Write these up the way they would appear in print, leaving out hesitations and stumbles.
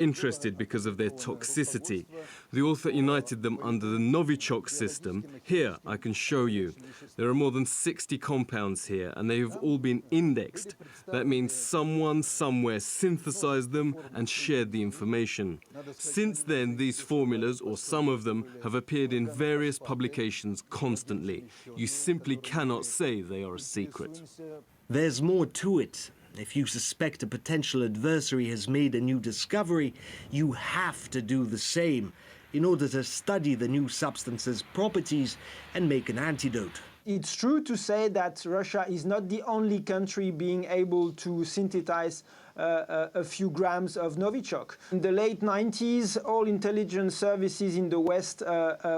interested because of their toxicity. The author united them under the Novichok system. Here, I can show you. There are more than 60 compounds here, and they have all been indexed. That means someone somewhere synthesized them and shared the information. Since then, these formulas, or some of them, have appeared in various publications constantly. You simply cannot say they are a secret. There's more to it. If you suspect a potential adversary has made a new discovery, you have to do the same in order to study the new substance's properties and make an antidote. It's true to say that Russia is not the only country being able to synthesize a few grams of Novichok. In the late 90s, all intelligence services in the West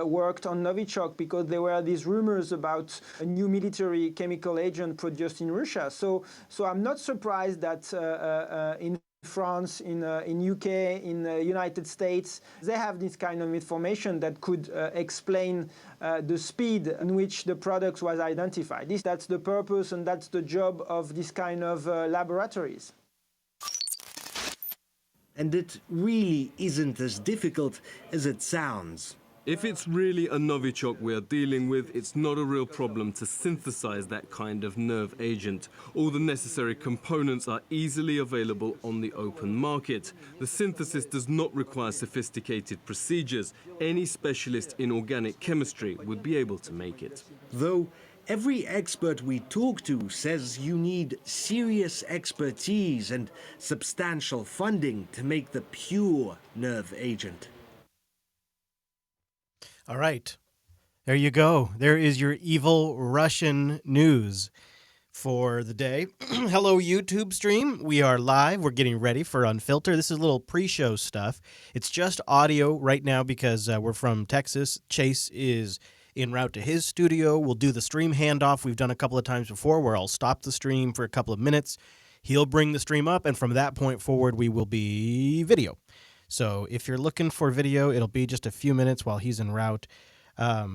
worked on Novichok because there were these rumors about a new military chemical agent produced in Russia. So I'm not surprised that in France, in UK, in the United States, they have this kind of information that could explain the speed in which the product was identified. That's the purpose and that's the job of this kind of laboratories. And it really isn't as difficult as it sounds. If it's really a Novichok we are dealing with, it's not a real problem to synthesize that kind of nerve agent. All the necessary components are easily available on the open market. The synthesis does not require sophisticated procedures. Any specialist in organic chemistry would be able to make it. Though every expert we talk to says you need serious expertise and substantial funding to make the pure nerve agent. All right. There you go. There is your evil Russian news for the day. Hello, YouTube stream. We are live. We're getting ready for Unfilter. This is a little pre-show stuff. It's just audio right now because we're from Texas. Chase is en route to his studio. We'll do the stream handoff we've done a couple of times before where I'll stop the stream for a couple of minutes. He'll bring the stream up, and from that point forward, we will be video. So if you're looking for video, it'll be just a few minutes while he's en route. I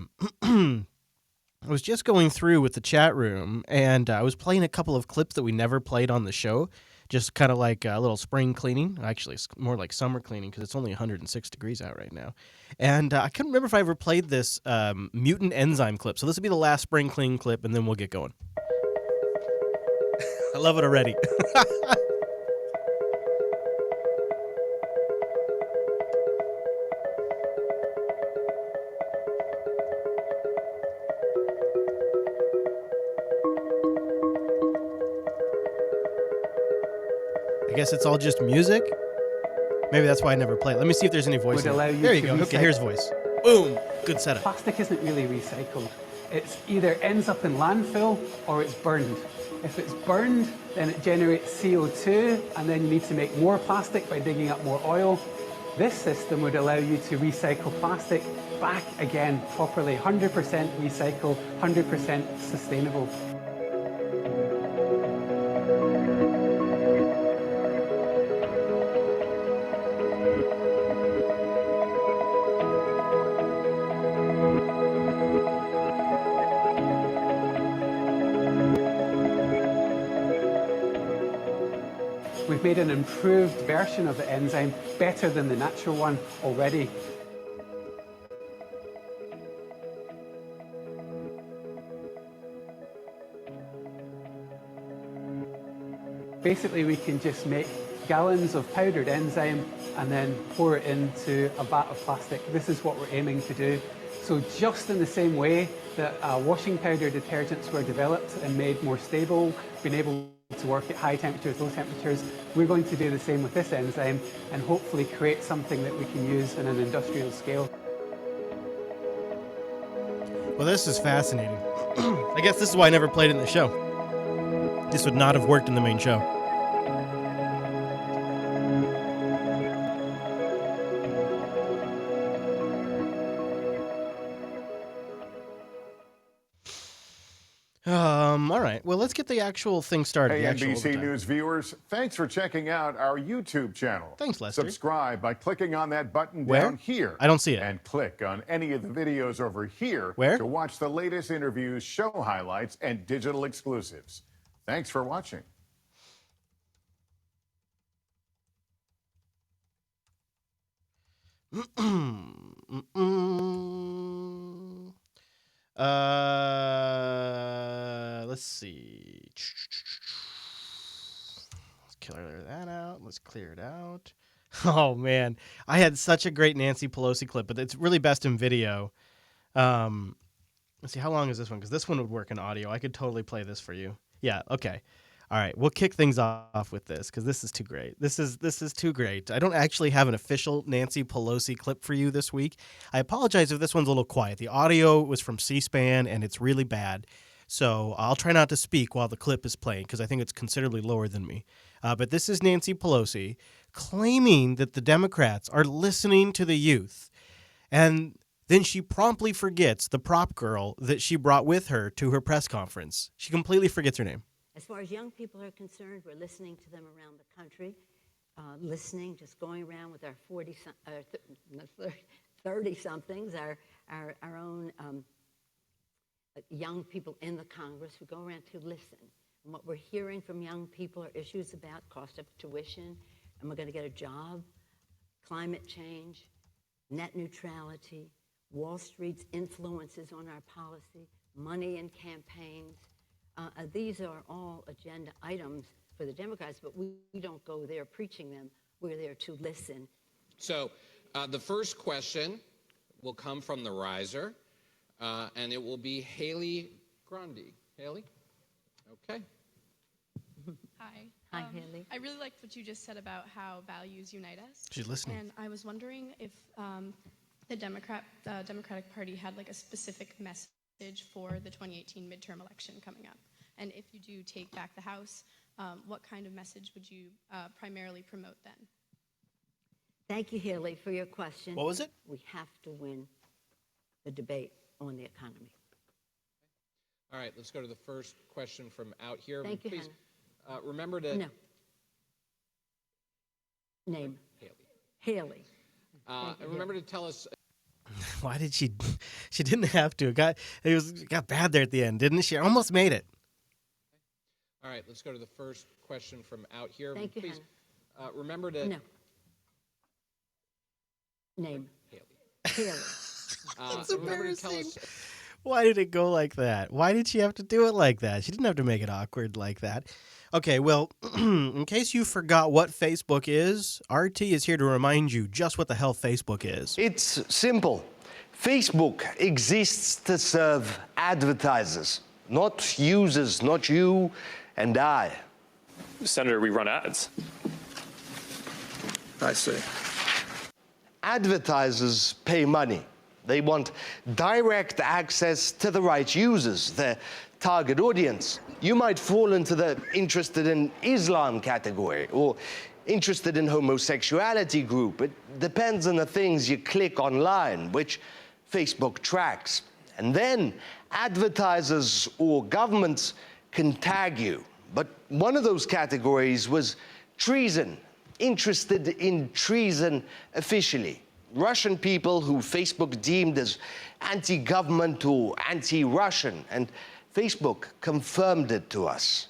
was just going through with the chat room, and I was playing a couple of clips that we never played on the show, just kind of like a little spring cleaning. Actually, it's more like summer cleaning because it's only 106 degrees out right now. And I couldn't remember if I ever played this mutant enzyme clip. So this will be the last spring clean clip, and then we'll get going. I love it already. I guess it's all just music. Maybe that's why I never play it. Let me see if there's any voice. There you go. Okay, here's voice. Boom. Good setup. Plastic isn't really recycled. It either ends up in landfill or it's burned. If it's burned, then it generates CO2, and then you need to make more plastic by digging up more oil. This system would allow you to recycle plastic back again properly. 100% recycle, 100% sustainable. We've made an improved version of the enzyme, better than the natural one already. Basically, we can just make gallons of powdered enzyme and then pour it into a vat of plastic. This is what we're aiming to do. So just in the same way that washing powder detergents were developed and made more stable, been able to work at high temperatures, low temperatures, we're going to do the same with this enzyme and hopefully create something that we can use on an industrial scale. Well, this is fascinating. I guess this is why I never played it in the show. This would not have worked in the main show. All right. Well, let's get the actual thing started. Hey, NBC News viewers, thanks for checking out our YouTube channel. Thanks, Lester. Subscribe by clicking on that button Where? down here. I don't see it. And click on any of the videos over here Where? to watch the latest interviews, show highlights, and digital exclusives. Thanks for watching. Let's see. Let's clear that out. Let's clear it out. Oh man, I had such a great Nancy Pelosi clip, but it's really best in video. Let's see, how long is this one? Because this one would work in audio. I could totally play this for you. Yeah, okay. All right, we'll kick things off with this because this is too great. This is too great. I don't actually have an official Nancy Pelosi clip for you this week. I apologize if this one's a little quiet. The audio was from C-SPAN and it's really bad. So I'll try not to speak while the clip is playing because I think it's considerably lower than me. But this is Nancy Pelosi claiming that the Democrats are listening to the youth. And then she promptly forgets the prop girl that she brought with her to her press conference. She completely forgets her name. As far as young people are concerned, we're listening to them around the country, just going around with our 30-somethings, our own young people in the Congress. We go around to listen. And what we're hearing from young people are issues about cost of tuition, am I going to get a job, climate change, net neutrality, Wall Street's influences on our policy, money in campaigns. These are all agenda items for the Democrats, but we don't go there preaching them. We're there to listen. So the first question will come from the riser, and it will be Haley Grundy. Haley? Okay. Hi. Hi, Haley. I really liked what you just said about how values unite us. She's listening. And I was wondering if the Democratic Party had like a specific message for the 2018 midterm election coming up. And if you do take back the House, what kind of message would you primarily promote then? Thank you, Haley, for your question. What was it? We have to win the debate on the economy. All right, let's go to the first question from out here. Thank you, Please remember to... No. Name. Haley. Haley. And remember to tell us... Why did she? She didn't have to. It got bad there at the end, didn't she? Almost made it. All right, let's go to the first question from out here. Thank you, Please remember to... No. Name. Haley. Haley. Remember to tell us... Why did it go like that? Why did she have to do it like that? She didn't have to make it awkward like that. Okay, well, in case you forgot what Facebook is, RT is here to remind you just what the hell Facebook is. It's simple. Facebook exists to serve advertisers, not users, not you and I. Senator, we run ads. I see. Advertisers pay money. They want direct access to the right users, their target audience. You might fall into the interested in Islam category or interested in homosexuality group. It depends on the things you click online, which Facebook tracks. And then advertisers or governments can tag you. But one of those categories was treason, interested in treason officially. Russian people who Facebook deemed as anti-government or anti-Russian, and Facebook confirmed it to us.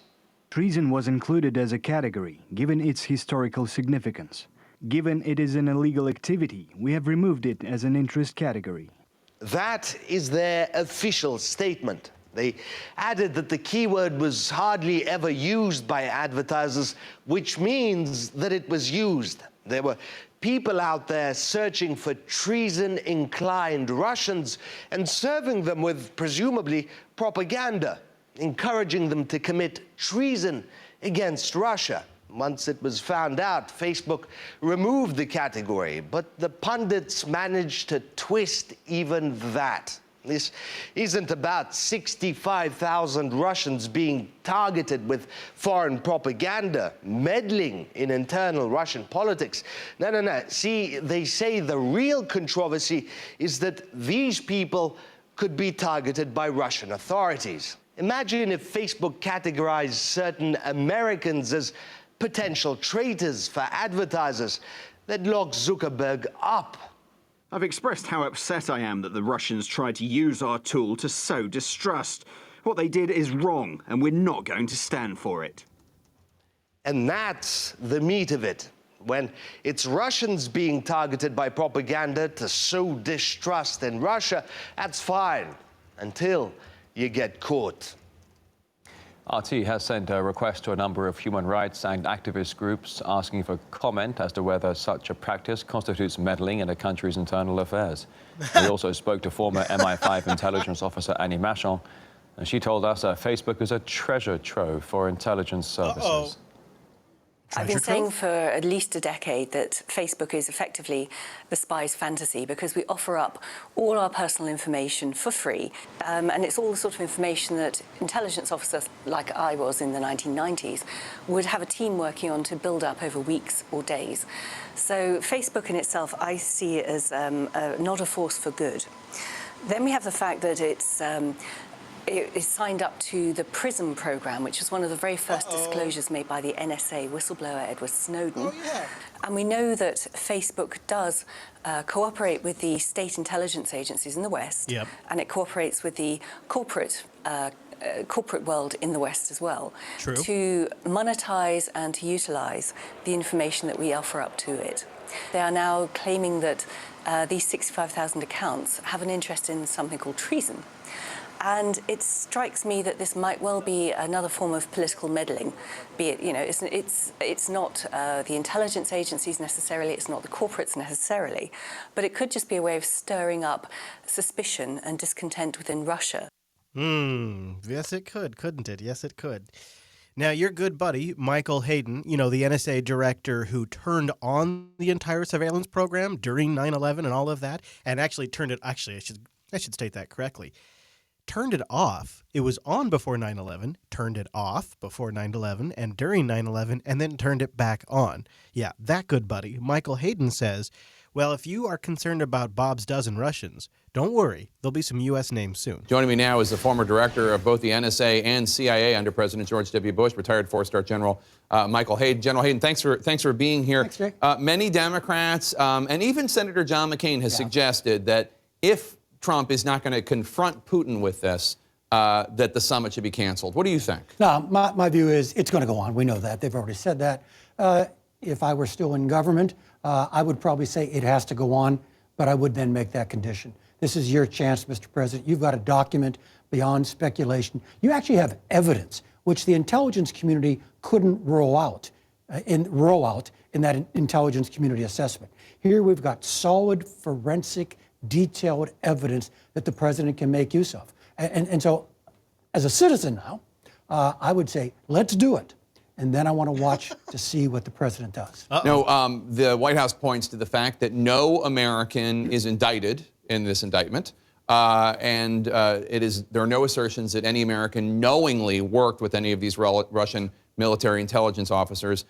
Treason was included as a category, given its historical significance. Given it is an illegal activity, we have removed it as an interest category. That is their official statement. They added that the keyword was hardly ever used by advertisers, which means that it was used. There were people out there searching for treason-inclined Russians and serving them with, presumably, propaganda, encouraging them to commit treason against Russia. Once it was found out, Facebook removed the category, but the pundits managed to twist even that. This isn't about 65,000 Russians being targeted with foreign propaganda, meddling in internal Russian politics. No. See, they say the real controversy is that these people could be targeted by Russian authorities. Imagine if Facebook categorized certain Americans as potential traitors for advertisers. They'd lock Zuckerberg up. I've expressed how upset I am that the Russians tried to use our tool to sow distrust. What they did is wrong, and we're not going to stand for it. And that's the meat of it. when it's Russians being targeted by propaganda to sow distrust in Russia, that's fine, until you get caught. RT has sent a request to a number of human rights and activist groups asking for comment as to whether such a practice constitutes meddling in a country's internal affairs. We also spoke to former MI5 intelligence officer Annie Machon, and she told us Facebook is a treasure trove for intelligence services. I've been saying for at least a decade that Facebook is effectively the spy's fantasy because we offer up all our personal information for free. And it's all the sort of information that intelligence officers, like I was in the 1990s, would have a team working on to build up over weeks or days. So Facebook in itself, I see it as not a force for good. Then we have the fact that it is signed up to the PRISM program, which is one of the very first disclosures made by the NSA whistleblower Edward Snowden. And we know that Facebook does cooperate with the state intelligence agencies in the West, and it cooperates with the corporate world in the West as well, to monetize and to utilize the information that we offer up to it. They are now claiming that these 65,000 accounts have an interest in something called treason. And it strikes me that this might well be another form of political meddling, be it, it's not the intelligence agencies necessarily, it's not the corporates necessarily, but it could just be a way of stirring up suspicion and discontent within Russia. Yes, it could, couldn't it? Yes, it could. Now, your good buddy, Michael Hayden, the NSA director who turned on the entire surveillance program during 9/11 and all of that, and actually turned it, I should state that correctly. Turned it off. It was on before 9/11, turned it off before 9/11 and during 9/11, and then turned it back on. Yeah, that good buddy, Michael Hayden, says, well, if you are concerned about Bob's dozen Russians, don't worry. There'll be some U.S. names soon. Joining me now is the former director of both the NSA and CIA under President George W. Bush, retired four-star General Michael Hayden. General Hayden, thanks for being here. Thanks, Jay. Many Democrats and even Senator John McCain has suggested that if Trump is not going to confront Putin with this, that the summit should be canceled. What do you think? No, my view is it's going to go on. We know that. They've already said that. If I were still in government, I would probably say it has to go on, but I would then make that condition. This is your chance, Mr. President. You've got a document beyond speculation. You actually have evidence, which the intelligence community couldn't roll out in that intelligence community assessment. Here we've got solid forensic detailed evidence that the president can make use of. And so, as a citizen now, I would say, let's do it. And then I want to watch to see what the president does. No, the White House points to the fact that no American is indicted in this indictment. And there are no assertions that any American knowingly worked with any of these Russian military intelligence officers.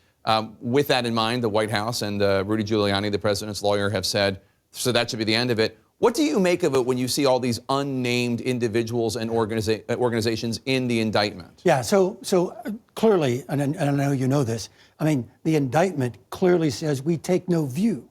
With that in mind, the White House and Rudy Giuliani, the president's lawyer, have said, so that should be the end of it. What do you make of it when you see all these unnamed individuals and organizations in the indictment? Yeah, so clearly, and I know you know this, I mean, the indictment clearly says we take no view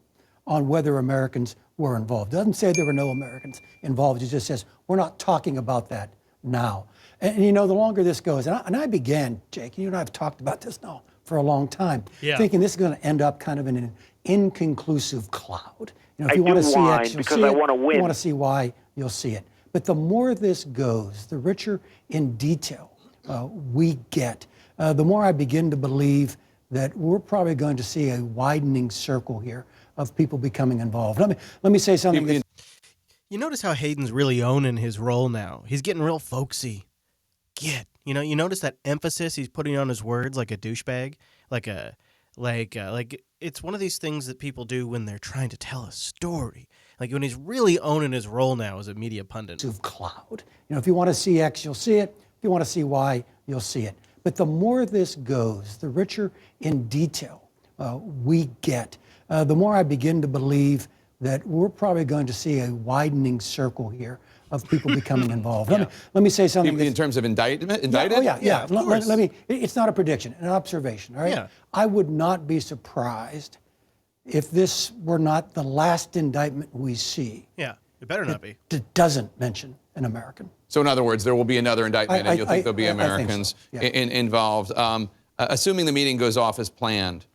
on whether Americans were involved. It doesn't say there were no Americans involved. It just says we're not talking about that now. And the longer this goes, and I began, Jake, you and I have talked about this now for a long time, thinking this is going to end up kind of in an inconclusive cloud. If you want to see X, you'll see it. If you want to see Y, you'll see it. But the more this goes, the richer in detail we get, the more I begin to believe that we're probably going to see a widening circle here of people becoming involved. Let me say something. You notice how Hayden's really owning his role now. He's getting real folksy. You notice that emphasis he's putting on his words like a douchebag, like it's one of these things that people do when they're trying to tell a story. Like when he's really owning his role now as a media pundit. Cloud. If you want to see X, you'll see it. If you want to see Y, you'll see it. But the more this goes, the richer in detail we get, the more I begin to believe that we're probably going to see a widening circle here of people becoming involved. Let me say something. In terms of indicted? It's not a prediction, an observation, all right? Yeah. I would not be surprised if this were not the last indictment we see. Yeah, it better not be. That doesn't mention an American. So in other words, there will be another indictment and you'll think there'll be Americans involved. Assuming the meeting goes off as planned,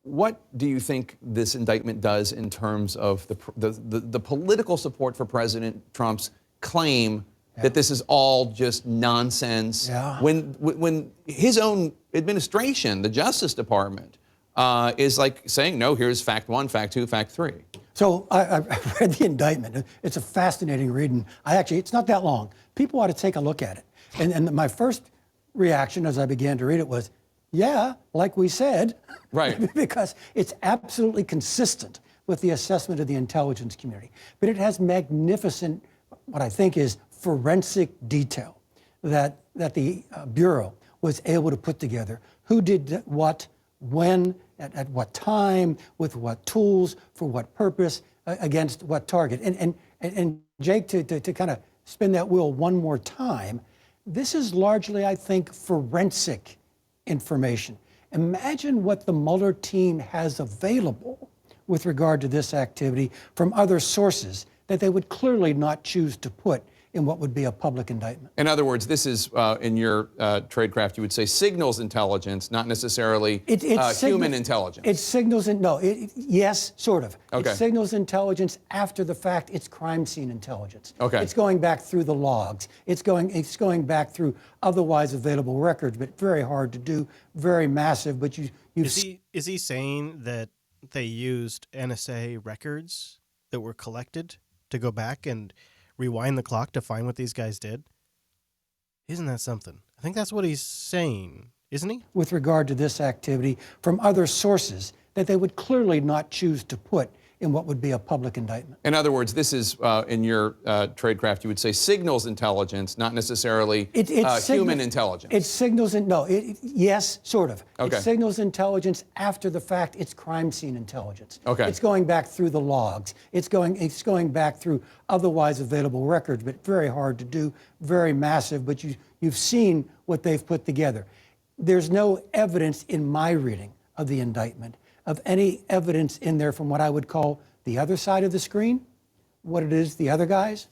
What do you think this indictment does in terms of the political support for President Trump's claim that this is all just nonsense? Yeah. When his own administration, the Justice Department, is like saying, no, here's fact 1, fact 2, fact 3. So I read the indictment. It's a fascinating read, and it's not that long. People ought to take a look at it. And my first reaction as I began to read it was, yeah, like we said. Right. Because it's absolutely consistent with the assessment of the intelligence community. But it has magnificent, what I think is forensic detail that the Bureau was able to put together. Who did what, when, at what time, with what tools, for what purpose, against what target. And Jake, to kind of spin that wheel one more time, this is largely, I think, forensic information. Imagine what the Mueller team has available with regard to this activity from other sources that they would clearly not choose to put in what would be a public indictment. In other words, this is, in your tradecraft, you would say signals intelligence, not necessarily human intelligence. It signals, yes, sort of. Okay. It signals intelligence after the fact. It's crime scene intelligence. Okay. It's going back through the logs. It's going back through otherwise available records, but very hard to do, very massive. But is he saying that they used NSA records that were collected to go back and rewind the clock to find what these guys did? Isn't that something? I think that's what he's saying, isn't he? With regard to this activity from other sources that they would clearly not choose to put in what would be a public indictment. In other words, this is, in your tradecraft, you would say signals intelligence, not necessarily human intelligence. It signals, yes, sort of. Okay. It signals intelligence after the fact. It's crime scene intelligence. Okay. It's going back through the logs. It's going back through otherwise available records, but very hard to do, very massive. But you've seen what they've put together. There's no evidence in my reading of the indictment of any evidence in there from what I would call the other side of the screen, what it is the other guys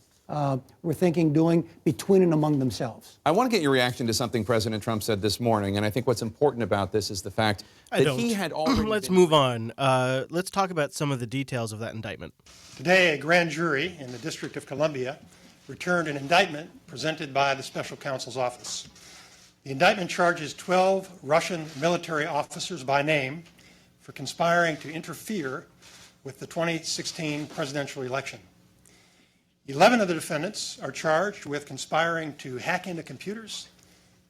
were thinking, doing between and among themselves. I want to get your reaction to something President Trump said this morning, and I think what's important about this is the fact that he had already Let's move on. Let's talk about some of the details of that indictment. Today, a grand jury in the District of Columbia returned an indictment presented by the Special Counsel's Office. The indictment charges 12 Russian military officers by name for conspiring to interfere with the 2016 presidential election. 11 of the defendants are charged with conspiring to hack into computers,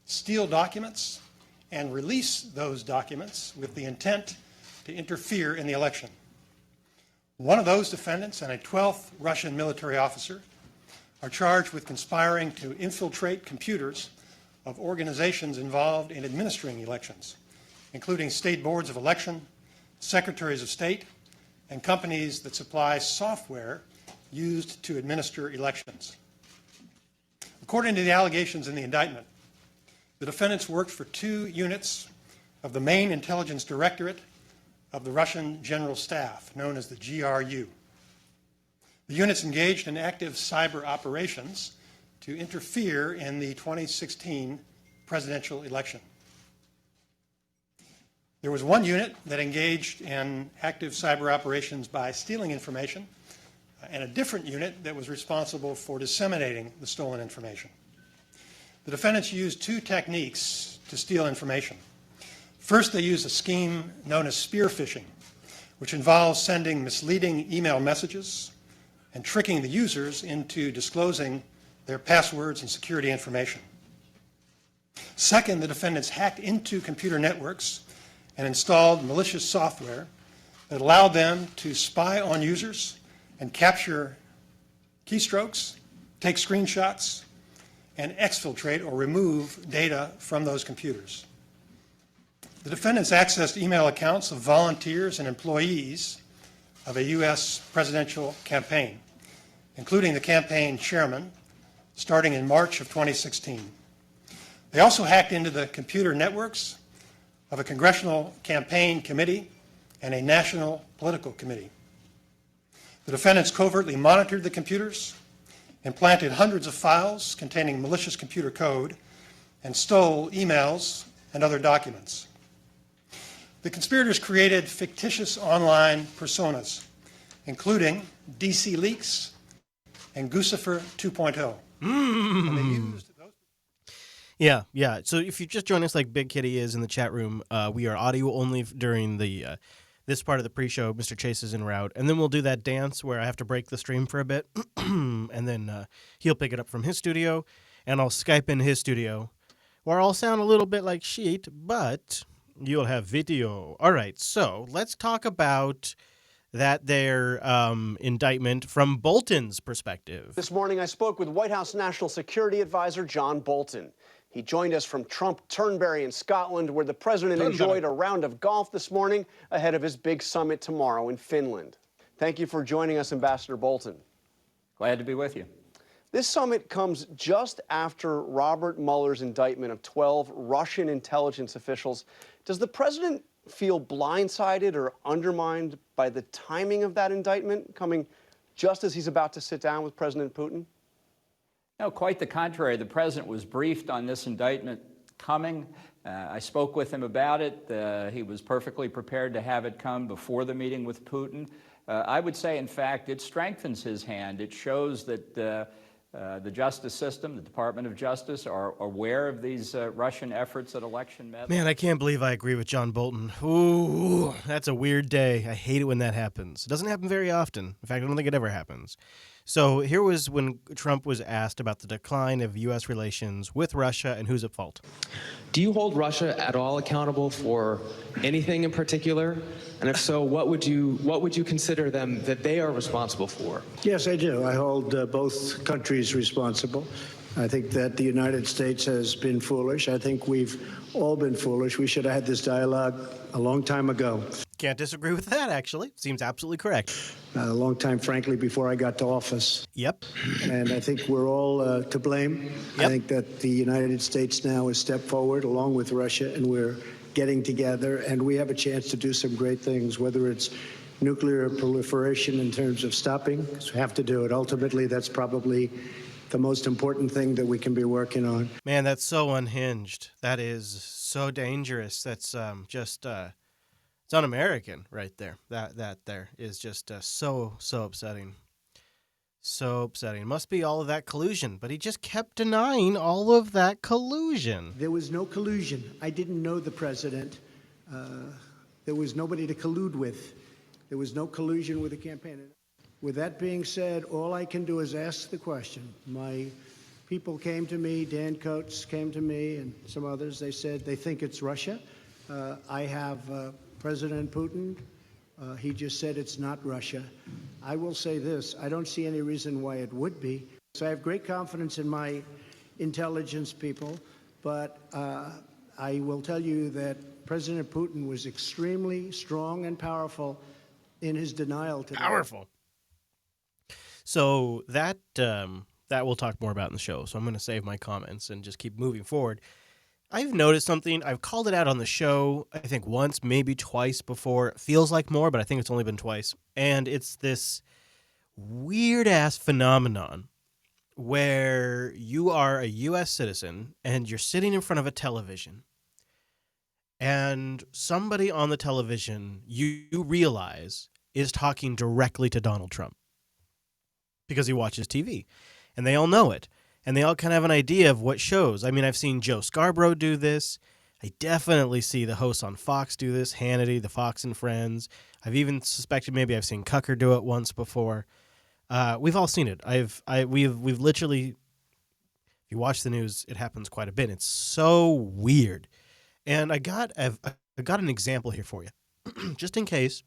steal documents, and release those documents with the intent to interfere in the election. One of those defendants and a 12th Russian military officer are charged with conspiring to infiltrate computers of organizations involved in administering elections, including state boards of election, secretaries of state, and companies that supply software used to administer elections. According to the allegations in the indictment, the defendants worked for 2 units of the main intelligence directorate of the Russian General Staff, known as the GRU. The units engaged in active cyber operations to interfere in the 2016 presidential election. There was one unit that engaged in active cyber operations by stealing information, and a different unit that was responsible for disseminating the stolen information. The defendants used 2 techniques to steal information. First, they used a scheme known as spear phishing, which involves sending misleading email messages and tricking the users into disclosing their passwords and security information. Second, the defendants hacked into computer networks and installed malicious software that allowed them to spy on users and capture keystrokes, take screenshots, and exfiltrate or remove data from those computers. The defendants accessed email accounts of volunteers and employees of a U.S. presidential campaign, including the campaign chairman, starting in March of 2016. They also hacked into the computer networks of a congressional campaign committee and a national political committee. The defendants covertly monitored the computers, implanted hundreds of files containing malicious computer code, and stole emails and other documents. The conspirators created fictitious online personas, including DC Leaks and Guccifer 2.0. And they used Yeah. So if you just join us like Big Kitty is in the chat room, we are audio only during the this part of the pre-show. Mr. Chase is en route. And then we'll do that dance where I have to break the stream for a bit. And then he'll pick it up from his studio, and I'll Skype in his studio, where I'll sound a little bit like shit, but you'll have video. All right, so let's talk about that their indictment from Bolton's perspective. This morning, I spoke with White House National Security Advisor John Bolton. He joined us from Trump Turnberry in Scotland, where the president enjoyed a round of golf this morning ahead of his big summit tomorrow in Finland. Thank you for joining us, Ambassador Bolton. Glad to be with you. This summit comes just after Robert Mueller's indictment of 12 Russian intelligence officials. Does the president feel blindsided or undermined by the timing of that indictment coming just as he's about to sit down with President Putin? No, quite the contrary. The president was briefed on this indictment coming. I spoke with him about it. He was perfectly prepared to have it come before the meeting with Putin. I would say, in fact, it strengthens his hand. It shows that the justice system, the Department of Justice, are aware of these Russian efforts at election meddling. Man, I can't believe I agree with John Bolton. Ooh, that's a weird day. I hate it when that happens. It doesn't happen very often. In fact, I don't think it ever happens. So here was when Trump was asked about the decline of U.S. relations with Russia and who's at fault. Do you hold Russia at all accountable for anything in particular? And if so, what would you consider them that they are responsible for? Yes, I do. I hold both countries responsible. I think that the United States has been foolish. I think we've all been foolish. We should have had this dialogue a long time ago. Can't disagree with that, actually. Seems absolutely correct. A long time, frankly, before I got to office. Yep. And I think we're all to blame. Yep. I think that the United States now has stepped forward along with Russia, and we're getting together, and we have a chance to do some great things, whether it's nuclear proliferation in terms of stopping. We have to do it. Ultimately, that's probably the most important thing that we can be working on. Man, that's so unhinged. That is so dangerous. That's it's un-American right there. That there is just so upsetting. So upsetting. Must be all of that collusion, but he just kept denying all of that collusion. There was no collusion. I didn't know the president. There was nobody to collude with. There was no collusion with the campaign. With that being said, all I can do is ask the question. My people came to me, Dan Coates came to me, and some others. They said they think it's Russia. I have President Putin. He just said it's not Russia. I will say this. I don't see any reason why it would be. So I have great confidence in my intelligence people, but I will tell you that President Putin was extremely strong and powerful in his denial today. Powerful. So that we'll talk more about in the show. So I'm going to save my comments and just keep moving forward. I've noticed something. I've called it out on the show, I think once, maybe twice before. It feels like more, but I think it's only been twice. And it's this weird-ass phenomenon where you are a U.S. citizen and you're sitting in front of a television and somebody on the television you realize is talking directly to Donald Trump because he watches TV. And they all know it. And they all kind of have an idea of what shows. I mean, I've seen Joe Scarborough do this. I definitely see the hosts on Fox do this, Hannity, the Fox and Friends. I've even suspected maybe I've seen Cucker do it once before. We've all seen it. We've literally, if you watch the news, it happens quite a bit. It's so weird. And I got an example here for you, just in case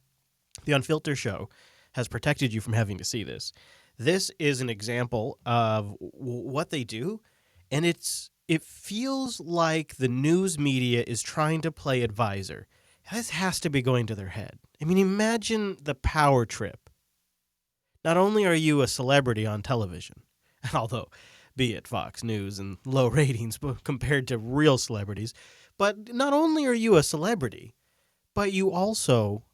the Unfilter show has protected you from having to see this. This is an example of what they do, and it feels like the news media is trying to play advisor. This has to be going to their head. I mean, imagine the power trip. Not only are you a celebrity on television, although be it Fox News and low ratings compared to real celebrities, but not only are you a celebrity, but you also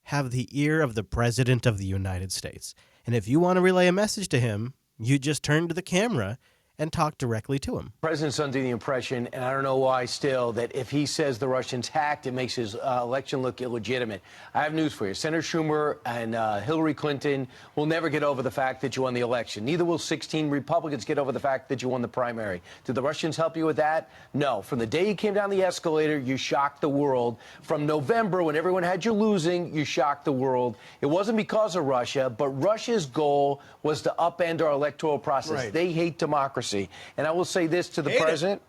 have the ear of the President of the United States. And if you want to relay a message to him, you just turn to the camera and talk directly to him. The president's under the impression, and I don't know why still, that if he says the Russians hacked, it makes his election look illegitimate. I have news for you. Senator Schumer and Hillary Clinton will never get over the fact that you won the election. Neither will 16 Republicans get over the fact that you won the primary. Did the Russians help you with that? No. From the day you came down the escalator, you shocked the world. From November, when everyone had you losing, you shocked the world. It wasn't because of Russia, but Russia's goal was to upend our electoral process. Right. They hate democracy. And I will say this to the president,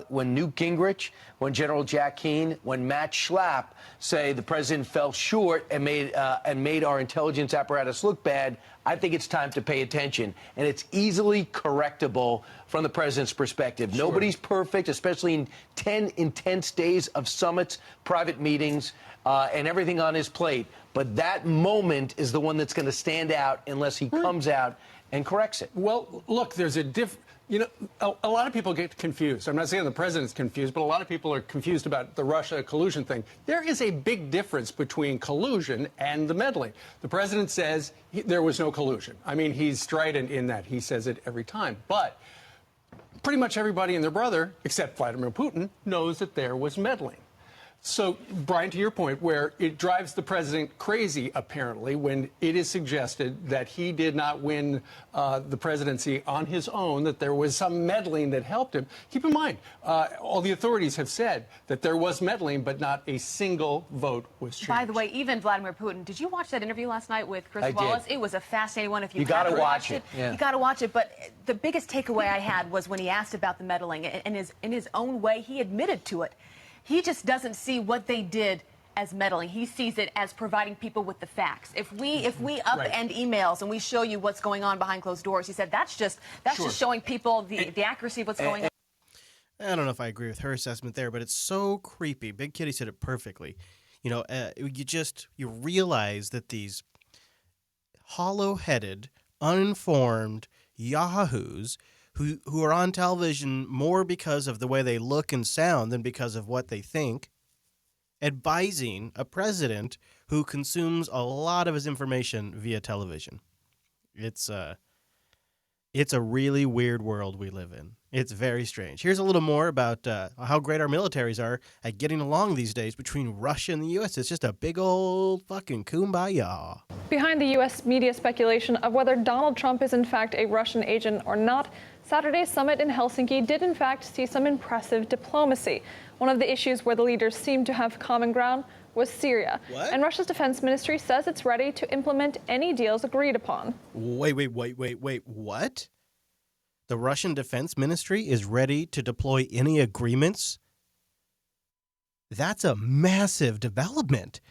when Newt Gingrich, when General Jack Keane, when Matt Schlapp say the president fell short and made our intelligence apparatus look bad, I think it's time to pay attention. And it's easily correctable from the president's perspective. Sure. Nobody's perfect, especially in 10 intense days of summits, private meetings, and everything on his plate. But that moment is the one that's going to stand out unless he comes out and corrects it. Well, look, there's a you know, a lot of people get confused. I'm not saying the president's confused, but a lot of people are confused about the Russia collusion thing. There is a big difference between collusion and the meddling. The president says there was no collusion. I mean, he's strident in that. He says it every time. But pretty much everybody and their brother, except Vladimir Putin, knows that there was meddling. So, Brian, to your point, where it drives the president crazy, apparently, when it is suggested that he did not win the presidency on his own, that there was some meddling that helped him. Keep in mind, all the authorities have said that there was meddling, but not a single vote was changed. By the way, even Vladimir Putin, did you watch that interview last night with Chris I did. Wallace? It was a fascinating one. If You gotta haven't watch watched it. Yeah. You got to watch it. But the biggest takeaway I had was when he asked about the meddling. In his own way, he admitted to it. He just doesn't see what they did as meddling. He sees it as providing people with the facts. If we upend emails and we show you what's going on behind closed doors, he said that's just showing people the accuracy of what's going on. I don't know if I agree with her assessment there, but it's so creepy. Big Kitty said it perfectly. You know, you realize that these hollow-headed, uninformed yahoos who are on television more because of the way they look and sound than because of what they think, advising a president who consumes a lot of his information via television. It's a really weird world we live in. It's very strange. Here's a little more about how great our militaries are at getting along these days between Russia and the U.S. It's just a big old fucking kumbaya. Behind the U.S. media speculation of whether Donald Trump is in fact a Russian agent or not, Saturday's summit in Helsinki did in fact see some impressive diplomacy. One of the issues where the leaders seemed to have common ground was Syria. What? And Russia's defense ministry says it's ready to implement any deals agreed upon. Wait, what? The Russian Defense Ministry is ready to deploy any agreements? That's a massive development.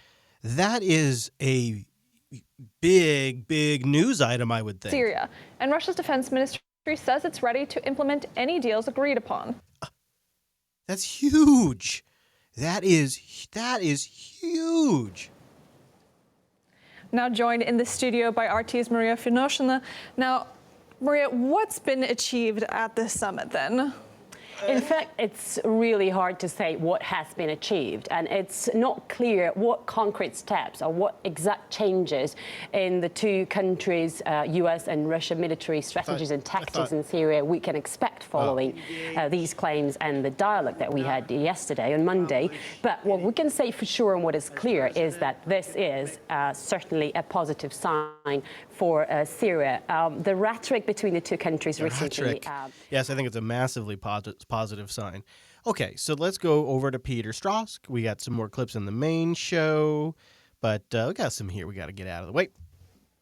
That is a big news item, I would think. Syria. And Russia's defense ministry says it's ready to implement any deals agreed upon. That's huge. That is huge. Now joined in the studio by RT's Maria Finoshina. Now, Maria, what's been achieved at this summit then? In fact, it's really hard to say what has been achieved, and it's not clear what concrete steps or what exact changes in the two countries, U.S. and Russia military strategies and tactics in Syria we can expect following these claims and the dialogue that we had yesterday on Monday. But what we can say for sure and what is clear is that this is certainly a positive sign for Syria. The rhetoric between the two countries recently... Yes, I think it's a massively positive sign. Okay, so let's go over to Peter Strzok. We got some more clips in the main show, but we got some here we got to get out of the way.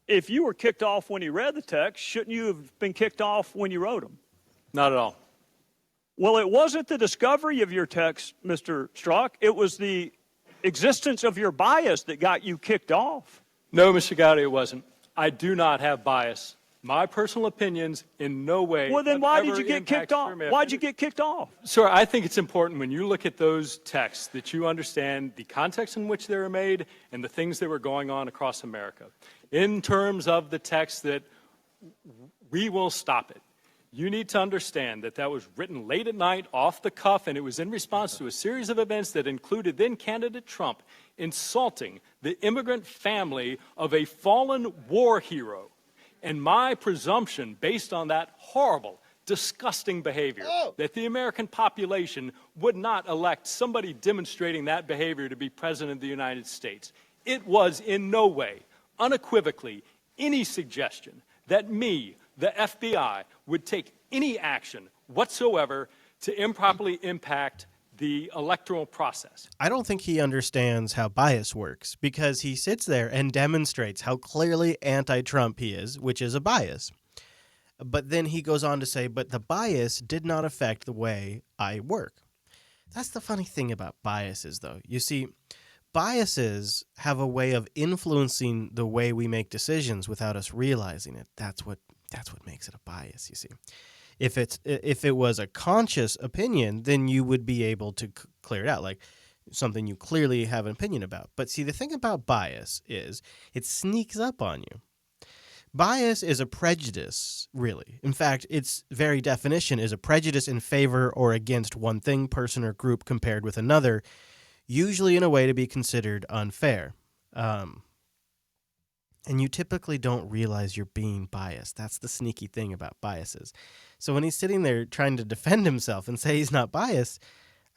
If you were kicked off when you read the text, shouldn't you have been kicked off when you wrote them? Not at all. Well, it wasn't the discovery of your text, Mr. Strzok. It was the existence of your bias that got you kicked off. No, Mr. Gowdy, it wasn't. I do not have bias. My personal opinions in no way. Well, then why did you get kicked off? Why'd you get kicked off? Sir, I think it's important when you look at those texts that you understand the context in which they were made and the things that were going on across America. In terms of the text that we will stop it, you need to understand that that was written late at night, off the cuff, and it was in response to a series of events that included then candidate Trump insulting the immigrant family of a fallen war hero. And my presumption, based on that horrible disgusting behavior that the American population would not elect somebody demonstrating that behavior to be president of the United States. It was in no way, unequivocally, any suggestion that me, the FBI, would take any action whatsoever to improperly impact the electoral process. I don't think he understands how bias works, because he sits there and demonstrates how clearly anti-Trump he is, which is a bias. But then he goes on to say, but the bias did not affect the way I work. That's the funny thing about biases, though. You see, biases have a way of influencing the way we make decisions without us realizing it. That's what makes it a bias, you see. If it was a conscious opinion, then you would be able to clear it out, like something you clearly have an opinion about. But see, the thing about bias is it sneaks up on you. Bias is a prejudice, really. In fact, its very definition is a prejudice in favor or against one thing, person, or group compared with another, usually in a way to be considered unfair. And you typically don't realize you're being biased. That's the sneaky thing about biases. So when he's sitting there trying to defend himself and say he's not biased,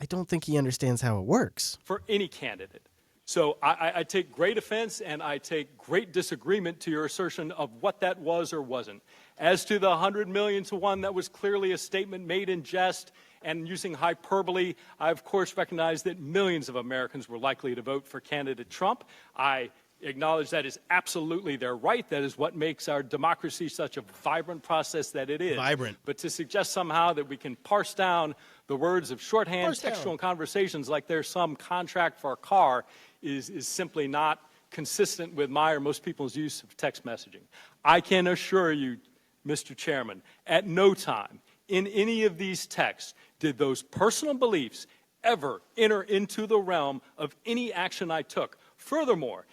I don't think he understands how it works. For any candidate. So I take great offense and I take great disagreement to your assertion of what that was or wasn't. As to the 100 million to one, that was clearly a statement made in jest and using hyperbole. I, of course, recognize that millions of Americans were likely to vote for candidate Trump. I acknowledge that is absolutely their right. That is what makes our democracy such a vibrant process that it is. Vibrant. But to suggest somehow that we can parse down the words of shorthand textual conversations like there's some contract for a car is simply not consistent with my or most people's use of text messaging. I can assure you, Mr. Chairman, at no time in any of these texts did those personal beliefs ever enter into the realm of any action I took. Furthermore,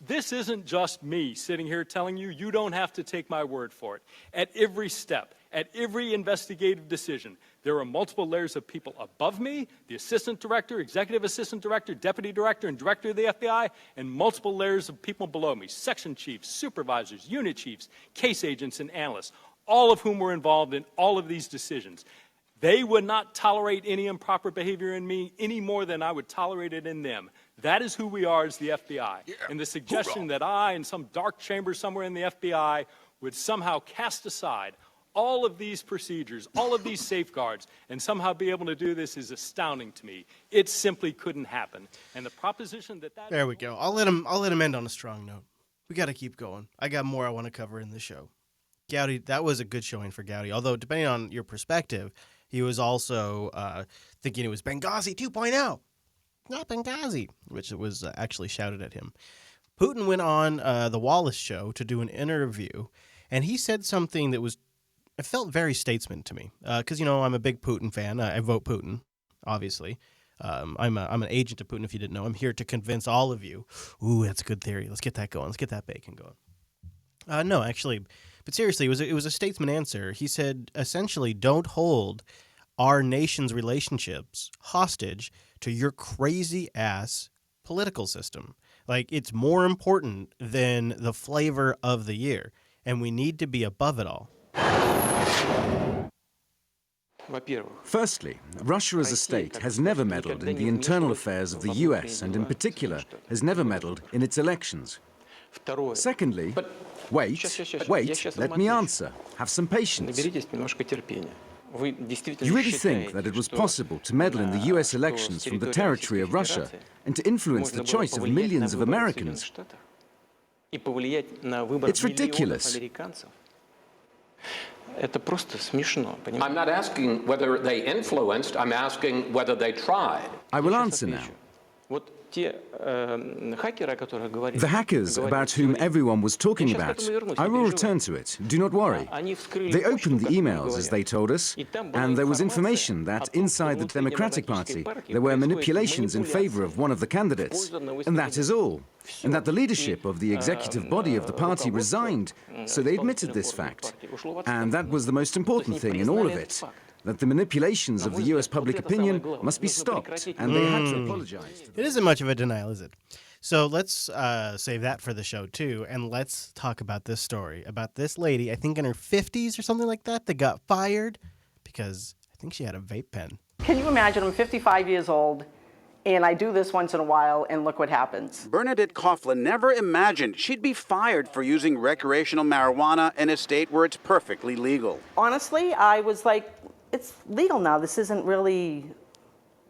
this isn't just me sitting here telling you, you don't have to take my word for it. At every step, at every investigative decision, there are multiple layers of people above me, the assistant director, executive assistant director, deputy director, and director of the FBI, and multiple layers of people below me, section chiefs, supervisors, unit chiefs, case agents, and analysts, all of whom were involved in all of these decisions. They would not tolerate any improper behavior in me any more than I would tolerate it in them. That is who we are as the FBI. Yeah. And the suggestion that I, in some dark chamber somewhere in the FBI, would somehow cast aside all of these procedures, all of these safeguards, and somehow be able to do this is astounding to me. It simply couldn't happen. And the proposition that There we go. I'll let him end on a strong note. We got to keep going. I got more I want to cover in the show. Gowdy, that was a good showing for Gowdy. Although, depending on your perspective, he was also thinking it was Benghazi 2.0. Not Benghazi, which was actually shouted at him. Putin went on the Wallace show to do an interview, and he said something that it felt very statesman to me. Because, I'm a big Putin fan. I vote Putin, obviously. I'm an agent of Putin, if you didn't know. I'm here to convince all of you. Ooh, that's a good theory. Let's get that going. Let's get that bacon going. No, actually, but seriously, it was a statesman answer. He said, essentially, don't hold our nation's relationships hostage to your crazy-ass political system. Like, it's more important than the flavor of the year, and we need to be above it all. Firstly, Russia as a state has never meddled in the internal affairs of the US, and in particular, has never meddled in its elections. Secondly, wait, let me answer. Have some patience. You really think that it was possible to meddle in the US elections from the territory of Russia and to influence the choice of millions of Americans? It's ridiculous. I'm not asking whether they influenced, I'm asking whether they tried. I will answer now. The hackers about whom everyone was talking about, I will return to it, do not worry. They opened the emails, as they told us, and there was information that inside the Democratic Party there were manipulations in favor of one of the candidates, and that is all. And that the leadership of the executive body of the party resigned, so they admitted this fact. And that was the most important thing in all of it. That the manipulations of the U.S. public opinion must be stopped, and they had to apologize. It isn't much of a denial, is it? So let's save that for the show, too, and let's talk about this story, about this lady, I think in her 50s or something like that got fired because I think she had a vape pen. Can you imagine? I'm 55 years old, and I do this once in a while, and look what happens. Bernadette Coughlin never imagined she'd be fired for using recreational marijuana in a state where it's perfectly legal. Honestly, I was like, it's legal now. This isn't really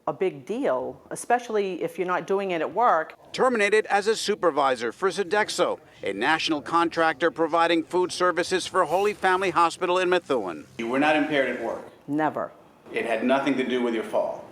a big deal, especially if you're not doing it at work. Terminated as a supervisor for Sodexo, a national contractor providing food services for Holy Family Hospital in Methuen. You were not impaired at work? Never. It had nothing to do with your fall?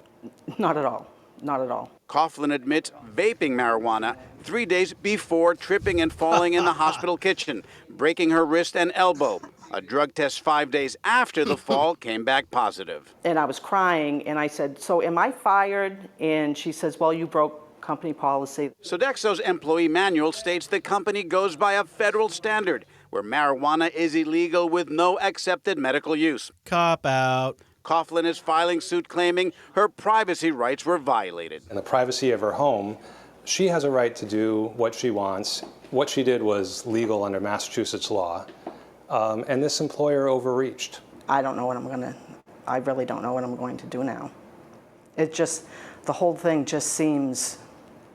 Not at all. Not at all. Coughlin admits vaping marijuana 3 days before tripping and falling in the hospital kitchen, breaking her wrist and elbow. A drug test 5 days after the fall came back positive. And I was crying, and I said, so am I fired? And she says, well, you broke company policy. Sodexo's employee manual states the company goes by a federal standard where marijuana is illegal with no accepted medical use. Cop out. Coughlin is filing suit claiming her privacy rights were violated. In the privacy of her home, she has a right to do what she wants. What she did was legal under Massachusetts law, and this employer overreached. I don't know what I really don't know what I'm going to do now. It just, the whole thing just seems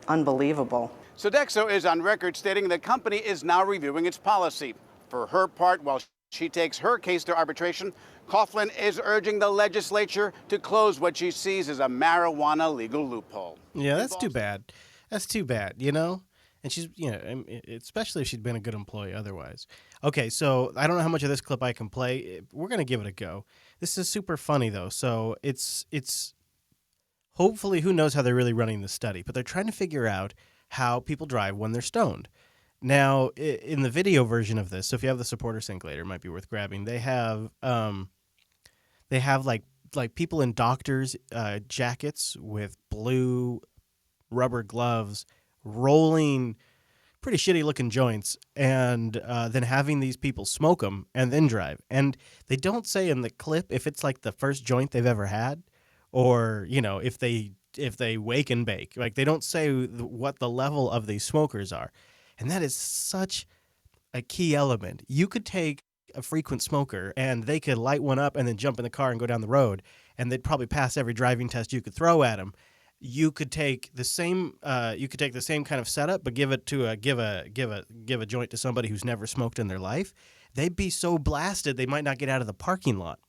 unbelievable. Sodexo is on record stating the company is now reviewing its policy. For her part, while she takes her case to arbitration, Coughlin is urging the legislature to close what she sees as a marijuana legal loophole. Yeah, that's too bad. That's too bad, you know? And she's, you know, especially if she'd been a good employee otherwise. Okay, so I don't know how much of this clip I can play. We're going to give it a go. This is super funny, though. So it's hopefully, who knows how they're really running the study, but they're trying to figure out how people drive when they're stoned. Now, in the video version of this, so if you have the supporter sync later, it might be worth grabbing. They have like people in doctors' jackets with blue rubber gloves, rolling pretty shitty looking joints, and then having these people smoke them and then drive. And they don't say in the clip if it's like the first joint they've ever had, or you know if they wake and bake. Like they don't say what the level of these smokers are. And that is such a key element. You could take a frequent smoker and they could light one up and then jump in the car and go down the road, and they'd probably pass every driving test you could throw at them. You could take the same kind of setup, but give a joint to somebody who's never smoked in their life. They'd be so blasted they might not get out of the parking lot.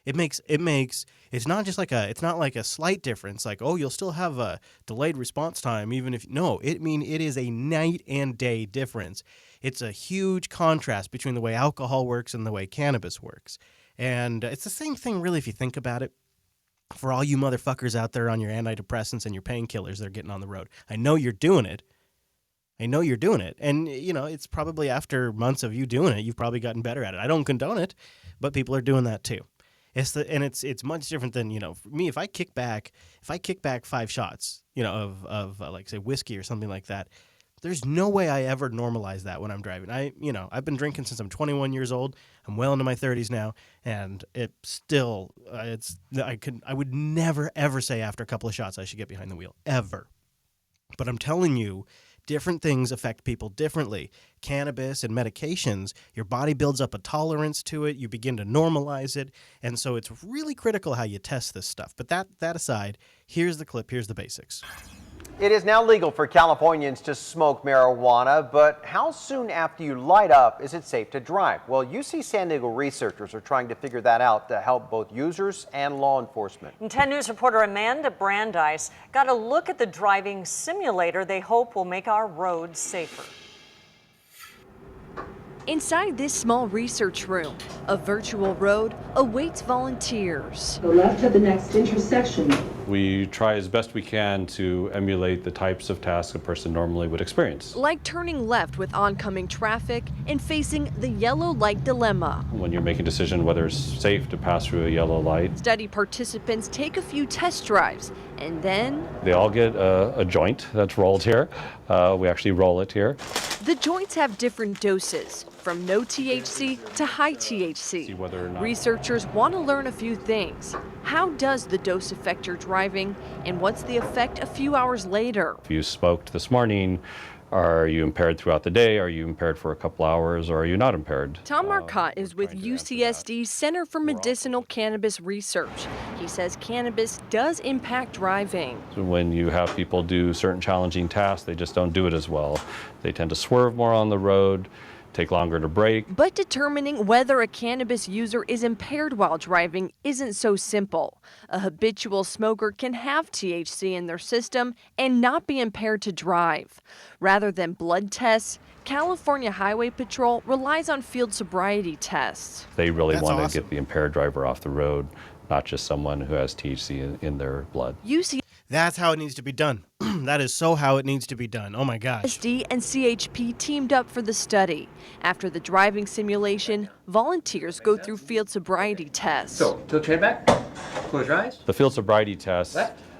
It's not just like it's not like a slight difference, like, oh, you'll still have a delayed response time even if, no, it is a night and day difference. It's a huge contrast between the way alcohol works and the way cannabis works. And it's the same thing, really, if you think about it, for all you motherfuckers out there on your antidepressants and your painkillers that are getting on the road. I know you're doing it. And, you know, it's probably after months of you doing it, you've probably gotten better at it. I don't condone it, but people are doing that too. It's much different than, you know, for me, if I kick back 5 shots, you know, of like say whiskey or something like that, there's no way I ever normalize that when I'm driving. I've been drinking since I'm 21 years old. I'm well into my 30s now, and it still I would never ever say after a couple of shots I should get behind the wheel ever. But I'm telling you, different things affect people differently. Cannabis and medications, your body builds up a tolerance to it. You begin to normalize it. And so it's really critical how you test this stuff. But that aside, here's the clip. Here's the basics. It is now legal for Californians to smoke marijuana, but how soon after you light up is it safe to drive? Well, UC San Diego researchers are trying to figure that out to help both users and law enforcement. And 10 News reporter Amanda Brandeis got a look at the driving simulator they hope will make our roads safer. Inside this small research room, a virtual road awaits volunteers. Go left at the next intersection. We try as best we can to emulate the types of tasks a person normally would experience. Like turning left with oncoming traffic and facing the yellow light dilemma. When you're making a decision whether it's safe to pass through a yellow light. Study participants take a few test drives and then they all get a joint that's rolled here. We actually roll it here. The joints have different doses, from no THC to high THC. See whether or not. Researchers want to learn a few things. How does the dose affect your driving, and what's the effect a few hours later? If you smoked this morning, Are you impaired throughout the day? Are you impaired for a couple hours? Or are you not impaired? Tom Marcotte is with UCSD's Center for Medicinal Cannabis Research. He says cannabis does impact driving. So when you have people do certain challenging tasks, they just don't do it as well. They tend to swerve more on the road, take longer to brake. But determining whether a cannabis user is impaired while driving isn't so simple. A habitual smoker can have THC in their system and not be impaired to drive. Rather than blood tests, California Highway Patrol relies on field sobriety tests. They really That's want to awesome. get the impaired driver off the road, not just someone who has THC in their blood. That's how it needs to be done. That is so how it needs to be done. Oh my gosh. UCSD and CHP teamed up for the study. After the driving simulation, volunteers go through field sobriety tests. So, tilt your head back, close your eyes. The field sobriety test,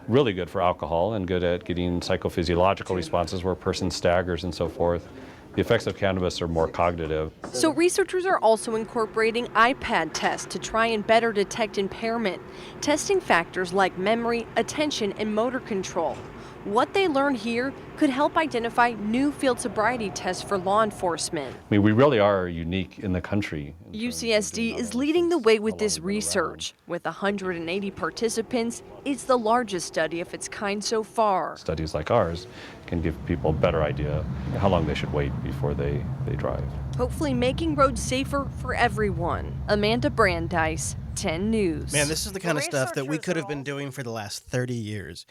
really good for alcohol and good at getting psychophysiological responses where a person staggers and so forth. The effects of cannabis are more cognitive. So researchers are also incorporating iPad tests to try and better detect impairment, testing factors like memory, attention, and motor control. What they learn here could help identify new field sobriety tests for law enforcement. I mean, we really are unique in the country. UCSD is leading the way with this research. With 180 participants, it's the largest study of its kind so far. Studies like ours can give people a better idea how long they should wait before they drive. Hopefully making roads safer for everyone. Amanda Brandeis, 10 News. Man, this is the kind of stuff that we could have been doing for the last 30 years.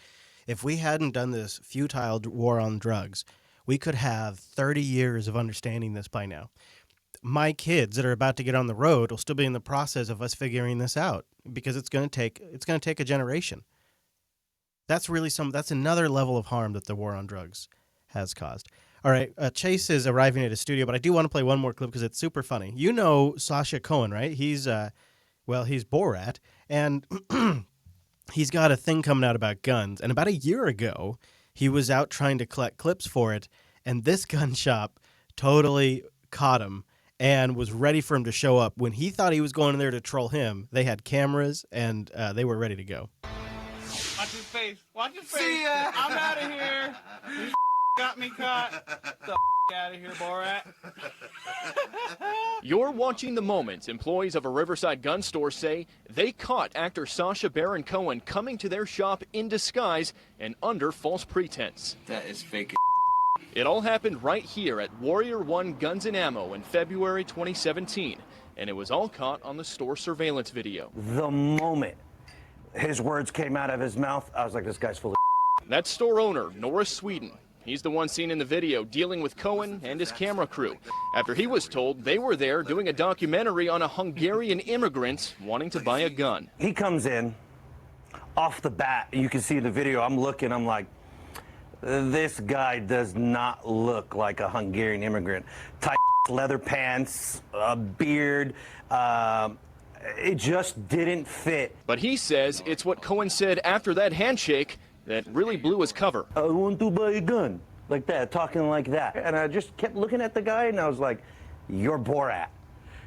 If we hadn't done this futile war on drugs, we could have 30 years of understanding this by now. My kids that are about to get on the road will still be in the process of us figuring this out because it's going to take a generation. That's another level of harm that the war on drugs has caused. All right, Chase is arriving at his studio, but I do want to play one more clip because it's super funny. You know Sacha Cohen, right? He's Borat, and he's got a thing coming out about guns. And about a year ago, he was out trying to collect clips for it, and this gun shop totally caught him and was ready for him to show up. When he thought he was going in there to troll him, they had cameras, and they were ready to go. Watch his face. Watch his face. See ya. I'm out of here. You got me caught. Get the out of here, Borat. You're watching the moment employees of a Riverside gun store say they caught actor Sacha Baron Cohen coming to their shop in disguise and under false pretense. That is fake. It all happened right here at Warrior One Guns and Ammo in February 2017, and it was all caught on the store surveillance video. The moment his words came out of his mouth, I was like, this guy's full of That's store owner Norris Sweden. He's the one seen in the video dealing with Cohen and his camera crew after he was told they were there doing a documentary on a Hungarian immigrant wanting to buy a gun. He comes in, off the bat, you can see the video, I'm looking, I'm like, this guy does not look like a Hungarian immigrant. Tight leather pants, a beard, it just didn't fit. But he says it's what Cohen said after that handshake that really blew his cover. I want to buy a gun, like that, talking like that. And I just kept looking at the guy and I was like, you're Borat.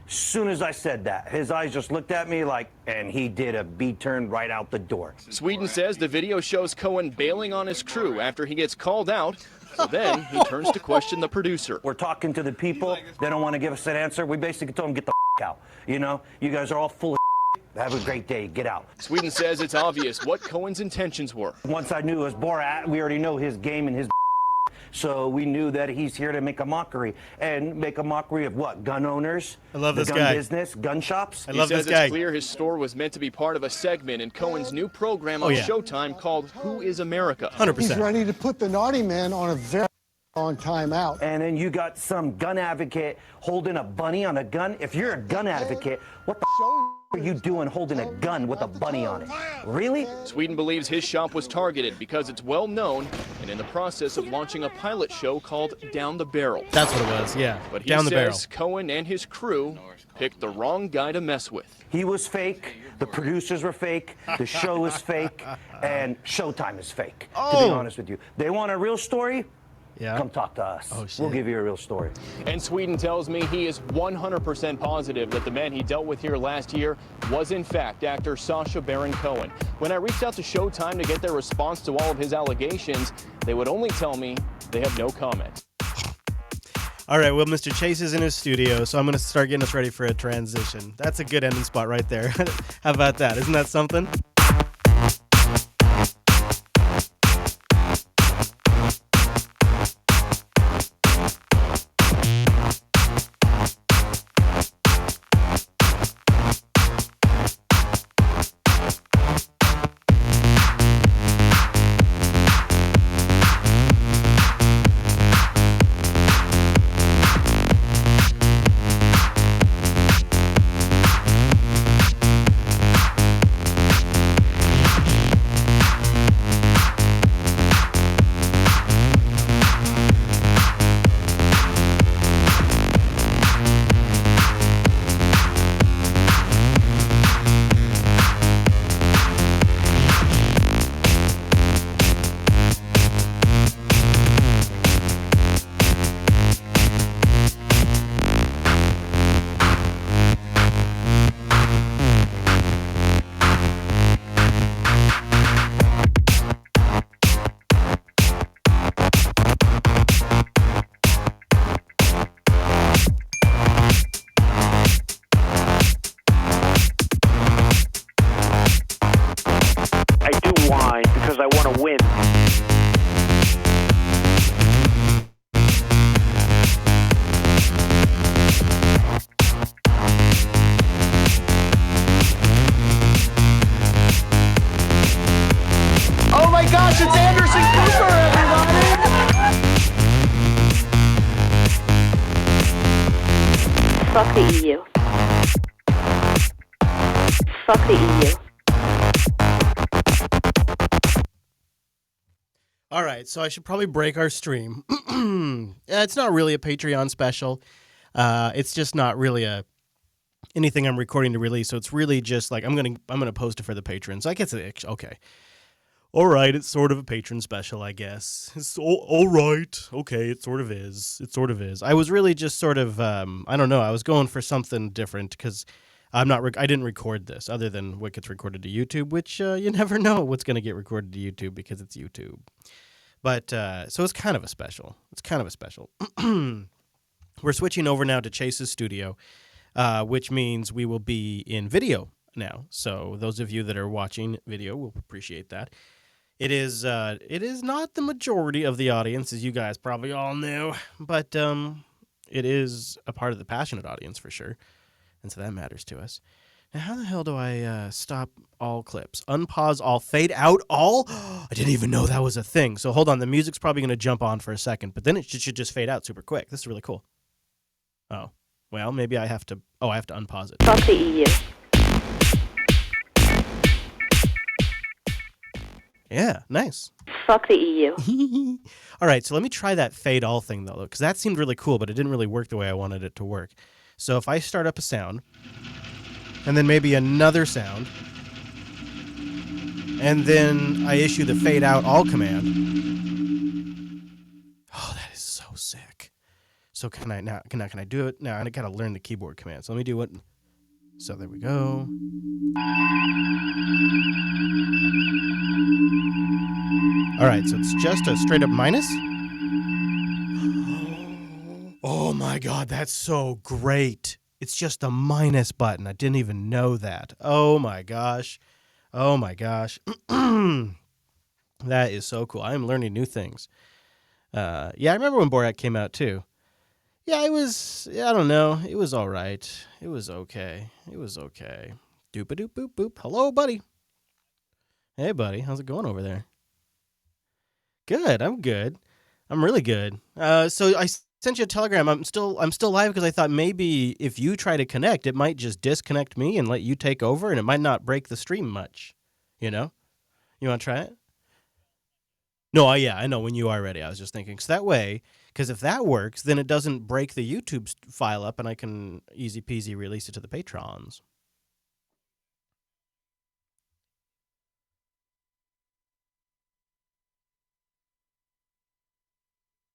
As soon as I said that, his eyes just looked at me like, and he did a B-turn right out the door. Sweden says the video shows Cohen bailing on his crew after he gets called out. So then he turns to question the producer. We're talking to the people. They don't want to give us an answer. We basically told them, get the out. You know, you guys are all full of have a great day. Get out. Sweden says it's obvious what Cohen's intentions were. Once I knew it was Borat, we already know his game and his so we knew that he's here to make a mockery. And make a mockery of what? Gun owners? I love this gun guy. Business? Gun shops? He says it's clear his store was meant to be part of a segment in Cohen's new program on Showtime called Who is America? 100%. He's ready to put the naughty man on a very long time out. And then you got some gun advocate holding a bunny on a gun. If you're a gun advocate, what the are you doing holding a gun with a bunny on it? Really? Sweden believes his shop was targeted because it's well known and in the process of launching a pilot show called Down the Barrel. That's what it was, yeah. But he Down the barrel. says Cohen and his crew picked the wrong guy to mess with. He was fake, the producers were fake, the show is fake, and Showtime is fake, to be honest with you. They want a real story? Yeah. Come talk to us. We'll give you a real story. And Sweden tells me he is 100% positive that the man he dealt with here last year was in fact actor Sacha Baron Cohen. When I reached out to Showtime to get their response to all of his allegations, they would only tell me they have no comment. All right, well, Mr. Chase is in his studio, so I'm going to start getting us ready for a transition. That's a good ending spot right there. How about that? Isn't that something? Fuck the EU. Fuck the EU. All right, so I should probably break our stream. It's not really a Patreon special. It's just not really anything I'm recording to release. So it's really just like I'm gonna post it for the patrons. I guess okay. All right, it's sort of a patron special, I guess. It's all right. Okay, it sort of is. It sort of is. I was really just sort of I don't know. I was going for something different because I didn't record this other than what gets recorded to YouTube, which you never know what's going to get recorded to YouTube because it's YouTube. But so it's kind of a special. It's kind of a special. We're switching over now to Chase's studio, which means we will be in video now. So those of you that are watching video will appreciate that. It is not the majority of the audience, as you guys probably all know, but it is a part of the passionate audience for sure, and so that matters to us. Now, how the hell do I stop all clips? Unpause all, fade out all? I didn't even know that was a thing. So hold on, the music's probably going to jump on for a second, but then it should just fade out super quick. This is really cool. Oh, well, maybe I have to unpause it. Fuck the EU. Yeah, nice. Fuck the EU. All right, so let me try that fade all thing, though, because that seemed really cool, but it didn't really work the way I wanted it to work. So if I start up a sound, and then maybe another sound, and then I issue the fade out all command. Oh, that is so sick. So can I do it? Now I got to learn the keyboard command. So let me do it. So there we go. All right, so it's just a straight up minus. Oh my God, that's so great. It's just a minus button. I didn't even know that. Oh my gosh. Oh my gosh. That is so cool. I am learning new things. Yeah, I remember when Borat came out too. Yeah, I don't know. It was all right. It was okay. Doop-a-doop-boop-boop. Hello, buddy. Hey, buddy. How's it going over there? Good. I'm good. I'm really good. So I sent you a telegram. I'm still live because I thought maybe if you try to connect, it might just disconnect me and let you take over, and it might not break the stream much. You know? You want to try it? No, yeah, I know when you are ready. I was just thinking, because that way, because if that works, then it doesn't break the YouTube file up, and I can easy peasy release it to the patrons.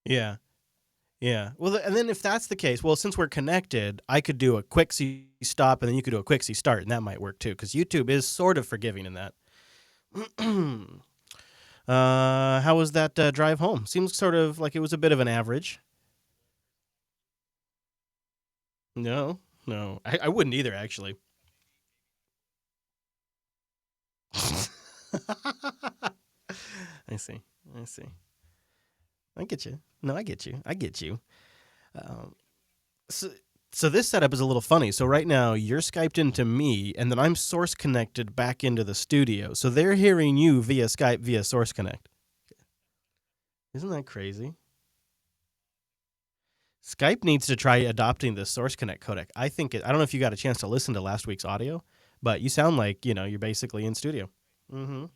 Yeah. Yeah. Well, and then if that's the case, well, since we're connected, I could do a quick C stop, and then you could do a quick C start, and that might work too, because YouTube is sort of forgiving in that. How was that drive home? Seems sort of like it was a bit of an average. No, no. I wouldn't either, actually. I see. I see. I get you. No, I get you. I get you. So, so this setup is a little funny. So right now you're Skyped into me, and then I'm source connected back into the studio. So they're hearing you via Skype via Source Connect. Isn't that crazy? Skype needs to try adopting the Source Connect codec. I don't know if you got a chance to listen to last week's audio, but you sound like, you're basically in studio. Mm-hmm.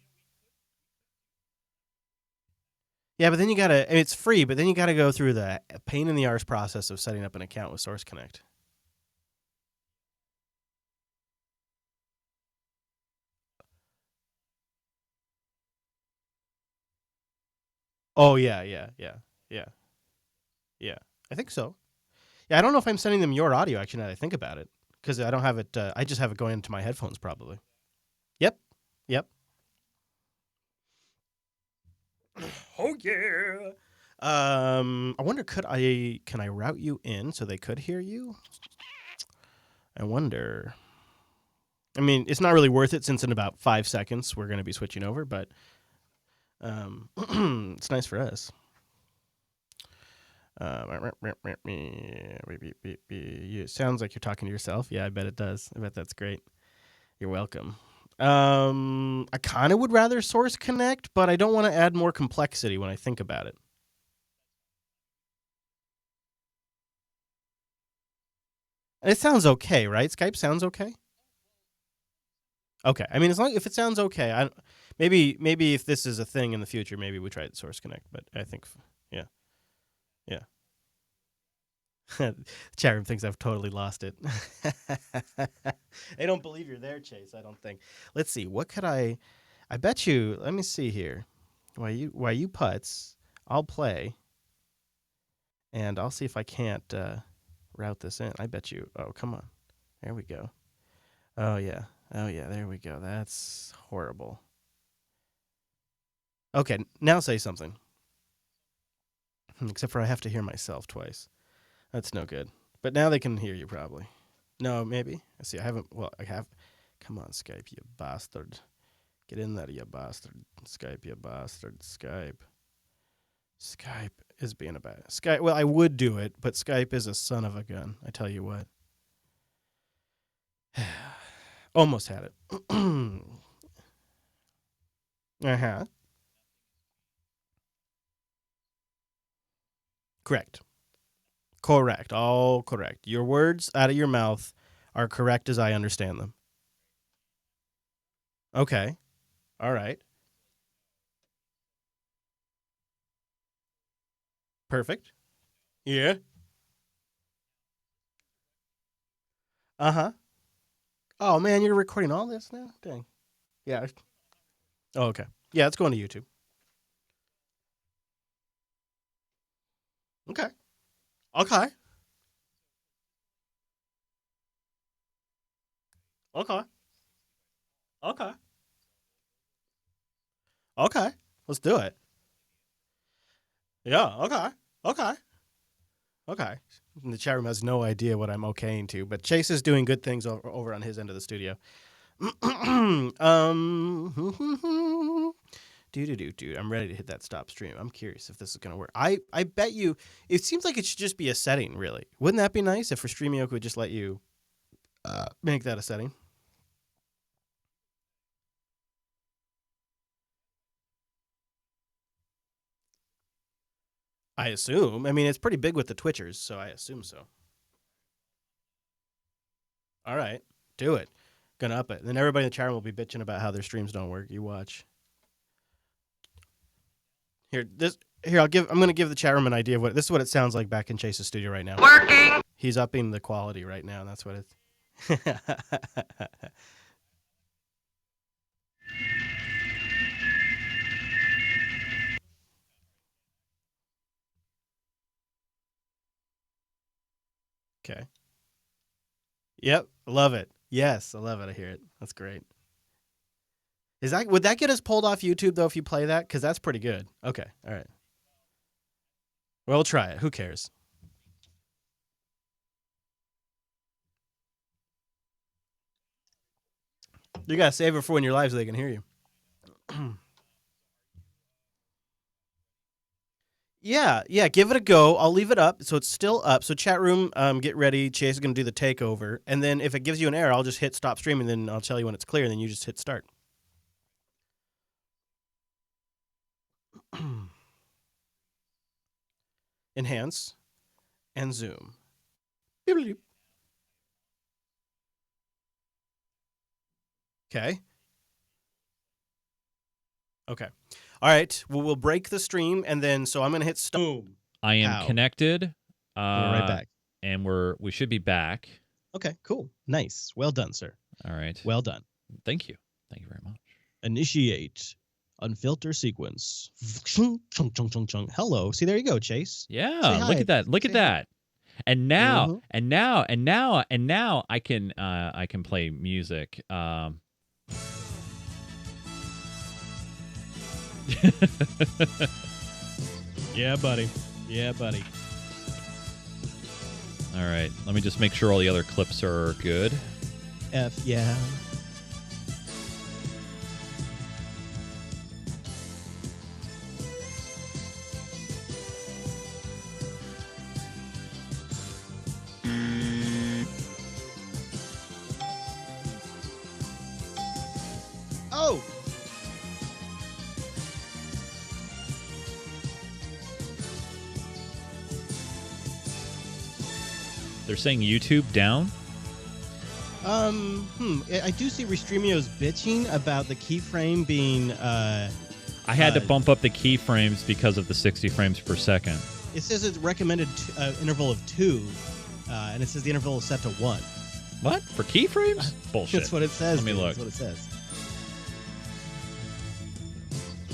Yeah, but then it's free, but then you gotta go through the pain in the arse process of setting up an account with Source Connect. Oh yeah, yeah, yeah, yeah, yeah. I think so. Yeah, I don't know if I'm sending them your audio actually now that I think about it, because I don't have it. I just have it going into my headphones probably. Yep, yep. Oh yeah. I wonder, can I route you in so they could hear you? I wonder. I mean, it's not really worth it since in about 5 seconds we're going to be switching over, but it's nice for us. It sounds like you're talking to yourself. Yeah, I bet it does. I bet that's great. You're welcome. I kind of would rather Source Connect, but I don't want to add more complexity when I think about it. And it sounds okay, right? Skype sounds okay. Okay. I mean, if it sounds okay, maybe if this is a thing in the future, maybe we try Source Connect. But I think, yeah, yeah. The chat room thinks I've totally lost it. They don't believe you're there, Chase. I don't think. Let's see. What could I bet you. Let me see here. While you putz, I'll play, and I'll see if I can't route this in. I bet you. Oh, come on. There we go. Oh yeah. Oh yeah. There we go. That's horrible. Okay, now say something. Except for I have to hear myself twice. That's no good. But now they can hear you probably. No, maybe. I see. I haven't. Well, I have. Come on, Skype, you bastard. Get in there, you bastard. Skype, you bastard. Skype. Skype is being a bad. Skype. Well, I would do it, but Skype is a son of a gun. I tell you what. Almost had it. Uh-huh. Correct. Correct. All correct. Your words out of your mouth are correct as I understand them. Okay. All right. Perfect. Yeah. Uh-huh. Oh, man, you're recording all this now? Dang. Yeah. Oh, okay. Yeah, it's going to YouTube. Okay. Okay. Okay. Okay. Okay. Let's do it. Yeah. Okay. Okay. Okay. And the chat room has no idea what I'm okaying to, but Chase is doing good things over on his end of the studio. Dude, I'm ready to hit that stop stream. I'm curious if this is going to work. I bet you, it seems like it should just be a setting, really. Wouldn't that be nice if for Streamio could just let you make that a setting? I assume. I mean, it's pretty big with the Twitchers, so I assume so. All right, do it. Gonna up it. Then everybody in the chat room will be bitching about how their streams don't work. You watch. Here, I'm gonna give the chat room an idea of this is what it sounds like back in Chase's studio right now. Working. He's upping the quality right now. And that's what it's. Okay. Yep, love it. Yes, I love it. I hear it. That's great. Would that get us pulled off YouTube though if you play that? Because that's pretty good. Okay, all right. Well, we'll try it. Who cares? You gotta save it for when you're live so they can hear you. Yeah, give it a go. I'll leave it up so it's still up. So chat room, get ready. Chase is gonna do the takeover, and then if it gives you an error, I'll just hit stop streaming. Then I'll tell you when it's clear, and then you just hit start. Enhance and zoom. Okay. Okay. All right. Well, we'll break the stream, and then so I'm gonna hit stop. I am connected. We're right back. And we should be back. Okay. Cool. Nice. Well done, sir. All right. Well done. Thank you. Thank you very much. Initiate unfilter sequence. Chung, chung, chung, chung. Hello. See, there you go, Chase. Yeah. Look at that. Look at that. And now, and now I can play music. Yeah, buddy. Yeah, buddy. All right. Let me just make sure all the other clips are good. Yeah. Oh! They're saying YouTube down? I do see Restreamio's bitching about the keyframe being, I had to bump up the keyframes because of the 60 frames per second. It says it's recommended interval of 2, and it says the interval is set to 1. What? For keyframes? Bullshit. That's what it says. Let me look. That's what it says.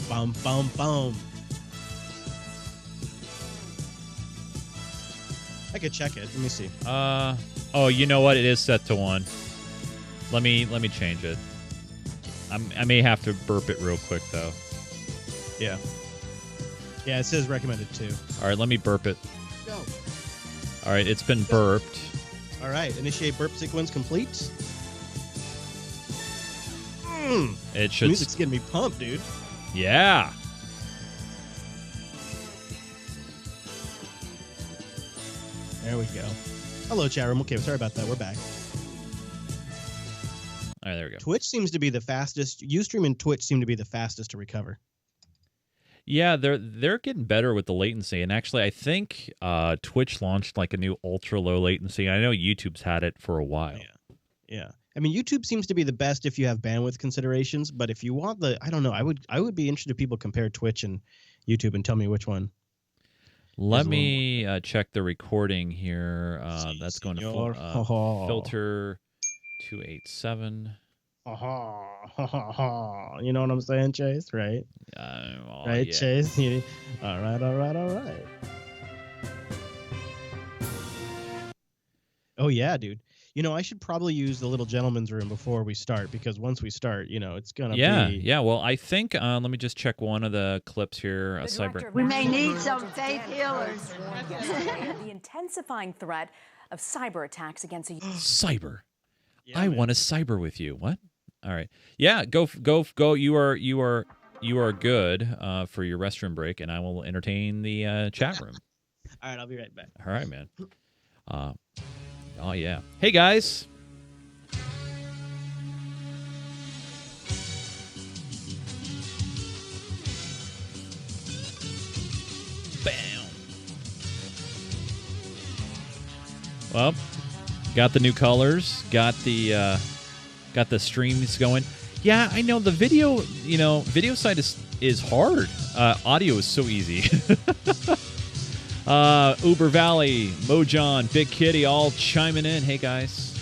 Boom, boom, boom. I could check it. Let me see. Oh, you know what? It is set to 1. Let me change it. I may have to burp it real quick though. Yeah. Yeah, it says recommended 2. All right, let me burp it. Go. All right, it's been burped. All right, initiate burp sequence complete. It should. Music's getting me pumped, dude. Yeah. There we go. Hello, chat room. Okay, sorry about that. We're back. All right, there we go. Twitch seems to be the fastest. Ustream and Twitch seem to be the fastest to recover. Yeah, they're getting better with the latency, and actually, I think Twitch launched like a new ultra low latency. I know YouTube's had it for a while. Yeah. I mean, YouTube seems to be the best if you have bandwidth considerations, but if you want I don't know. I would be interested if people compare Twitch and YouTube and tell me which one. Let me check the recording here. That's going to filter 287. You know what I'm saying, Chase? Right? Right, yeah. Chase? All right. Oh, yeah, dude. You know, I should probably use the little gentleman's room before we start, because once we start, it's going to be... Yeah, well, I think... let me just check one of the clips here. We may need some faith healers. The intensifying threat of cyber attacks against Cyber? Yeah, I want to cyber with you. What? All right. Yeah, go. You are good for your restroom break, and I will entertain the chat room. All right, I'll be right back. All right, man. Oh, yeah. Hey, guys. Bam. Well, got the new colors. Got the streams going. Yeah, I know the video. Video side is hard. Audio is so easy. Uber Valley, Mojon, Big Kitty, all chiming in. Hey, guys.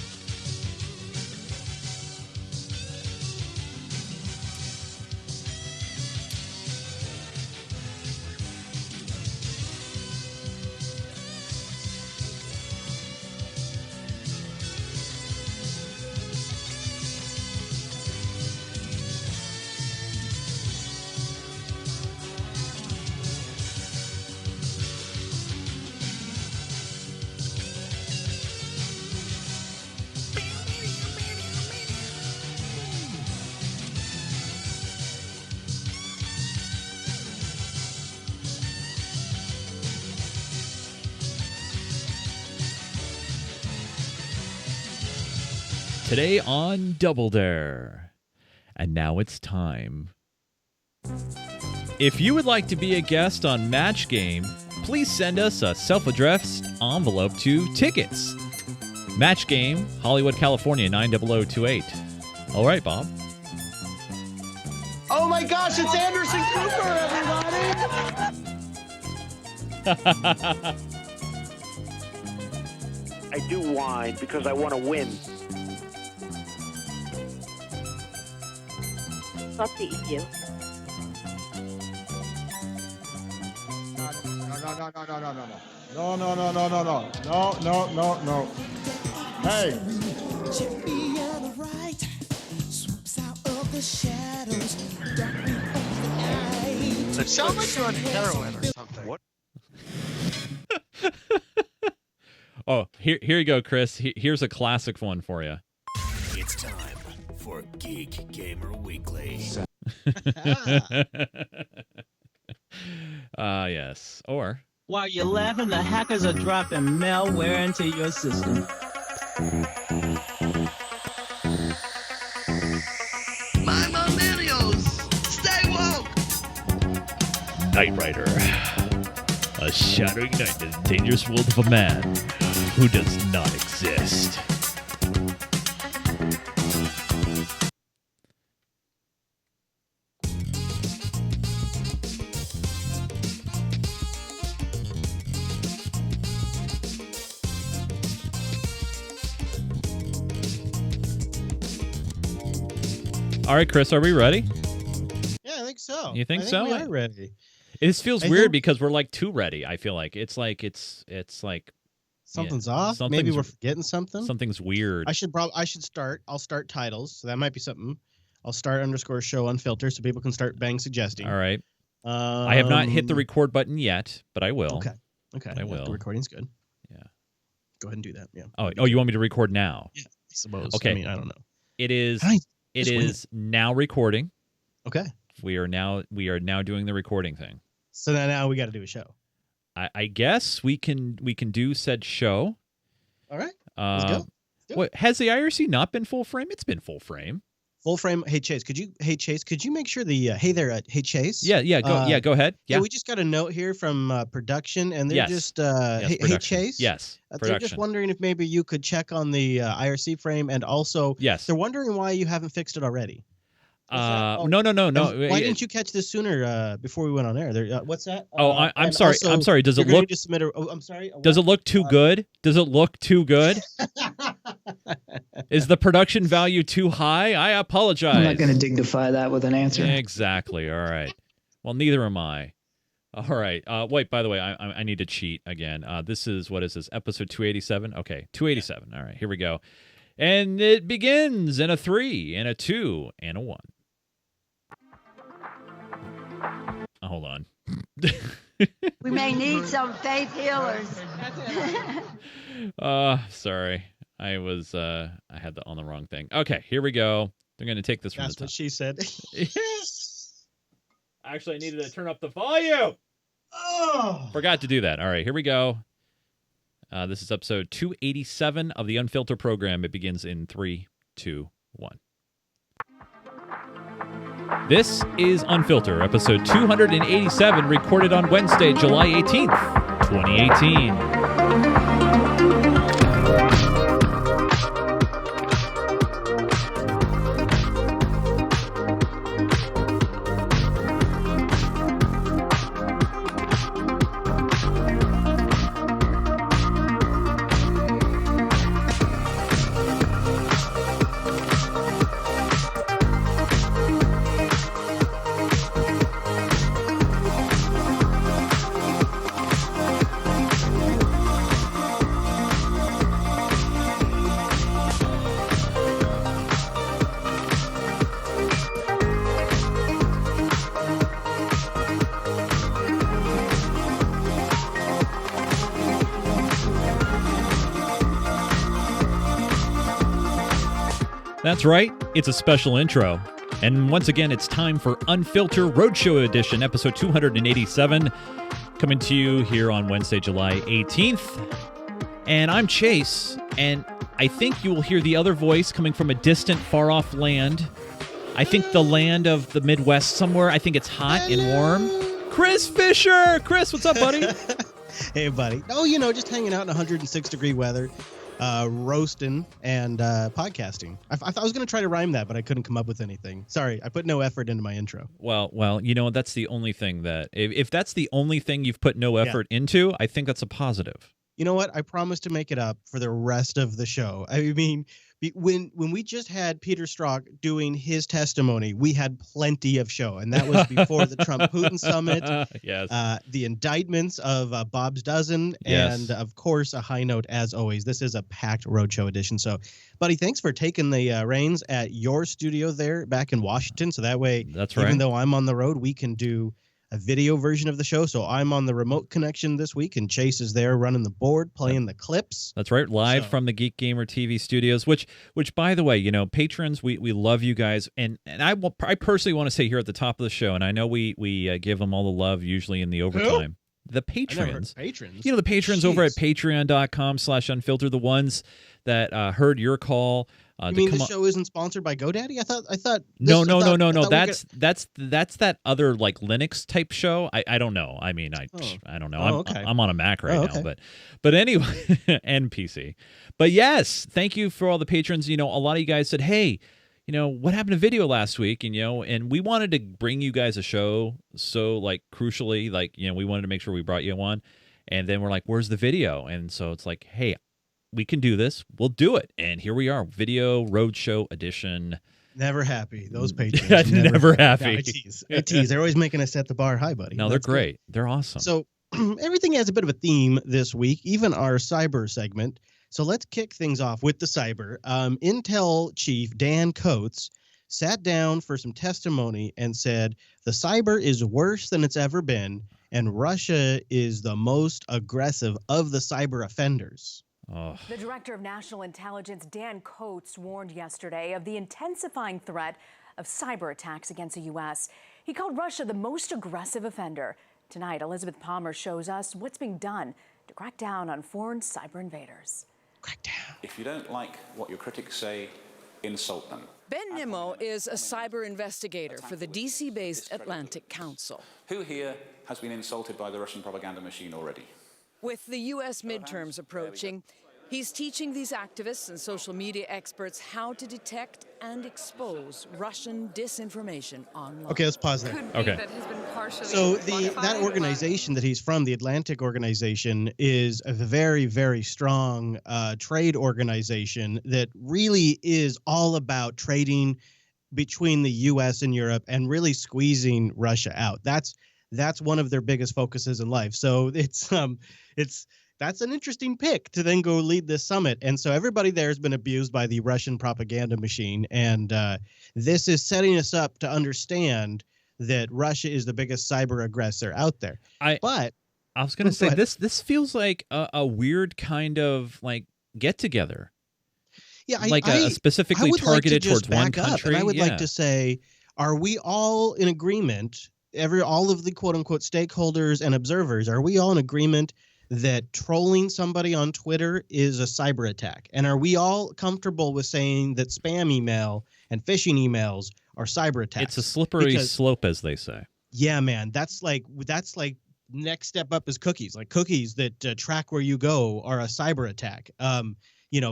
Today on Double Dare. And now it's time. If you would like to be a guest on Match Game, please send us a self-addressed envelope to Tickets. Match Game, Hollywood, California, 90028. All right, Bob. Oh my gosh, it's Anderson Cooper, everybody! I do whine because I want to win. Fuck the EU. No. Hey. It sounds like you're on heroin or something. What? Oh, here you go, Chris. Here's a classic one for you. It's time for Geek Gamer Weekly. Yes. Or... While you're laughing, the hackers are dropping malware into your system. My millennials, stay woke! Knight Rider. A shattering night in the dangerous world of a man who does not exist. All right, Chris, are we ready? Yeah, I think so. You think so? We are ready. This feels weird because we're like too ready. I feel like it's like something's off. Maybe we're forgetting something. Something's weird. I should start. I'll start titles, so that might be something. I'll start _show Unfilter so people can start bang suggesting. All right. I have not hit the record button yet, but I will. Okay. I will. The recording's good. Yeah. Go ahead and do that. Yeah. Oh, you want me to record now? Yeah, I suppose. Okay. I mean, I don't know. It is now recording. Okay. We are now doing the recording thing. So now we got to do a show. I guess we can do said show. All right. Let's go. What has the IRC not been full frame? It's been full frame. Full frame. Hey Chase, could you make sure the hey there, hey Chase? Yeah. Go ahead. Yeah. We just got a note here from production, and they're just hey Chase. Yes. They're just wondering if maybe you could check on the IRC frame, and also they're wondering why you haven't fixed it already. No. Why didn't you catch this sooner before we went on air? What's that? I'm sorry. I'm sorry. Does it look? I'm sorry. Does it look too good? Does it look too good? Is the production value too high? I apologize. I'm not going to dignify that with an answer. Exactly. All right. Well, neither am I. All right. Wait. By the way, I need to cheat again. This is what is this? Episode 287. Okay, 287. All right. Here we go. And it begins in a 3, and a 2, and a 1. Hold on. We may need some faith healers. Sorry. I had on the wrong thing. Okay, here we go. They're going to take this from the top. That's what she said. Actually, I needed to turn up the volume. Oh! Forgot to do that. All right, here we go. This is episode 287 of the Unfilter program. It begins in 3, 2, 1. This is Unfilter, episode 287, recorded on Wednesday, July 18th, 2018. That's right, it's a special intro. And once again, it's time for Unfilter Roadshow Edition, episode 287, coming to you here on Wednesday, July 18th. And I'm Chase, and I think you will hear the other voice coming from a distant, far-off land. I think the land of the Midwest somewhere. I think it's hot and warm. Chris Fisher! Chris, what's up, buddy? Hey, buddy. Oh, just hanging out in 106-degree weather, roasting and podcasting. I was going to try to rhyme that, but I couldn't come up with anything. Sorry, I put no effort into my intro. Well, that's the only thing that... If that's the only thing you've put no effort into, I think that's a positive. You know what? I promise to make it up for the rest of the show. I mean, when we just had Peter Strzok doing his testimony, we had plenty of show, and that was before the Trump-Putin summit, yes. The indictments of Bob's Dozen, Yes. and, of course, a high note, as always. This is a packed roadshow edition. So, buddy, thanks for taking the reins at your studio there back in Washington, so that way, That's right. even though I'm on the road, we can do a video version of the show. So I'm on the remote connection this week, and Chase is there running the board, playing the clips. That's right, live from the Geek Gamer TV studios, which by the way, patrons, we love you guys, and I personally want to say here at the top of the show, and I know we give them all the love usually in the overtime. The patrons. Patrons. The patrons over at patreon.com/unfilter, the ones that heard your call. You mean the show isn't sponsored by GoDaddy? I thought. No. That's that other like Linux type show. I don't know. I mean, I don't know. I'm on a Mac right now, but anyway, and PC. But yes, thank you for all the patrons. A lot of you guys said, hey, what happened to video last week? And we wanted to bring you guys a show. So crucially, we wanted to make sure we brought you one. And then we're like, where's the video? And so it's like, hey, we can do this. We'll do it. And here we are, Video Roadshow Edition. Never happy. Those patrons. Never happy. No, I tease. They're always making us set the bar high, buddy. No, they're great. Good. They're awesome. So everything has a bit of a theme this week, even our cyber segment. So let's kick things off with the cyber. Intel chief Dan Coates sat down for some testimony and said the cyber is worse than it's ever been, and Russia is the most aggressive of the cyber offenders. Oh. The Director of National Intelligence, Dan Coates, warned yesterday of the intensifying threat of cyber attacks against the U.S. He called Russia the most aggressive offender. Tonight, Elizabeth Palmer shows us what's being done to crack down on foreign cyber invaders. Crack down. If you don't like what your critics say, insult them. Ben Nimmo is a cyber investigator for the DC-based Atlantic Council. Who here has been insulted by the Russian propaganda machine already? With the U.S. midterms approaching, he's teaching these activists and social media experts how to detect and expose Russian disinformation online. Okay, let's pause there. Okay. So that organization that he's from, the Atlantic Organization, is a very, very strong trade organization that really is all about trading between the U.S. and Europe and really squeezing Russia out. That's one of their biggest focuses in life. So that's an interesting pick to then go lead this summit. And so everybody there has been abused by the Russian propaganda machine. And this is setting us up to understand that Russia is the biggest cyber aggressor out there. I was going to say, this feels like a weird kind of get together. Yeah, a specifically targeted towards one country. And I would like to say, are we all in agreement? All of the quote unquote stakeholders and observers, are we all in agreement that trolling somebody on Twitter is a cyber attack? And are we all comfortable with saying that spam email and phishing emails are cyber attacks? It's a slippery slope, as they say. Yeah, man, that's like next step up is cookies. Like cookies that track where you go are a cyber attack.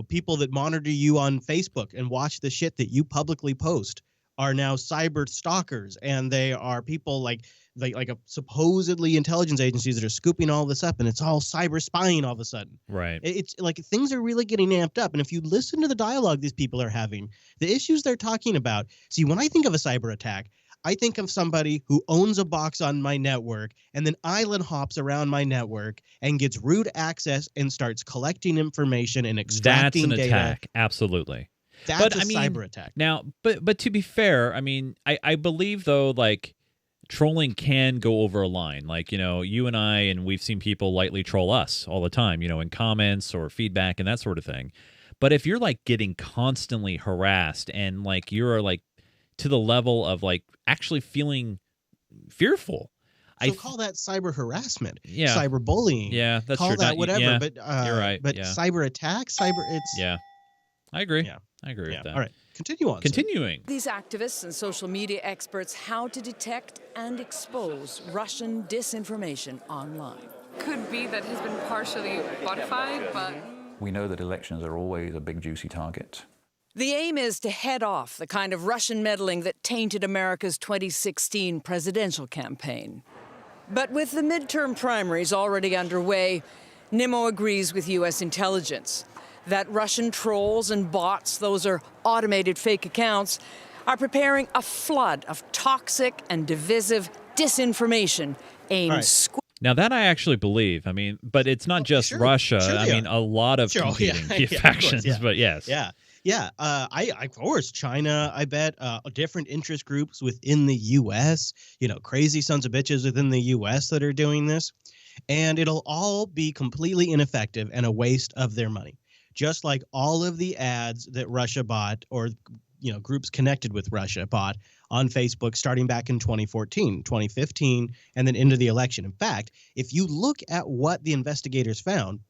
People that monitor you on Facebook and watch the shit that you publicly post are now cyber stalkers, and they are people like supposedly intelligence agencies that are scooping all this up, and it's all cyber spying all of a sudden. Right. It's like things are really getting amped up, and if you listen to the dialogue these people are having, the issues they're talking about. See, when I think of a cyber attack, I think of somebody who owns a box on my network and then island hops around my network and gets root access and starts collecting information and extracting data. That's an attack. Absolutely. That's a cyber attack. Now, but to be fair, I mean, I believe though, trolling can go over a line. You and I, and we've seen people lightly troll us all the time, in comments or feedback and that sort of thing. But if you're getting constantly harassed and you're to the level of actually feeling fearful. So call that cyber harassment, yeah, cyber bullying. Yeah, that's call true. That whatever, yeah, but you're right. But yeah. cyber attack, it's Yeah. I agree. Yeah. I agree with that. All right. Continue on. Continuing. These activists and social media experts how to detect and expose Russian disinformation online. Could be that he's been partially modified, but... We know that elections are always a big, juicy target. The aim is to head off the kind of Russian meddling that tainted America's 2016 presidential campaign. But with the midterm primaries already underway, Nimmo agrees with U.S. intelligence that Russian trolls and bots, those are automated fake accounts, are preparing a flood of toxic and divisive disinformation aimed Now that I actually believe. I mean, but it's not just Russia. I mean, a lot of competing factions. But yes. Yeah. Of course, China, I bet, different interest groups within the U.S., crazy sons of bitches within the U.S. that are doing this. And it'll all be completely ineffective and a waste of their money. Just like all of the ads that Russia bought or, groups connected with Russia bought on Facebook starting back in 2014, 2015, and then into the election. In fact, if you look at what the investigators found,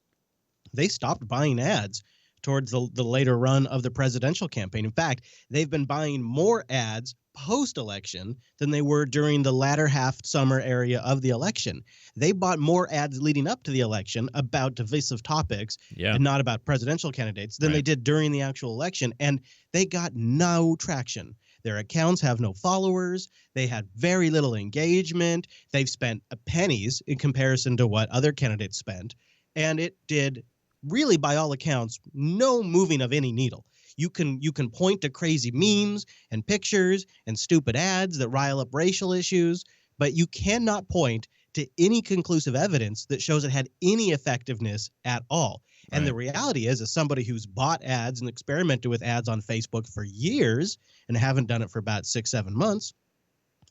they stopped buying ads towards the later run of the presidential campaign. In fact, they've been buying more ads post-election than they were during the latter half summer area of the election. They bought more ads leading up to the election about divisive topics and not about presidential candidates than they did during the actual election, and they got no traction. Their accounts have no followers. They had very little engagement. They've spent pennies in comparison to what other candidates spent, and it did really, by all accounts, no moving of any needle. You can point to crazy memes and pictures and stupid ads that rile up racial issues, but you cannot point to any conclusive evidence that shows it had any effectiveness at all. And the reality is, as somebody who's bought ads and experimented with ads on Facebook for years and haven't done it for about 6-7 months,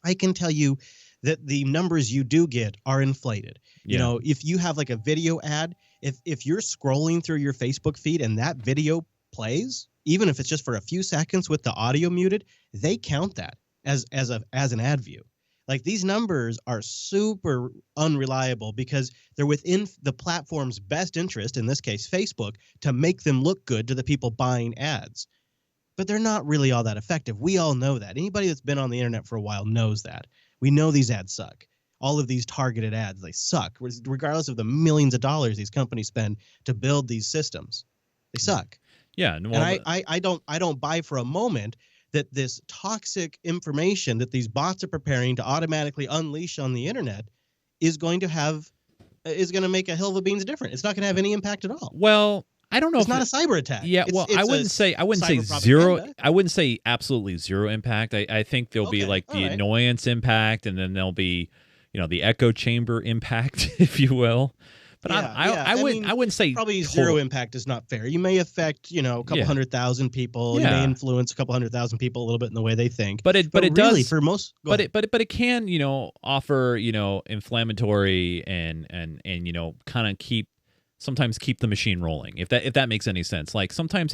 I can tell you that the numbers you do get are inflated. If you have like a video ad, if you're scrolling through your Facebook feed and that video plays, even if it's just for a few seconds with the audio muted, they count that as an ad view. Like, these numbers are super unreliable because they're within the platform's best interest, in this case Facebook, to make them look good to the people buying ads. But they're not really all that effective. We all know that. Anybody that's been on the internet for a while knows that. We know these ads suck. All of these targeted ads, they suck, regardless of the millions of dollars these companies spend to build these systems. They suck. Yeah, and I don't buy for a moment that this toxic information that these bots are preparing to automatically unleash on the internet is going to make a hill of beans different. It's not going to have any impact at all. Well, I don't know. It's not a cyber attack. Yeah, I wouldn't say zero. I wouldn't say absolutely zero impact. I think there'll be like the annoyance impact, and then there'll be the echo chamber impact, if you will. But I wouldn't say probably zero impact is not fair. You may affect a couple 100,000 people. You may influence a couple 100,000 people a little bit in the way they think. But it really does for most. But it can offer inflammatory and kind of sometimes keep the machine rolling, if that makes any sense. Like, sometimes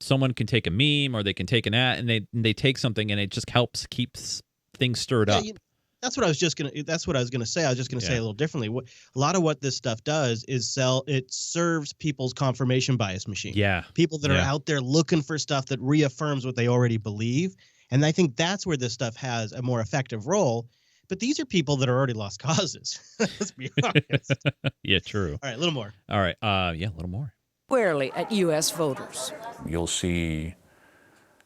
someone can take a meme or they can take an ad and they take something and it just helps keeps things stirred up. That's what I was gonna say. I was just gonna say a little differently. A lot of what this stuff does is it serves people's confirmation bias machine. Yeah. People that are out there looking for stuff that reaffirms what they already believe. And I think that's where this stuff has a more effective role. But these are people that are already lost causes. Let's be honest. Yeah, true. All right, a little more. All right. A little more. Squarely at U.S. voters. You'll see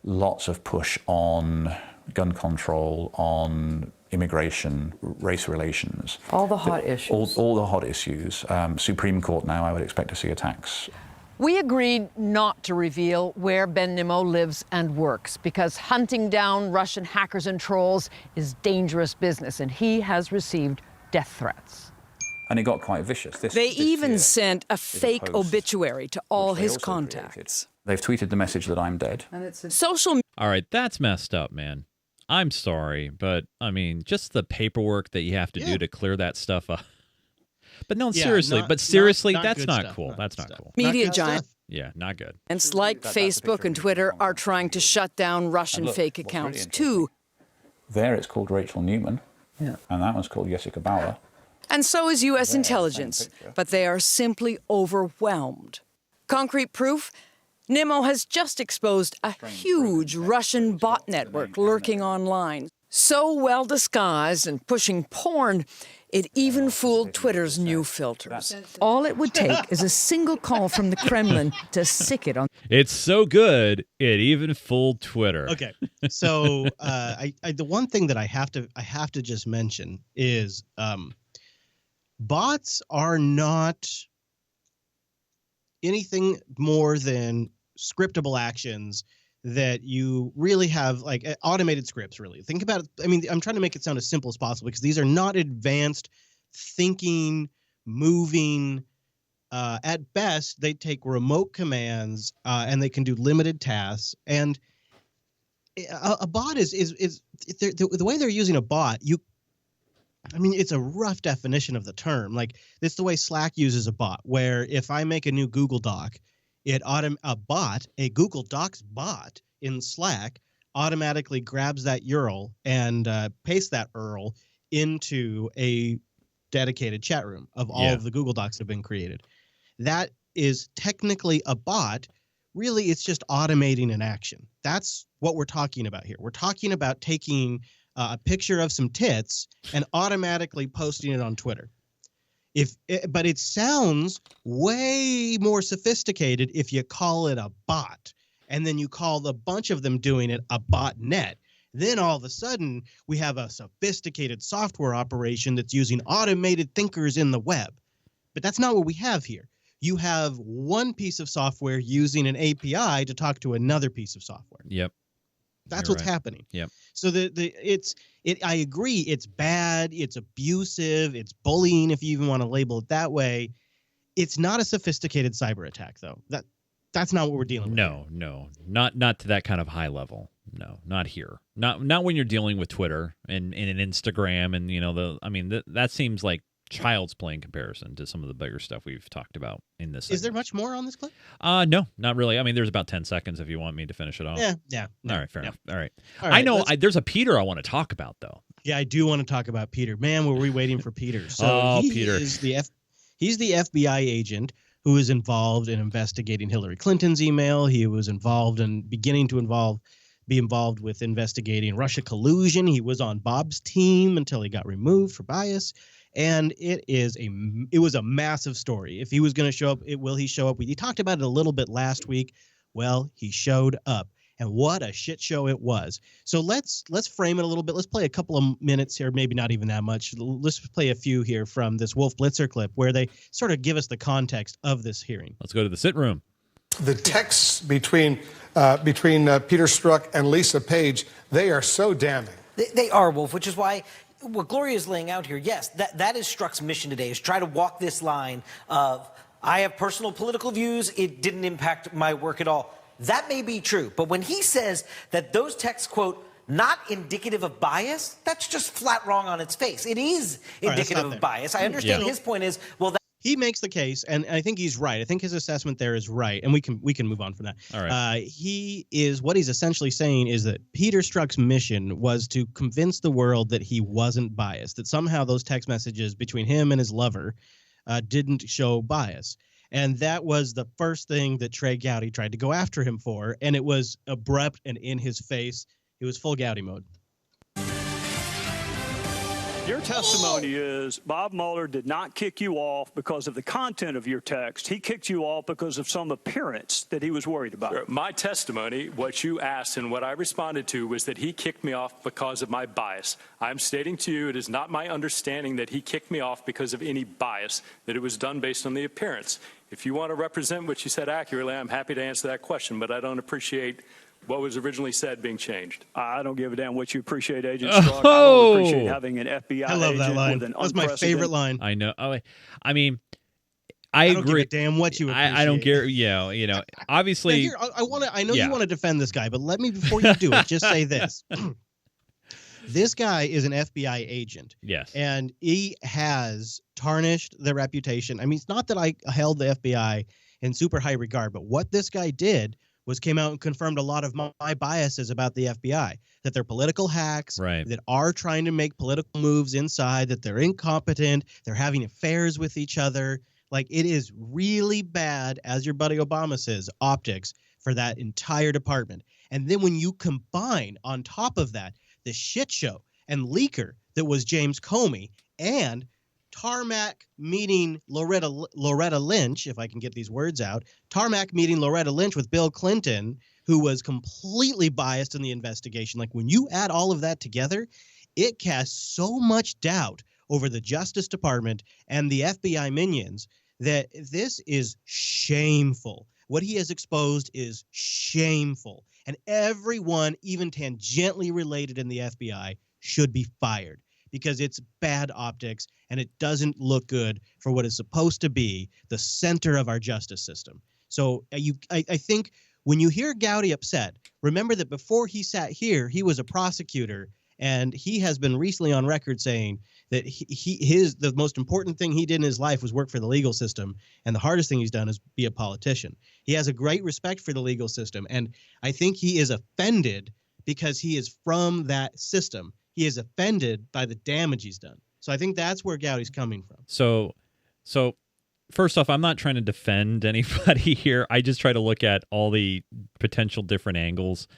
lots of push on gun control, on immigration, race relations. All the hot issues. All the hot issues. Supreme Court now, I would expect to see attacks. We agreed not to reveal where Ben Nimmo lives and works because hunting down Russian hackers and trolls is dangerous business, and he has received death threats. And it got quite vicious. They even sent a fake obituary to all his contacts. They've tweeted the message that I'm dead. And it's social. All right, that's messed up, man. I'm sorry, but I mean, just the paperwork that you have to do to clear that stuff up. But no, seriously. That's not cool. That's not cool. Media giants. Yeah, not good. And like Facebook and Twitter are trying to shut down Russian fake accounts too. There it's called Rachel Newman. Yeah. And that one's called Jessica Bauer. And so is U.S. intelligence, but they are simply overwhelmed. Concrete proof? Nimmo has just exposed a huge Russian bot network lurking online. So well disguised and pushing porn, it even fooled Twitter's new filters. All it would take is a single call from the Kremlin to sick it on. It's so good, it even fooled Twitter. Okay, so the one thing that I have to just mention is bots are not anything more than scriptable actions that you really have, like automated scripts, really. Think about it. I mean, I'm trying to make it sound as simple as possible because these are not advanced thinking, moving. At best, they take remote commands and they can do limited tasks. And a bot is the way they're using a bot. I mean, it's a rough definition of the term. Like, it's the way Slack uses a bot, where if I make a new Google Doc, a Google Docs bot in Slack automatically grabs that URL and pastes that URL into a dedicated chat room of all of the Google Docs that have been created. That is technically a bot. Really, it's just automating an action. That's what we're talking about here. We're talking about taking a picture of some tits and automatically posting it on Twitter. But it sounds way more sophisticated if you call it a bot, and then you call the bunch of them doing it a botnet. Then all of a sudden we have a sophisticated software operation that's using automated thinkers in the web. But that's not what we have here. You have one piece of software using an API to talk to another piece of software. Yep. That's You're what's right. happening. Yep. So I agree, it's bad, it's abusive, it's bullying, if you even want to label it that way. It's not a sophisticated cyber attack, though. That's not what we're dealing with. No, not to that kind of high level. No, not here. Not when you're dealing with Twitter and an Instagram and that seems like child's play in comparison to some of the bigger stuff we've talked about in this segment. Is there much more on this clip? No, not really. I mean, there's about 10 seconds if you want me to finish it off. Yeah. All right, fair enough. All right. All right, I know there's a Peter I want to talk about, though. Yeah, I do want to talk about Peter. Man, were we waiting for Peter. So Peter. He's the FBI agent who is involved in investigating Hillary Clinton's email. He was involved in beginning to be involved with investigating Russia collusion. He was on Bob's team until he got removed for bias. And it was a massive story. If he was going to show up, will he show up? We talked about it a little bit last week. Well, he showed up, and what a shit show it was. So let's frame it a little bit. Let's play a couple of minutes here, maybe not even that much. Let's play a few here from this Wolf Blitzer clip where they sort of give us the context of this hearing. Let's go to the sit room. The texts between Peter Strzok and Lisa Page, they are so damning. They are, Wolf, which is why what Gloria is laying out here, yes, that is Strzok's mission today, is try to walk this line of, I have personal political views, it didn't impact my work at all. That may be true, but when he says that those texts, quote, not indicative of bias, that's just flat wrong on its face. It is indicative of bias. I understand his point is, well, he makes the case, and I think he's right. I think his assessment there is right, and we can move on from that. All right. What he's essentially saying is that Peter Strzok's mission was to convince the world that he wasn't biased, that somehow those text messages between him and his lover didn't show bias. And that was the first thing that Trey Gowdy tried to go after him for, and it was abrupt and in his face. It was full Gowdy mode. Your testimony is Bob Mueller did not kick you off because of the content of your text. He kicked you off because of some appearance that he was worried about. Sure. My testimony, what you asked and what I responded to, was that he kicked me off because of my bias. I'm stating to you it is not my understanding that he kicked me off because of any bias, that it was done based on the appearance. If you want to represent what you said accurately, I'm happy to answer that question, but I don't appreciate what was originally said being changed. I don't give a damn what you appreciate, Agent Strzok. I don't appreciate having an FBI I love that line. with an That's my favorite line. I know. I mean, I don't agree. Give a damn what you appreciate. I don't care. Obviously. Now here, I know you want to defend this guy, but let me, before you do it, just say this. This guy is an FBI agent. Yes. And he has tarnished the reputation. I mean, it's not that I held the FBI in super high regard, but what this guy did was came out and confirmed a lot of my biases about the FBI, that they're political hacks, right, that are trying to make political moves inside, that they're incompetent, they're having affairs with each other. Like, it is really bad, as your buddy Obama says, optics for that entire department. And then when you combine on top of that the shit show and leaker that was James Comey and Tarmac meeting Loretta Lynch, if I can get these words out, Tarmac meeting Loretta Lynch with Bill Clinton, who was completely biased in the investigation. Like when you add all of that together, it casts so much doubt over the Justice Department and the FBI minions that this is shameful. What he has exposed is shameful. And everyone, even tangentially related in the FBI, should be fired because it's bad optics and it doesn't look good for what is supposed to be the center of our justice system. So I think when you hear Gowdy upset, remember that before he sat here, he was a prosecutor, and he has been recently on record saying that the most important thing he did in his life was work for the legal system, and the hardest thing he's done is be a politician. He has a great respect for the legal system, and I think he is offended because he is from that system. He is offended by the damage he's done. So I think that's where Gowdy's coming from. So first off, I'm not trying to defend anybody here. I just try to look at all the potential different angles.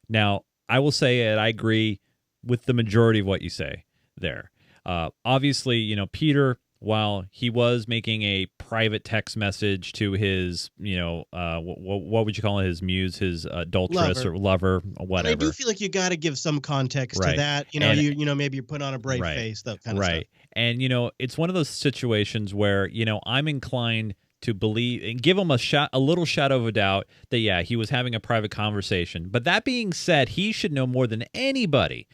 Now, I will say that I agree with the majority of what you say there. Obviously, you know, Peter, while he was making a private text message to his, you know, what would you call it, his muse, his adulteress or lover, or whatever. And I do feel like you got to give some context to that. You know, and, maybe you put on a brave face, that kind of stuff. And, you know, it's one of those situations where, you know, I'm inclined to believe and give him a little shadow of a doubt that, yeah, he was having a private conversation. But that being said, he should know more than anybody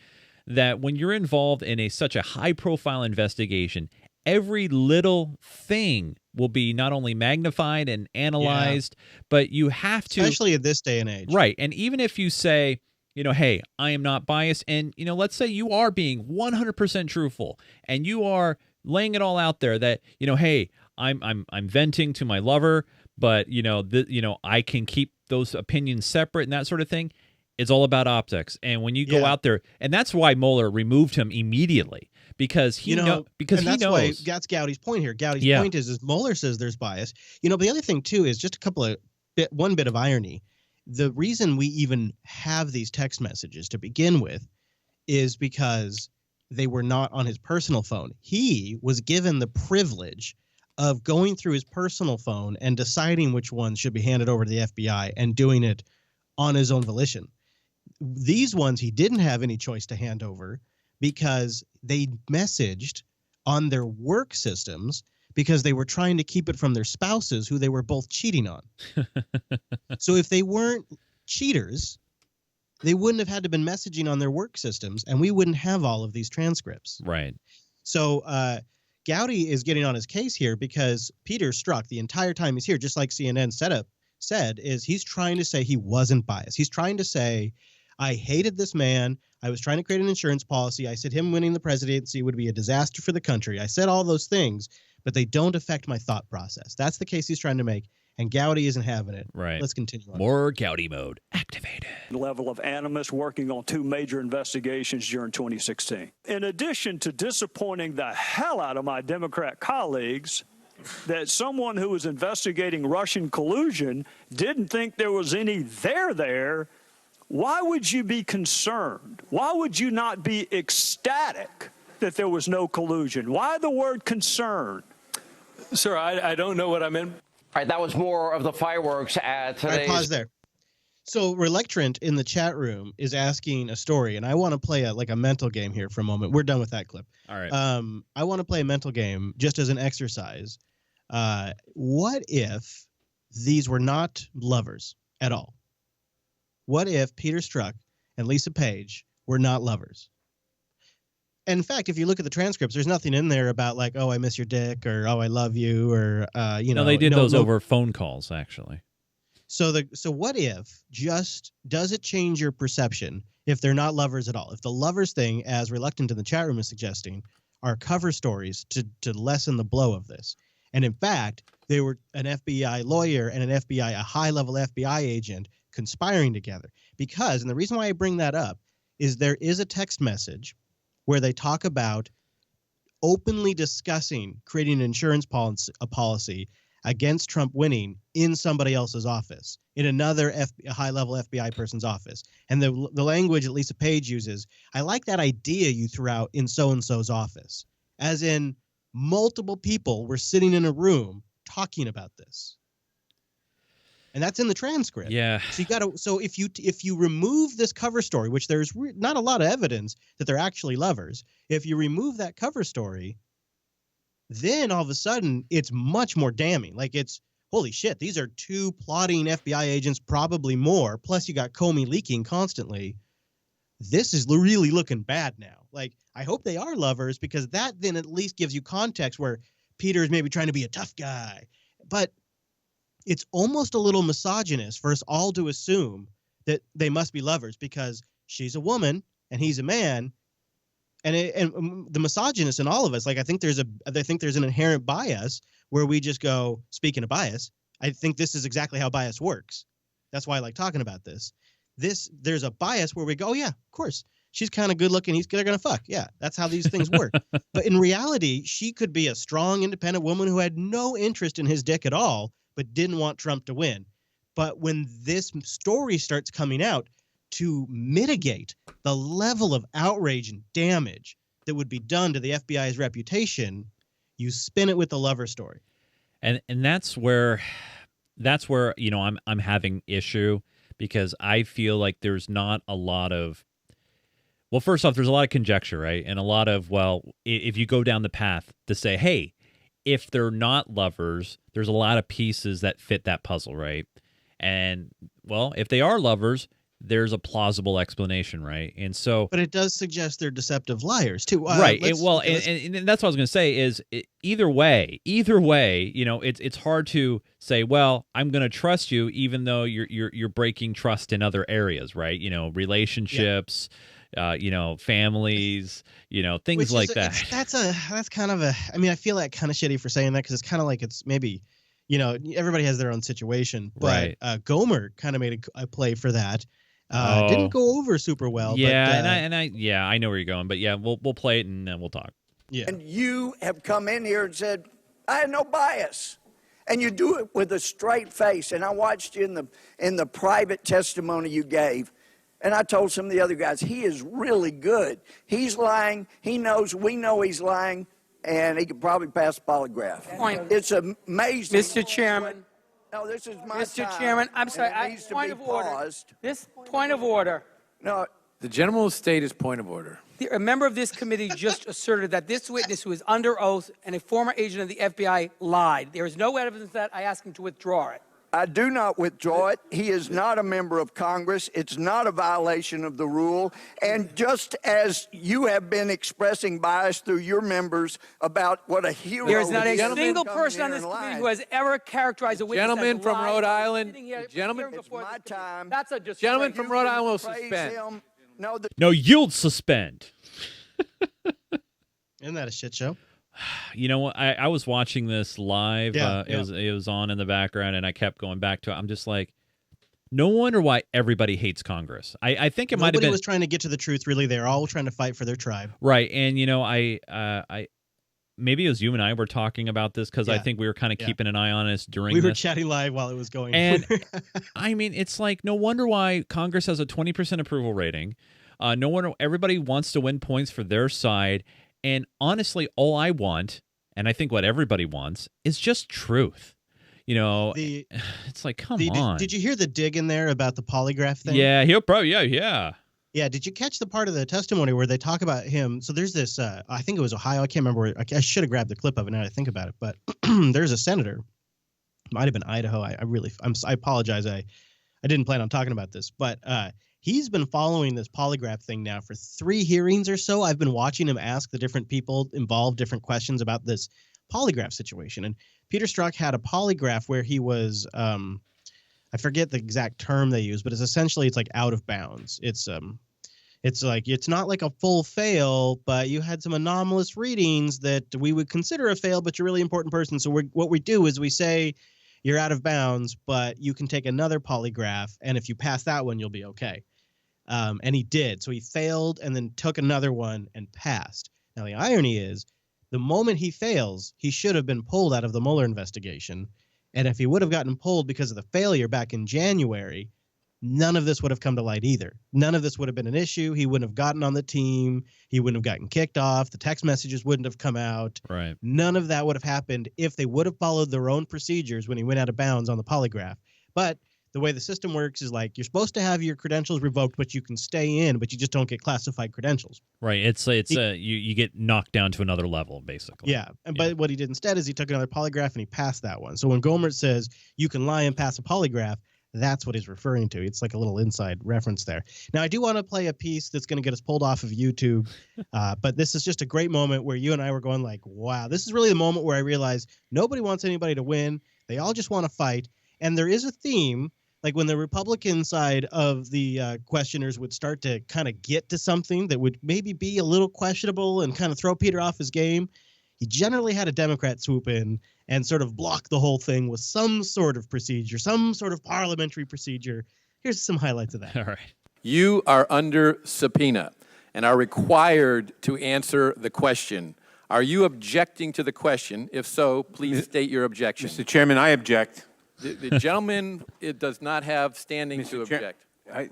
that when you're involved in such a high-profile investigation, every little thing will be not only magnified and analyzed, but you have to... Especially at this day and age. Right. And even if you say, you know, hey, I am not biased, and, you know, let's say you are being 100% truthful, and you are laying it all out there that, you know, hey, I'm venting to my lover, but, you know, I can keep those opinions separate and that sort of thing. It's all about optics. And when you go out there, and that's why Mueller removed him immediately, because he knows. Why that's Gowdy's point here. Gowdy's point is Mueller says there's bias. You know, but the other thing too is just one bit of irony. The reason we even have these text messages to begin with is because they were not on his personal phone. He was given the privilege of going through his personal phone and deciding which ones should be handed over to the FBI and doing it on his own volition. These ones he didn't have any choice to hand over because they messaged on their work systems because they were trying to keep it from their spouses who they were both cheating on. So if they weren't cheaters, they wouldn't have had to been messaging on their work systems, and we wouldn't have all of these transcripts. Right. So Gowdy is getting on his case here because Peter Strzok, the entire time he's here, just like CNN said, is he's trying to say he wasn't biased. He's trying to say, I hated this man. I was trying to create an insurance policy. I said him winning the presidency would be a disaster for the country. I said all those things, but they don't affect my thought process. That's the case he's trying to make, and Gowdy isn't having it. Right. Let's continue on. More Gowdy mode activated. Level of animus working on 2 major investigations during 2016. In addition to disappointing the hell out of my Democrat colleagues, that someone who was investigating Russian collusion didn't think there was any there, why would you be concerned? Why would you not be ecstatic that there was no collusion? Why the word concern? Sir, I don't know what I meant. All right, that was more of the fireworks at today's... All right, pause there. So Relectrant in the chat room is asking a story, and I want to play a mental game here for a moment. We're done with that clip. All right. I want to play a mental game just as an exercise. What if these were not lovers at all? What if Peter Strzok and Lisa Page were not lovers? And in fact, if you look at the transcripts, there's nothing in there about like, oh, I miss your dick, or oh, I love you, or No, they did those over phone calls, actually. So what if does it change your perception if they're not lovers at all? If the lovers thing, as Reluctant in the chat room is suggesting, are cover stories to lessen the blow of this. And in fact, they were an FBI lawyer and a high-level FBI agent conspiring together. Because, and the reason why I bring that up, is there is a text message where they talk about openly discussing creating an insurance policy against Trump winning in somebody else's office, in another high-level FBI person's office. And the language that Lisa Page uses, I like that idea you threw out in so-and-so's office, as in multiple people were sitting in a room talking about this. And that's in the transcript. Yeah. So you got to. So if you remove this cover story, which there's not a lot of evidence that they're actually lovers, if you remove that cover story, then all of a sudden it's much more damning. Like, it's holy shit. These are two plotting FBI agents, probably more. Plus you got Comey leaking constantly. This is really looking bad now. Like, I hope they are lovers, because that then at least gives you context where Peter is maybe trying to be a tough guy, but it's almost a little misogynist for us all to assume that they must be lovers because she's a woman and he's a man. And the misogynist in all of us, like, I think there's an inherent bias where we just go, speaking of bias, I think this is exactly how bias works. That's why I like talking about this. There's a bias where we go, oh, yeah, of course. She's kind of good looking. They're going to fuck. Yeah, that's how these things work. But in reality, she could be a strong, independent woman who had no interest in his dick at all, but didn't want Trump to win. But when this story starts coming out, to mitigate the level of outrage and damage that would be done to the FBI's reputation, you spin it with the lover story. And that's where I'm having issue, because I feel like there's not a lot of, well, first off, there's a lot of conjecture, right? And a lot of, well, if you go down the path to say, hey, if they're not lovers, there's a lot of pieces that fit that puzzle, right? And, well, if they are lovers, there's a plausible explanation, right? And so, but it does suggest they're deceptive liars too, right? And that's what I was going to say. Is either way, it's hard to say, well, I'm going to trust you, even though you're breaking trust in other areas, right? Relationships, families, things like that. That's kind of a. I mean, I feel like kind of shitty for saying that, because it's kind of like it's maybe. Everybody has their own situation, but right. Gomer kind of made a play for that. Didn't go over super well. Yeah, but, I know where you're going, but yeah, we'll play it and then we'll talk. Yeah. And you have come in here and said, I had no bias. And you do it with a straight face. And I watched you in the private testimony you gave. And I told some of the other guys, he is really good. He's lying. We know he's lying. And he could probably pass a polygraph. It's amazing. Mr. Chairman. No, this is my Mr. time. Chairman, I'm sorry. Point of order. Point of order. No. The gentleman will state his point of order. A member of this committee just asserted that this witness, who is under oath and a former agent of the FBI, lied. There is no evidence that. I ask him to withdraw it. I do not withdraw it. He is not a member of Congress. It's not a violation of the rule. And just as you have been expressing bias through your members about what a hero there is not a single person on this committee who has ever characterized a witness gentleman as from lying. Rhode Island. It's my time. That's a disgrace. Gentleman from Rhode Island will suspend. No, you'll suspend. Isn't that a shit show? You know what? I was watching this live. Yeah. It was on in the background, and I kept going back to it. I'm just like, no wonder why everybody hates Congress. I think it might have been. Nobody was trying to get to the truth. Really, they're all trying to fight for their tribe. Right, and I maybe it was you and I were talking about this, because I think we were kind of keeping an eye on us during. We were chatting live while it was going. And I mean, it's like, no wonder why Congress has a 20% approval rating. No wonder everybody wants to win points for their side. And honestly, all I want, and I think what everybody wants, is just truth. It's like, come on. Did you hear the dig in there about the polygraph thing? Yeah, he'll probably, yeah. Yeah, did you catch the part of the testimony where they talk about him? So there's this, I think it was Ohio, I can't remember, I should have grabbed the clip of it now that I think about it, but there's a senator, might have been Idaho, I apologize, I didn't plan on talking about this, but he's been following this polygraph thing now for 3 hearings or so. I've been watching him ask the different people involved different questions about this polygraph situation. And Peter Strzok had a polygraph where he was, I forget the exact term they use, but it's like out of bounds. It's not like a full fail, but you had some anomalous readings that we would consider a fail, but you're a really important person. So what we do is we say you're out of bounds, but you can take another polygraph, and if you pass that one, you'll be okay. And he did. So he failed and then took another one and passed. Now, the irony is, the moment he fails, he should have been pulled out of the Mueller investigation. And if he would have gotten pulled because of the failure back in January, none of this would have come to light either. None of this would have been an issue. He wouldn't have gotten on the team. He wouldn't have gotten kicked off. The text messages wouldn't have come out. Right. None of that would have happened if they would have followed their own procedures when he went out of bounds on the polygraph. But the way the system works is like you're supposed to have your credentials revoked, but you can stay in, but you just don't get classified credentials. Right. You get knocked down to another level, basically. Yeah. But what he did instead is he took another polygraph and he passed that one. So when Gohmert says you can lie and pass a polygraph, that's what he's referring to. It's like a little inside reference there. Now, I do want to play a piece that's going to get us pulled off of YouTube, but this is just a great moment where you and I were going like, wow, this is really the moment where I realized nobody wants anybody to win. They all just want to fight. And there is a theme, like when the Republican side of the questioners would start to kind of get to something that would maybe be a little questionable and kind of throw Peter off his game, he generally had a Democrat swoop in and sort of block the whole thing with some sort of procedure, some sort of parliamentary procedure. Here's some highlights of that. All right. You are under subpoena and are required to answer the question. Are you objecting to the question? If so, please state your objection. Mr. Chairman, I object. The gentleman it does not have standing to object.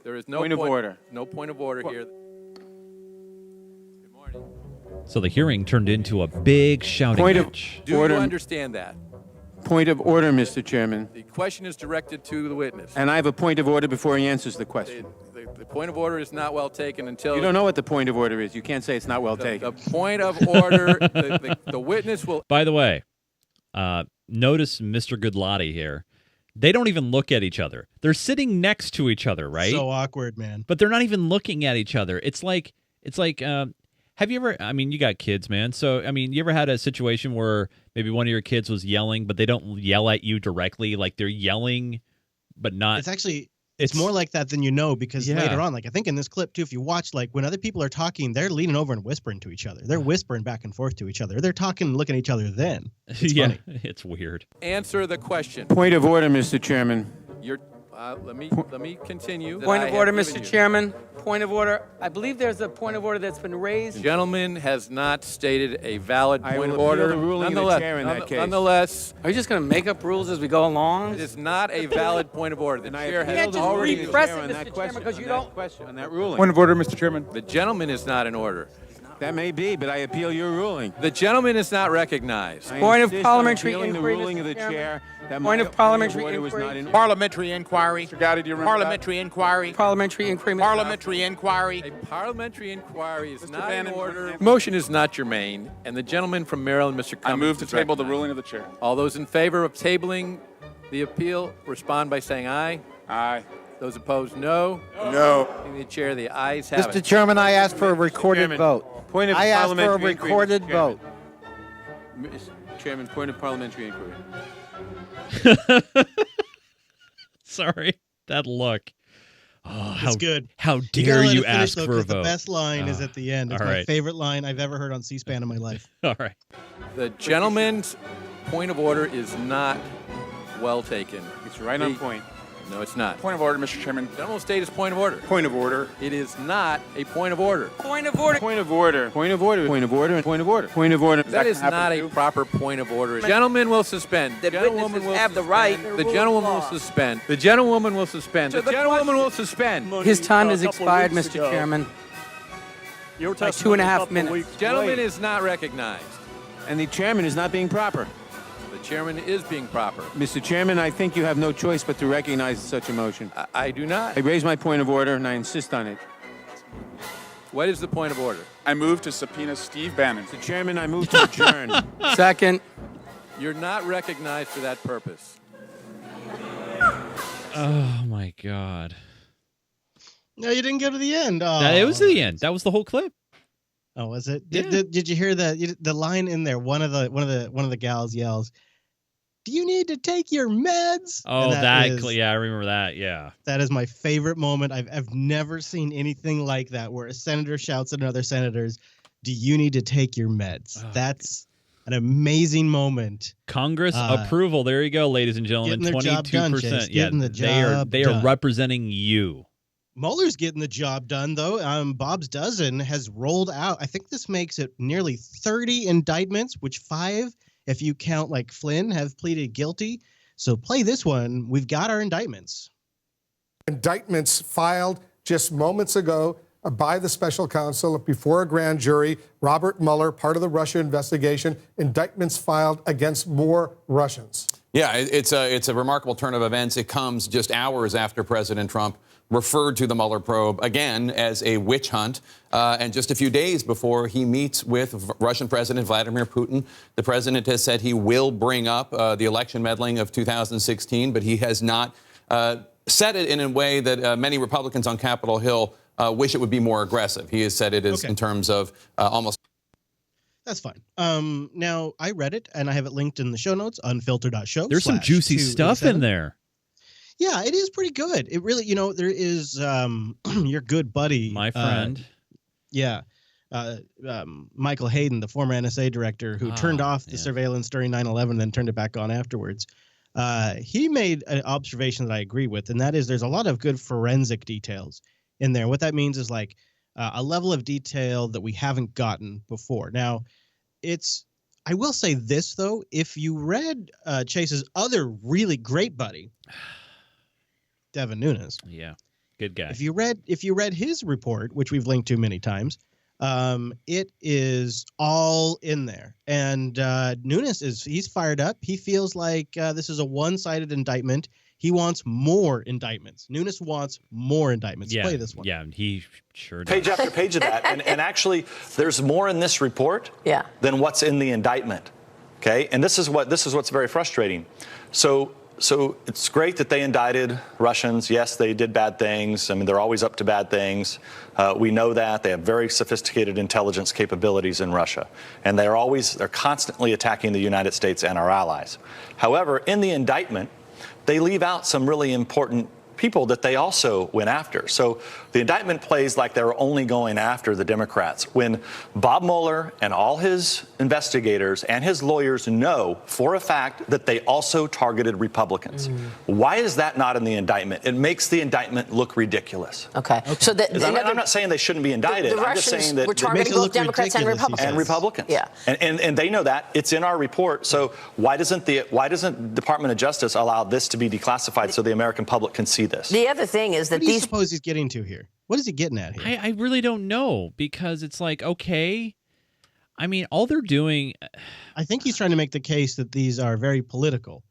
There is no point of order. No point of order here. So the hearing turned into a big shouting match. Do you understand that? Point of order, Mr. Chairman. The question is directed to the witness. And I have a point of order before he answers the question. The point of order is not well taken until... You don't know what the point of order is. You can't say it's not well taken. The point of order, the witness will... By the way, notice Mr. Goodlotti here. They don't even look at each other. They're sitting next to each other, right? So awkward, man. But they're not even looking at each other. It's like have you ever, I mean, you got kids, man. So, I mean, you ever had a situation where maybe one of your kids was yelling, but they don't yell at you directly? Like they're yelling, but not. It's actually, it's more like that than because later on, like I think in this clip too, if you watch, like when other people are talking, they're leaning over and whispering to each other. They're whispering back and forth to each other. They're talking and looking at each other then. It's funny. It's weird. Answer the question. Point of order, Mr. Chairman. Let me continue. Point of order, Mr. Chairman. Point of order. I believe there's a point of order that's been raised. The gentleman has not stated a valid point of order. The ruling of the chair in that case. Nonetheless, are you just going to make up rules as we go along? It is not a valid point of order. The chair has already already repress it, Mr. Chairman, because you don't. On that ruling. Point of order, Mr. Chairman. The gentleman is not in order. That may be, but I appeal your ruling. The gentleman is not recognized. Point of parliamentary inquiry. inquiry, The ruling of the chair. Point of parliamentary inquiry. Parliamentary inquiry. Mr. Gowdy, do you remember Parliamentary inquiry. Parliamentary inquiry. Parliamentary inquiry. A parliamentary inquiry is not Bannon, in order. Motion is not germane, and the gentleman from Maryland, Mr. Cummings, I move to is table the recognized. ruling of the chair. All those in favor of tabling the appeal respond by saying aye. Aye. Those opposed, no. No. In the chair, the ayes have Mr. it. Chairman, I ask for a recorded vote. Point of I ask for a parliamentary inquiry, recorded Mr. Chairman. vote. Mr. Chairman, point of parliamentary inquiry. Sorry, that look. Oh, how good. How You gotta dare let you it finish, ask though, for a 'cause vote? The best line is at the end. It's all my right. favorite line I've ever heard on C-SPAN in my life. All right. The gentleman's point of order is not well taken. It's right on point. No, it's not. Point of order, Mr. Chairman. Gentleman state his point of order. Point of order. It is not a point of order. Point of order. Point of order. Point of order. Point of order. Point of order. Point of order. That is not a proper point of order. The gentleman will suspend. The gentlewoman witnesses have the right. The gentlewoman will suspend. The gentlewoman will suspend. The gentlewoman will suspend. His time has expired, Mr. Chairman. Your By 2.5 minutes. Gentleman is not recognized. And the chairman is not being proper. The chairman is being proper. Mr. Chairman, I think you have no choice but to recognize such a motion. I do not. I raise my point of order, and I insist on it. What is the point of order? I move to subpoena Steve Bannon. Mr. Chairman, I move to adjourn. Second. You're not recognized for that purpose. Oh my God. No, you didn't go to the end. Oh. It was the end. That was the whole clip. Oh, was it? Yeah. Did you hear the line in there? One of the gals yells, "Do you need to take your meds?" Oh, yeah, I remember that. Yeah, that is my favorite moment. I've never seen anything like that, where a senator shouts at another senator's, "Do you need to take your meds?" Oh, That's an amazing moment. Congress approval. There you go, ladies and gentlemen. Getting their job done, Chase. 22%. Yeah, Getting the they are job representing you. Mueller's getting the job done, though. Bob's dozen has rolled out. I think this makes it nearly 30 indictments, which 5, if you count like Flynn, have pleaded guilty. So play this one. We've got our indictments. Indictments filed just moments ago by the special counsel before a grand jury. Robert Mueller, part of the Russia investigation. Indictments filed against more Russians. Yeah, it's a remarkable turn of events. It comes just hours after President Trump referred to the Mueller probe again as a witch hunt, and just a few days before he meets with Russian President Vladimir Putin. The president has said he will bring up the election meddling of 2016, but he has not said it in a way that many Republicans on Capitol Hill wish it would be more aggressive. He has said it is in terms of almost. That's fine. Now, I read it, and I have it linked in the show notes, unfilter.show. There's some juicy stuff in there. Yeah, it is pretty good. It really, there is your good buddy. My friend. Michael Hayden, the former NSA director who turned off the surveillance during 9/11, then turned it back on afterwards. He made an observation that I agree with, and that is there's a lot of good forensic details in there. What that means is like a level of detail that we haven't gotten before. Now, I will say this, though. If you read Chase's other really great buddy, Devin Nunes. Yeah, good guy. If you read his report, which we've linked to many times, it is all in there. And Nunes he's fired up. He feels like this is a one-sided indictment. He wants more indictments. Nunes wants more indictments. Yeah, play this one. Yeah, he sure does. Page after page of that. And actually, there's more in this report than what's in the indictment. Okay? And this is what's very frustrating. So it's great that they indicted Russians. Yes, they did bad things. I mean, they're always up to bad things. We know that. They have very sophisticated intelligence capabilities in Russia. And they're constantly attacking the United States and our allies. However, in the indictment, they leave out some really important people that they also went after. So the indictment plays like they're only going after the Democrats, when Bob Mueller and all his investigators and his lawyers know for a fact that they also targeted Republicans. Why is that not in the indictment? It makes the indictment look ridiculous. Okay. So I'm not saying they shouldn't be indicted. The I'm just saying that were targeting both Democrats and Republicans. Yeah. And they know that. It's in our report. So why doesn't Department of Justice allow this to be declassified so the American public can see this? The other thing is that what do you suppose he's getting to here? What is he getting at here? I really don't know, because it's like, okay, I mean, all they're doing. I think he's trying to make the case that these are very political.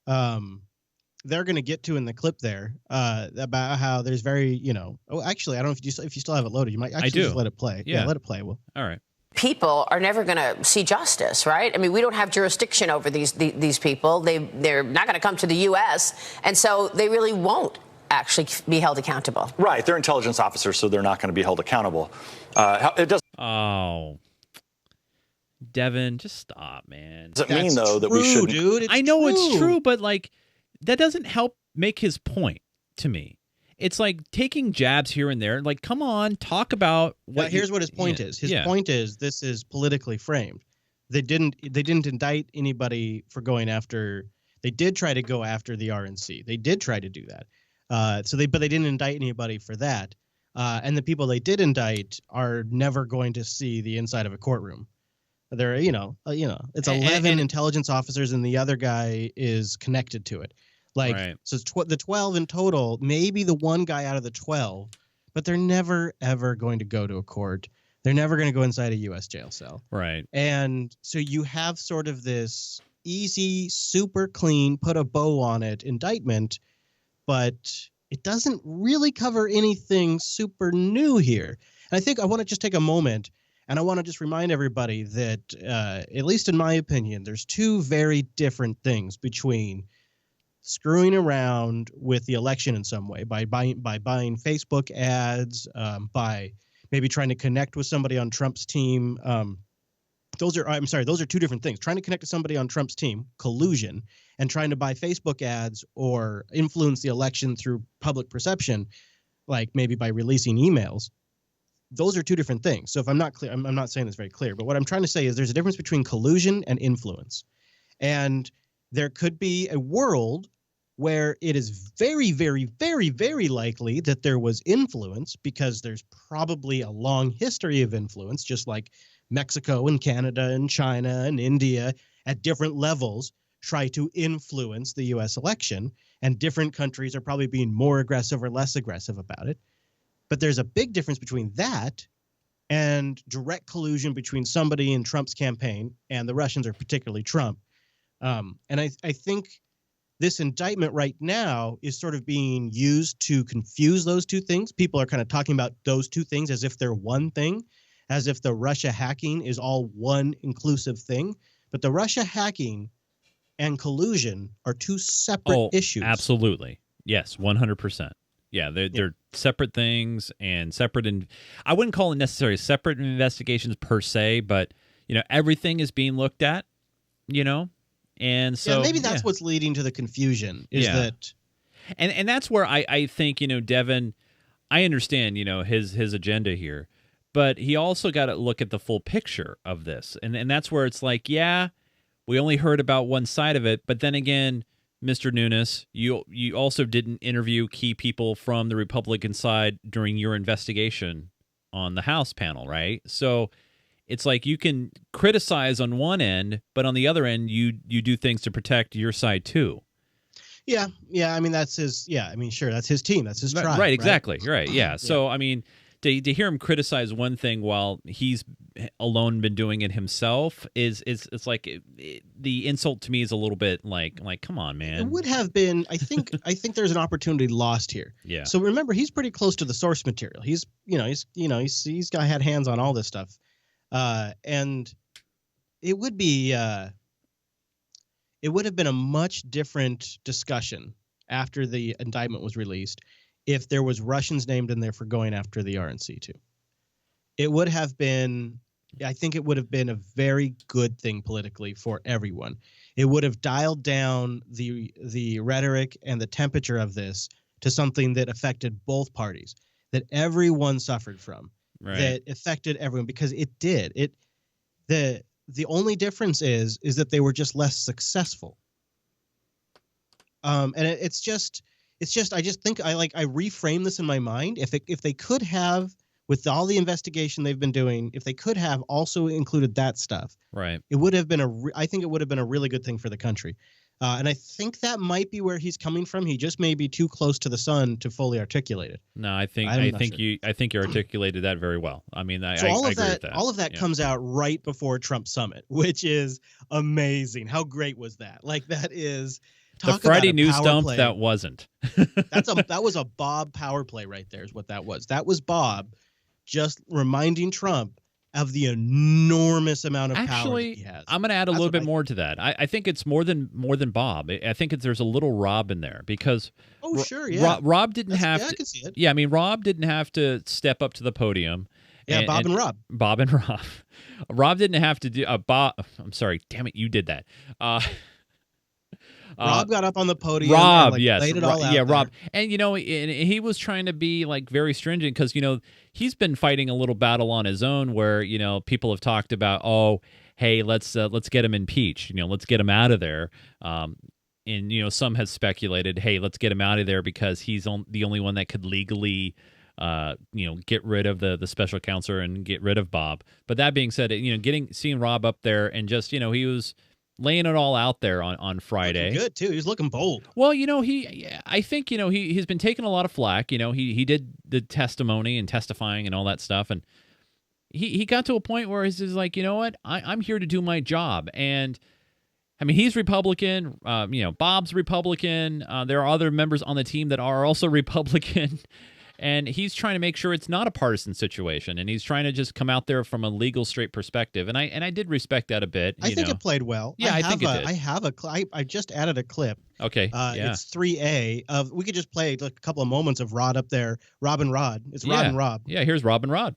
They're going to get to in the clip there about how there's very, Oh, actually, I don't know if you still have it loaded. You might actually just let it play. Yeah, let it play. Well, all right. People are never going to see justice, right? I mean, we don't have jurisdiction over these people. They're not going to come to the U.S., and so they really won't actually be held accountable. Right. They're intelligence officers, so they're not going to be held accountable. It doesn't. Oh, Devin, just stop, man. Doesn't mean though that we shouldn't. Dude, I know it's true, but like that doesn't help make his point to me. It's like taking jabs here and there. Like, come on, talk about what. Here's what his point is. His point is this is politically framed. They didn't indict anybody for going after. They did try to go after the RNC. They did try to do that. But they didn't indict anybody for that. And the people they did indict are never going to see the inside of a courtroom. They're it's 11 intelligence officers, and the other guy is connected to it. So it's the 12 in total, maybe the one guy out of the 12, but they're never, ever going to go to a court. They're never going to go inside a U.S. jail cell. Right. And so you have sort of this easy, super clean, put a bow on it indictment, but it doesn't really cover anything super new here. And I think I want to just take a moment, and I want to just remind everybody that, at least in my opinion, there's two very different things between screwing around with the election in some way by buying Facebook ads, by maybe trying to connect with somebody on Trump's team. Those are two different things. Trying to connect to somebody on Trump's team, collusion, and trying to buy Facebook ads or influence the election through public perception, like maybe by releasing emails. Those are two different things. So if I'm not clear, I'm not saying this very clear, but what I'm trying to say is there's a difference between collusion and influence. And there could be a world where it is very, very, very, very likely that there was influence, because there's probably a long history of influence, just like Mexico and Canada and China and India at different levels try to influence the U.S. election, and different countries are probably being more aggressive or less aggressive about it. But there's a big difference between that and direct collusion between somebody in Trump's campaign and the Russians, or particularly Trump. And I think this indictment right now is sort of being used to confuse those two things. People are kind of talking about those two things as if they're one thing, as if the Russia hacking is all one inclusive thing. But the Russia hacking and collusion are two separate issues. Absolutely. Yes, 100%. Yeah, they're separate things and separate. I wouldn't call it necessarily separate investigations per se, but, everything is being looked at, And so maybe that's what's leading to the confusion is that. And that's where I think, Devin, I understand, his agenda here, but he also got to look at the full picture of this. And that's where it's like, we only heard about one side of it. But then again, Mr. Nunes, you also didn't interview key people from the Republican side during your investigation on the House panel, right? So it's like you can criticize on one end, but on the other end, you do things to protect your side too. Yeah. I mean, that's his. Yeah, I mean, sure, that's his team, that's his tribe. Right. Exactly. Right. Yeah. So I mean, to hear him criticize one thing while he's alone been doing it himself it's like the insult to me is a little bit like come on, man. It would have been. I think there's an opportunity lost here. Yeah. So remember, he's pretty close to the source material. He's had hands on all this stuff. And it would have been a much different discussion after the indictment was released if there was Russians named in there for going after the RNC too. It would have been, I think it would have been a very good thing politically for everyone. It would have dialed down the rhetoric and the temperature of this to something that affected both parties, that everyone suffered from. Right. That affected everyone, because it did. The only difference is that they were just less successful. And it's just I just think I reframe this in my mind. If they could have, with all the investigation they've been doing, if they could have also included that stuff, right, it would have been I think it would have been a really good thing for the country. And I think that might be where he's coming from. He just may be too close to the sun to fully articulate it. No, I think you articulated that very well. I mean, I agree with that. All of that comes out right before Trump's summit, which is amazing. How great was that? Like, that is the Friday news dump play. That wasn't. That was a Bob power play right there. Is what that was. That was Bob just reminding Trump of the enormous amount of power that he has. I'm going to add a little bit more to that. I think it's more than Bob. I think there's a little Rob in there because Rob didn't have to. I can see it. Yeah, I mean, Rob didn't have to step up to the podium. Yeah, Bob and Rob. Bob and Rob. Rob didn't have to do Bob. I'm sorry. Damn it, you did that. Rob got up on the podium. Rob, and yes, laid it all out yeah, there. Rob, and he was trying to be like very stringent because he's been fighting a little battle on his own where people have talked about, oh, hey, let's get him impeached, let's get him out of there, and some has speculated, hey, let's get him out of there because he's the only one that could legally get rid of the special counsel and get rid of Bob. But that being said, seeing Rob up there and just he was laying it all out there on Friday. Looking good too. He's looking bold. Well, I think he's been taking a lot of flack. He did the testimony and testifying and all that stuff, and he got to a point where he's like, you know what, I'm here to do my job. And I mean, he's Republican. Bob's Republican. There are other members on the team that are also Republican. And he's trying to make sure it's not a partisan situation, and he's trying to just come out there from a legal, straight perspective. And I did respect that a bit. I think it played well. Yeah, I think it did. I have I just added a clip. Okay. It's 3A of. We could just play a couple of moments of Rod up there. Rob and Rod. It's Rod and Rob. Yeah. Here's Rob and Rod.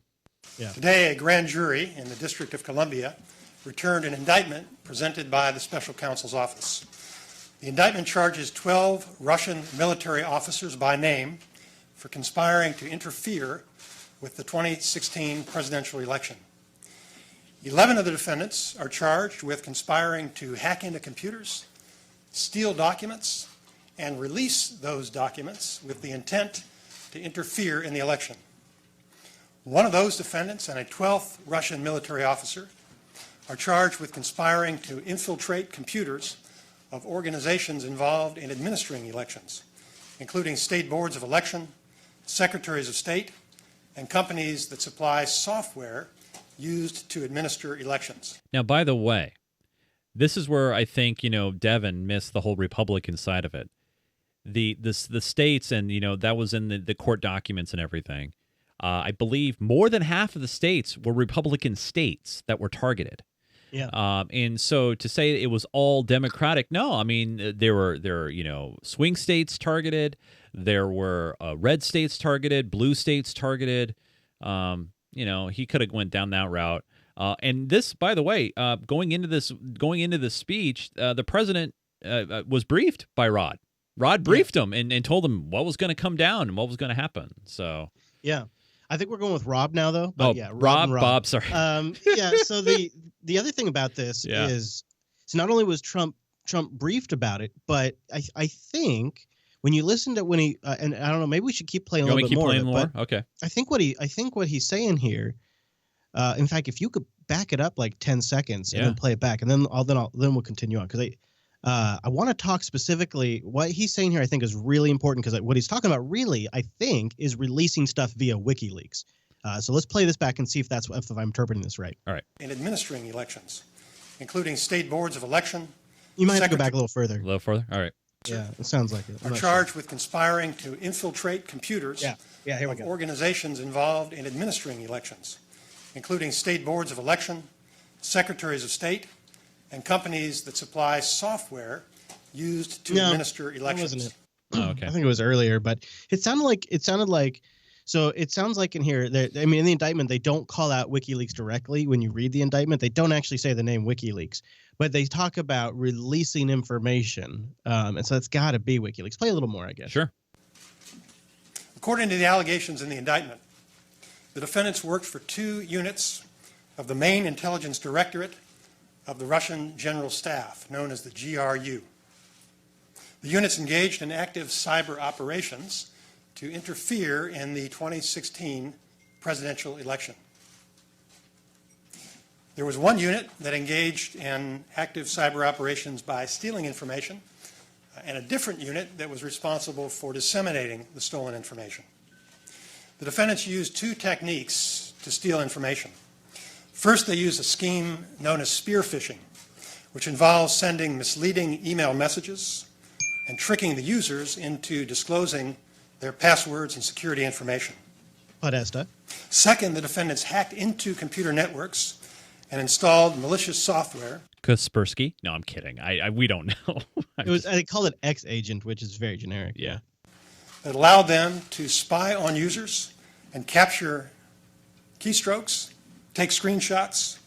Yeah. Today, a grand jury in the District of Columbia returned an indictment presented by the Special Counsel's Office. The indictment charges 12 Russian military officers by name for conspiring to interfere with the 2016 presidential election. 11 of the defendants are charged with conspiring to hack into computers, steal documents, and release those documents with the intent to interfere in the election. One of those defendants and a 12th Russian military officer are charged with conspiring to infiltrate computers of organizations involved in administering elections, including state boards of election, secretaries of state, and companies that supply software used to administer elections. Now, by the way, this is where I think, Devin missed the whole Republican side of it. The states, and, that was in the court documents and everything. I believe more than half of the states were Republican states that were targeted. Yeah. And so to say it was all Democratic, no. I mean, there were swing states targeted. There were red states targeted, blue states targeted. He could have went down that route. And this, by the way, going into this speech, the president was briefed by Rod. Rod briefed him and told him what was going to come down and what was going to happen. So yeah. I think we're going with Rob now, though. But yeah, Rob. and Rob. Bob, sorry. So the other thing about this is, so not only was Trump briefed about it, but I think when you listen to when he and I don't know, maybe we should keep playing a little bit more. Okay. I think what he's saying here. In fact, if you could back it up like 10 seconds and then play it back, and then we'll continue on, because I want to talk specifically what he's saying here. I think is really important, because what he's talking about really, I think, is releasing stuff via WikiLeaks. So let's play this back and see if I'm interpreting this right. All right. In administering elections, including state boards of election. You might have to go back a little further. A little further? All right. Yeah, it sounds like it. Are charged with conspiring to infiltrate computers here we go. Organizations involved in administering elections, including state boards of election, secretaries of state, and companies that supply software used to administer elections. That wasn't it. Oh, okay. I think it was earlier, but it sounded like. So it sounds like in here, in the indictment, they don't call out WikiLeaks directly. When you read the indictment, they don't actually say the name WikiLeaks, but they talk about releasing information. And so it's got to be WikiLeaks. Play a little more, I guess. Sure. According to the allegations in the indictment, the defendants worked for 2 units of the main intelligence directorate of the Russian General Staff, known as the GRU. The units engaged in active cyber operations to interfere in the 2016 presidential election. There was one unit that engaged in active cyber operations by stealing information, and a different unit that was responsible for disseminating the stolen information. The defendants used 2 techniques to steal information. First, they used a scheme known as spear phishing, which involves sending misleading email messages and tricking the users into disclosing their passwords and security information. Podesta. Second, the defendants hacked into computer networks and installed malicious software. Kaspersky? No, I'm kidding. We don't know. They call it X Agent, which is very generic. Yeah. That allowed them to spy on users and capture keystrokes, take screenshots,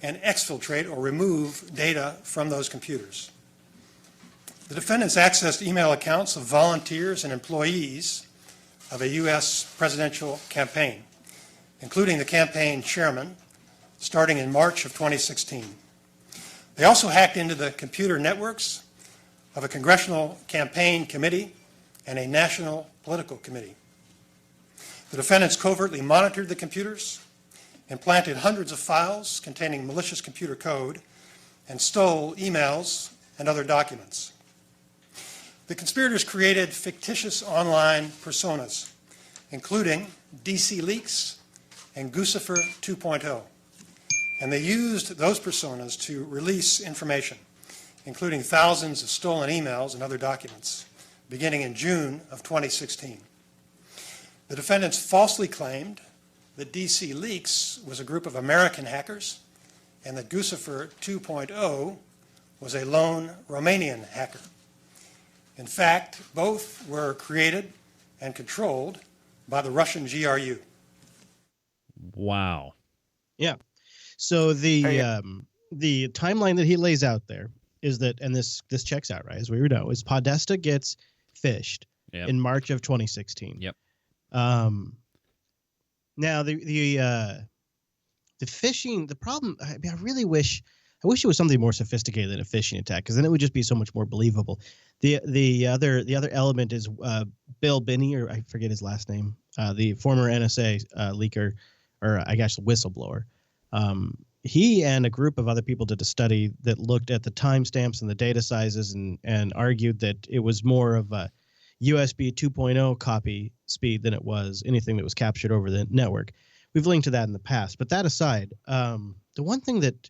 and exfiltrate or remove data from those computers. The defendants accessed email accounts of volunteers and employees of a U.S. presidential campaign, including the campaign chairman, starting in March of 2016. They also hacked into the computer networks of a congressional campaign committee and a national political committee. The defendants covertly monitored the computers, implanted hundreds of files containing malicious computer code, and stole emails and other documents. The conspirators created fictitious online personas, including DC Leaks and Guccifer 2.0, and they used those personas to release information, including thousands of stolen emails and other documents, beginning in June of 2016. The defendants falsely claimed that DC Leaks was a group of American hackers and that Guccifer 2.0 was a lone Romanian hacker. In fact, both were created and controlled by the Russian GRU. Wow. Yeah. So the timeline that he lays out there is that, and this checks out, right, as we know, is Podesta gets phished in March of 2016. Yep. Now the phishing, the problem, I really wish it was something more sophisticated than a phishing attack, because then it would just be so much more believable. The other element is Bill Binney, or I forget his last name, the former NSA leaker, or I guess whistleblower. he and a group of other people did a study that looked at the timestamps and the data sizes and argued that it was more of a USB 2.0 copy speed than it was anything that was captured over the network. We've linked to that in the past. But that aside, the one thing that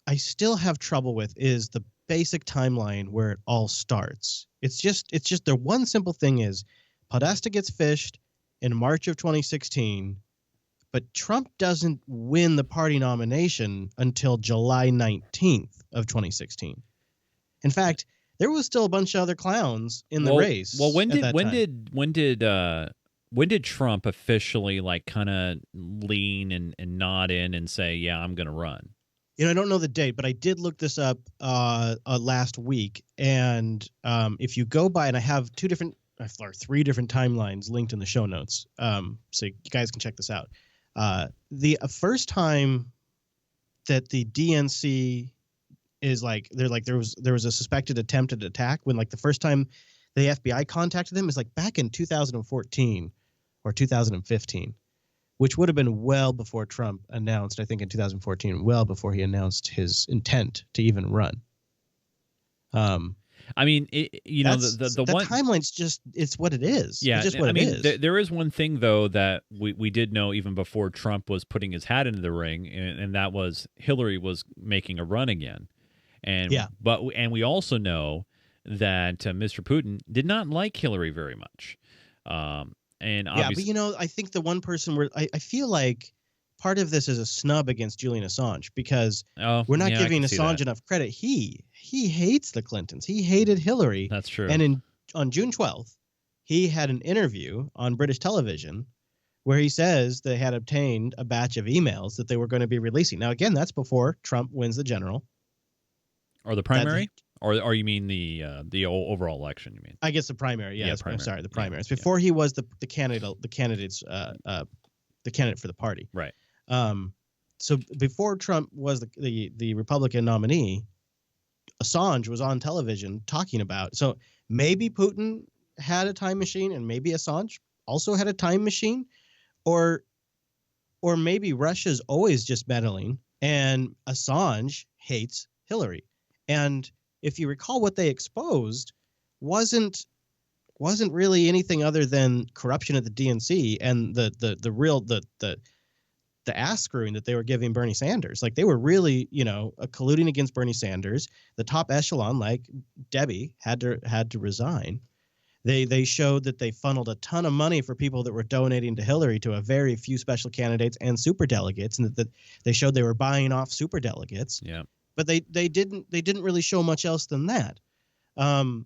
I still have trouble with is the basic timeline where it all starts. It's just the one simple thing is Podesta gets fished in March of 2016, but Trump doesn't win the party nomination until July 19th of 2016. In fact, there was still a bunch of other clowns in the race. Well, when did Trump officially like kind of lean and nod in and say, "Yeah, I'm going to run"? I don't know the date, but I did look this up last week. And if you go by, and I have three different timelines linked in the show notes, so you guys can check this out. The first time that the DNC is there was a suspected attempted attack when the first time the FBI contacted them is back in 2014 or 2015. Which would have been well before Trump announced, I think in 2014, well before he announced his intent to even run. I mean, the one timeline's it's what it is. Yeah, it's just what it is. There is one thing though that we did know even before Trump was putting his hat into the ring, and that was Hillary was making a run again. And we also know that Mr. Putin did not like Hillary very much. And obviously, but I think the one person where I feel like part of this is a snub against Julian Assange because we're not giving Assange enough credit. He hates the Clintons. He hated Hillary. That's true. And on June 12th, he had an interview on British television where he says they had obtained a batch of emails that they were going to be releasing. Now, again, that's before Trump wins the general. Or the primary? Or you mean the overall election? You mean? I guess the primary. Yeah, primary. I'm sorry, the primary. It's before he was the candidate for the party. Right. So before Trump was the Republican nominee, Assange was on television talking about. So maybe Putin had a time machine, and maybe Assange also had a time machine, or maybe Russia's always just meddling, and Assange hates Hillary. And if you recall, what they exposed wasn't really anything other than corruption at the DNC and the ass screwing that they were giving Bernie Sanders. They were really, colluding against Bernie Sanders. The top echelon, like Debbie, had to resign. They showed that they funneled a ton of money for people that were donating to Hillary to a very few special candidates and superdelegates, and that they showed they were buying off superdelegates. Yeah. But they didn't really show much else than that. And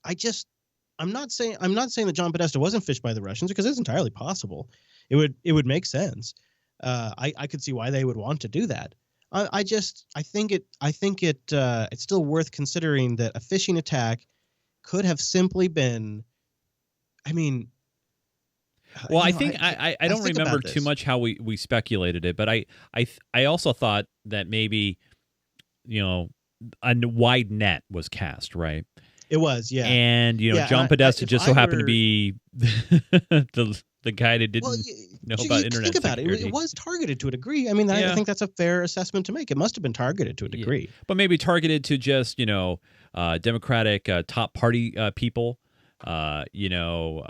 I'm not saying that John Podesta wasn't fished by the Russians, because it's entirely possible. It would make sense. I could see why they would want to do that. I think it's still worth considering that a phishing attack could have simply been, well, I think I don't remember too much how we speculated it, but I also thought that maybe, a wide net was cast, right? It was, yeah. And John Podesta just so happened to be the guy that didn't know about internet think about security. It was targeted to a degree. I think that's a fair assessment to make. It must have been targeted to a degree, but maybe targeted to just Democratic top party people. Who knows?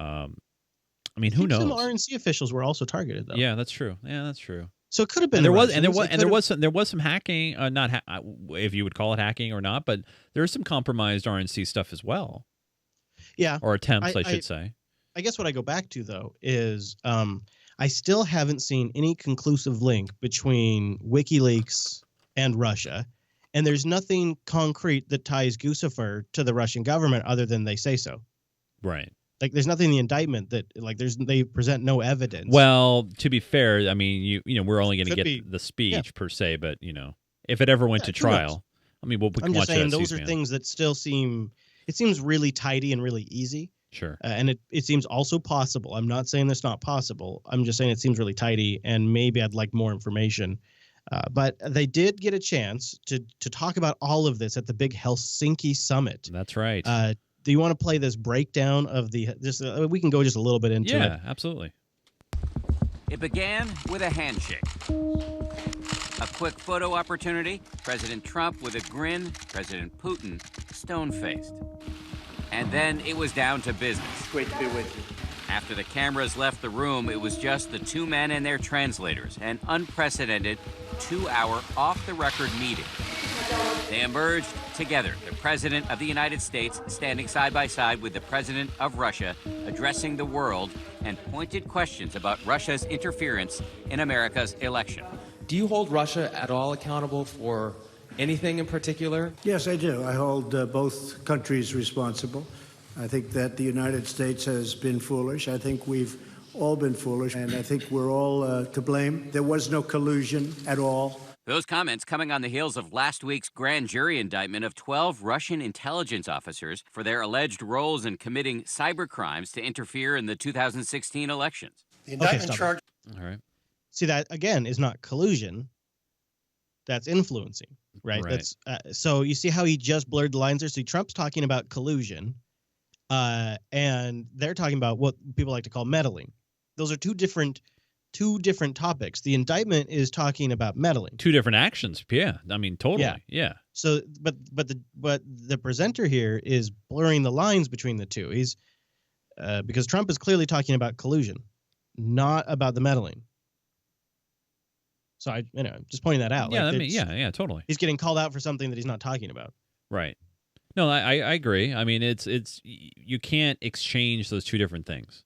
Some RNC officials were also targeted, though. Yeah, that's true. So it could have been. There was some hacking, if you would call it hacking or not, but there's some compromised RNC stuff as well. Yeah, or attempts, I should say. I guess what I go back to though is I still haven't seen any conclusive link between WikiLeaks and Russia, and there's nothing concrete that ties Guccifer to the Russian government other than they say so. Right. There's nothing in the indictment that they present no evidence. Well, to be fair, we're only going to get the speech per se, but if it ever went to trial, we can I'm watch just saying that those are things that still seems really tidy and really easy. Sure. And it seems also possible. I'm not saying that's not possible. I'm just saying it seems really tidy, and maybe I'd like more information. But they did get a chance to talk about all of this at the big Helsinki summit. That's right. Do you want to play this breakdown of we can go just a little bit into it? Yeah, absolutely. It began with a handshake. A quick photo opportunity, President Trump with a grin, President Putin stone-faced. And then it was down to business. Great to be with you. After the cameras left the room, it was just the two men and their translators, an unprecedented 2-hour off-the-record meeting. They emerged together, the President of the United States standing side by side with the President of Russia, addressing the world, and pointed questions about Russia's interference in America's election. Do you hold Russia at all accountable for anything in particular? Yes, I do. I hold both countries responsible. I think that the United States has been foolish. I think we've all been foolish, and I think we're all to blame. There was no collusion at all. Those comments coming on the heels of last week's grand jury indictment of 12 Russian intelligence officers for their alleged roles in committing cyber crimes to interfere in the 2016 elections. The indictment charge. All right. See, that again is not collusion. That's influencing, right? Right. That's so you see how he just blurred the lines there. See, Trump's talking about collusion, and they're talking about what people like to call meddling. Those are two different topics. The indictment is talking about meddling. Two different actions. Yeah, I mean, totally. Yeah. So, but the presenter here is blurring the lines between the two. He's because Trump is clearly talking about collusion, not about the meddling. So I'm just pointing that out. Yeah, Like, I mean, yeah, totally. He's getting called out for something that he's not talking about. Right. No, I agree. I mean, it's you can't exchange those two different things.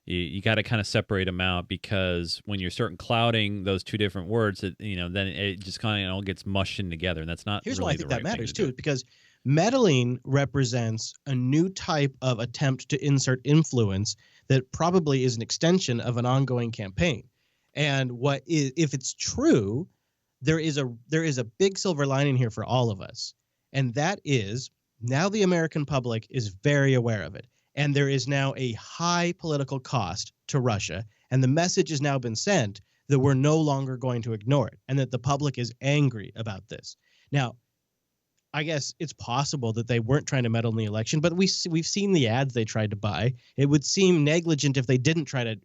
You got to kind of separate them out, because when you're starting clouding those two different words, then it just kind of all gets mushed in together, and that's not. Here's really why I think the that right thing matters to do. too, because meddling represents a new type of attempt to insert influence that probably is an extension of an ongoing campaign. And if it's true, there is a big silver lining here for all of us, and that is now the American public is very aware of it. And there is now a high political cost to Russia. And the message has now been sent that we're no longer going to ignore it, and that the public is angry about this. Now, I guess it's possible that they weren't trying to meddle in the election, but we've seen the ads they tried to buy. It would seem negligent if they didn't try to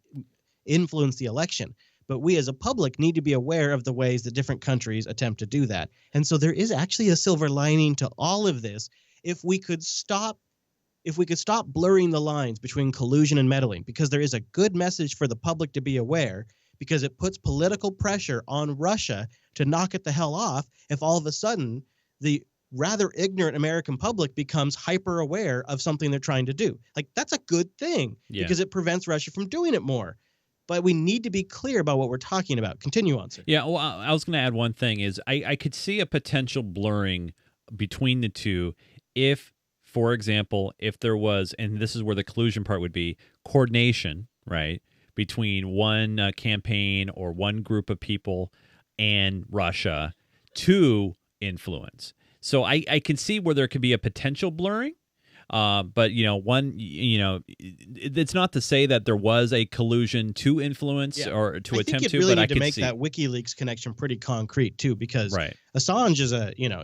influence the election. But we as a public need to be aware of the ways that different countries attempt to do that. And so there is actually a silver lining to all of this if we could stop blurring the lines between collusion and meddling, because there is a good message for the public to be aware, because it puts political pressure on Russia to knock it the hell off if all of a sudden the rather ignorant American public becomes hyper aware of something they're trying to do. Like, that's a good thing because it prevents Russia from doing it more. But we need to be clear about what we're talking about. Continue on, sir. Yeah, well, I was going to add one thing is I could see a potential blurring between the two if, for example, if there was, and this is where the collusion part would be, coordination, right, between one campaign or one group of people and Russia to influence. So I can see where there could be a potential blurring. But it's not to say that there was a collusion to influence or to attempt to. Really but I need to could make see that WikiLeaks connection pretty concrete too, because right. Assange is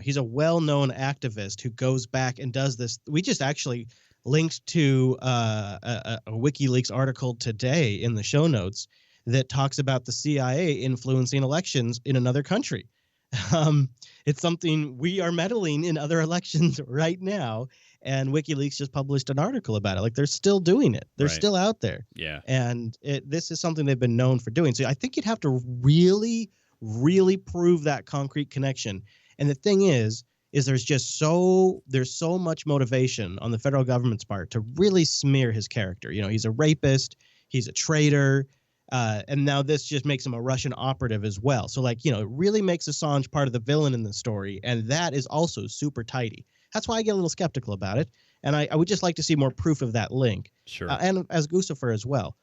he's a well-known activist who goes back and does this. We just actually linked to a WikiLeaks article today in the show notes that talks about the CIA influencing elections in another country. It's something we are meddling in other elections right now. And WikiLeaks just published an article about it. Like, they're still doing it. They're still out there. Yeah. And this is something they've been known for doing. So I think you'd have to really, really prove that concrete connection. And the thing is there's so much motivation on the federal government's part to really smear his character. He's a rapist. He's a traitor. And now this just makes him a Russian operative as well. So, it really makes Assange part of the villain in the story. And that is also super tidy. That's why I get a little skeptical about it. And I would just like to see more proof of that link. Sure. And as Guccifer as well.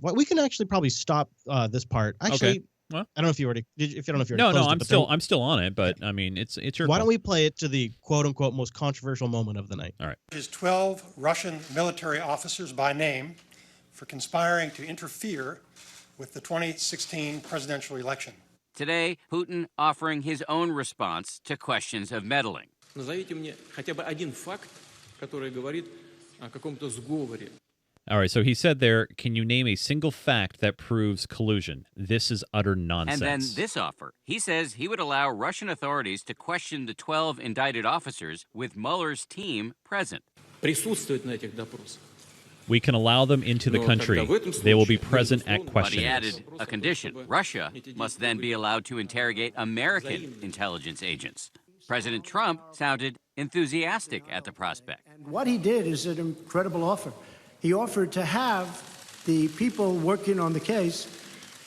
We can actually probably stop this part. Actually, okay. Well, I don't know if you already No, I'm still on it, but I mean, it's your Why call. don't we play it to the quote unquote most controversial moment of the night? All right. Is 12 Russian military officers by name for conspiring to interfere with the 2016 presidential election. Today, Putin offering his own response to questions of meddling. Назовите мне хотя бы один факт, который говорит о каком-то сговоре. All right, so he said there, can you name a single fact that proves collusion? This is utter nonsense. And then this offer. He says he would allow Russian authorities to question the 12 indicted officers with Mueller's team present. We can allow them into the country. They will be present at But questionings. he added a condition. Russia must then be allowed to interrogate American intelligence agents. President Trump sounded enthusiastic at the prospect. What he did is an incredible offer. He offered to have the people working on the case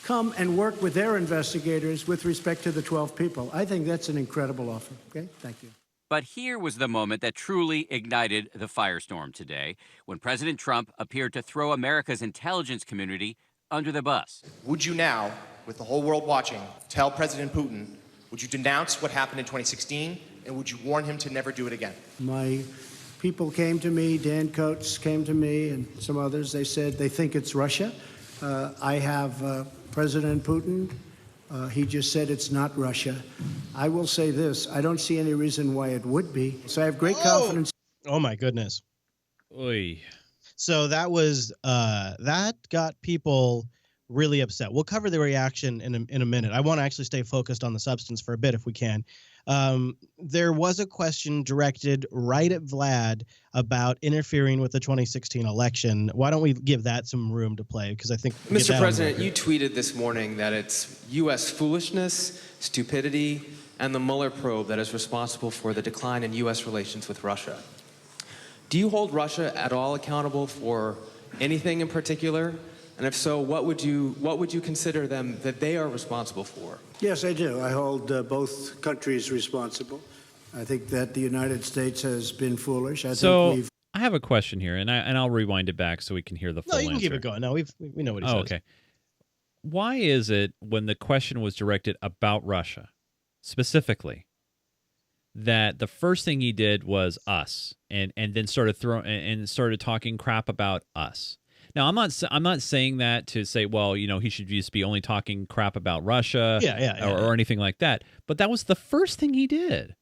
come and work with their investigators with respect to the 12 people. I think that's an incredible offer. Okay, thank you. But here was the moment that truly ignited the firestorm today, when President Trump appeared to throw America's intelligence community under the bus. Would you now, with the whole world watching, tell President Putin, would you denounce what happened in 2016, and would you warn him to never do it again? My people came to me, Dan Coates came to me, and some others. They said they think it's Russia. I have President Putin. He just said it's not Russia. I will say this. I don't see any reason why it would be. So I have great confidence. Oh, my goodness. Oy. So that was that got people really upset. We'll cover the reaction in a minute. I want to actually stay focused on the substance for a bit if we can. There was a question directed right at Vlad about interfering with the 2016 election. Why don't we give that some room to play? Because I think, Mr. President, you tweeted this morning that it's U.S. foolishness, stupidity, and the Mueller probe that is responsible for the decline in U.S. relations with Russia. Do you hold Russia at all accountable for anything in particular? And if so, what would you consider them that they are responsible for? Yes, I do. I hold both countries responsible. I think that the United States has been foolish. I have a question here, and I'll rewind it back so we can hear the full No, you can answer. keep it going. No, we know what he says. Okay. Why is it when the question was directed about Russia, specifically, that the first thing he did was us, and then started talking crap about us? Now, I'm not saying that to say, well, he should just be only talking crap about Russia, or anything like that. But that was the first thing he did.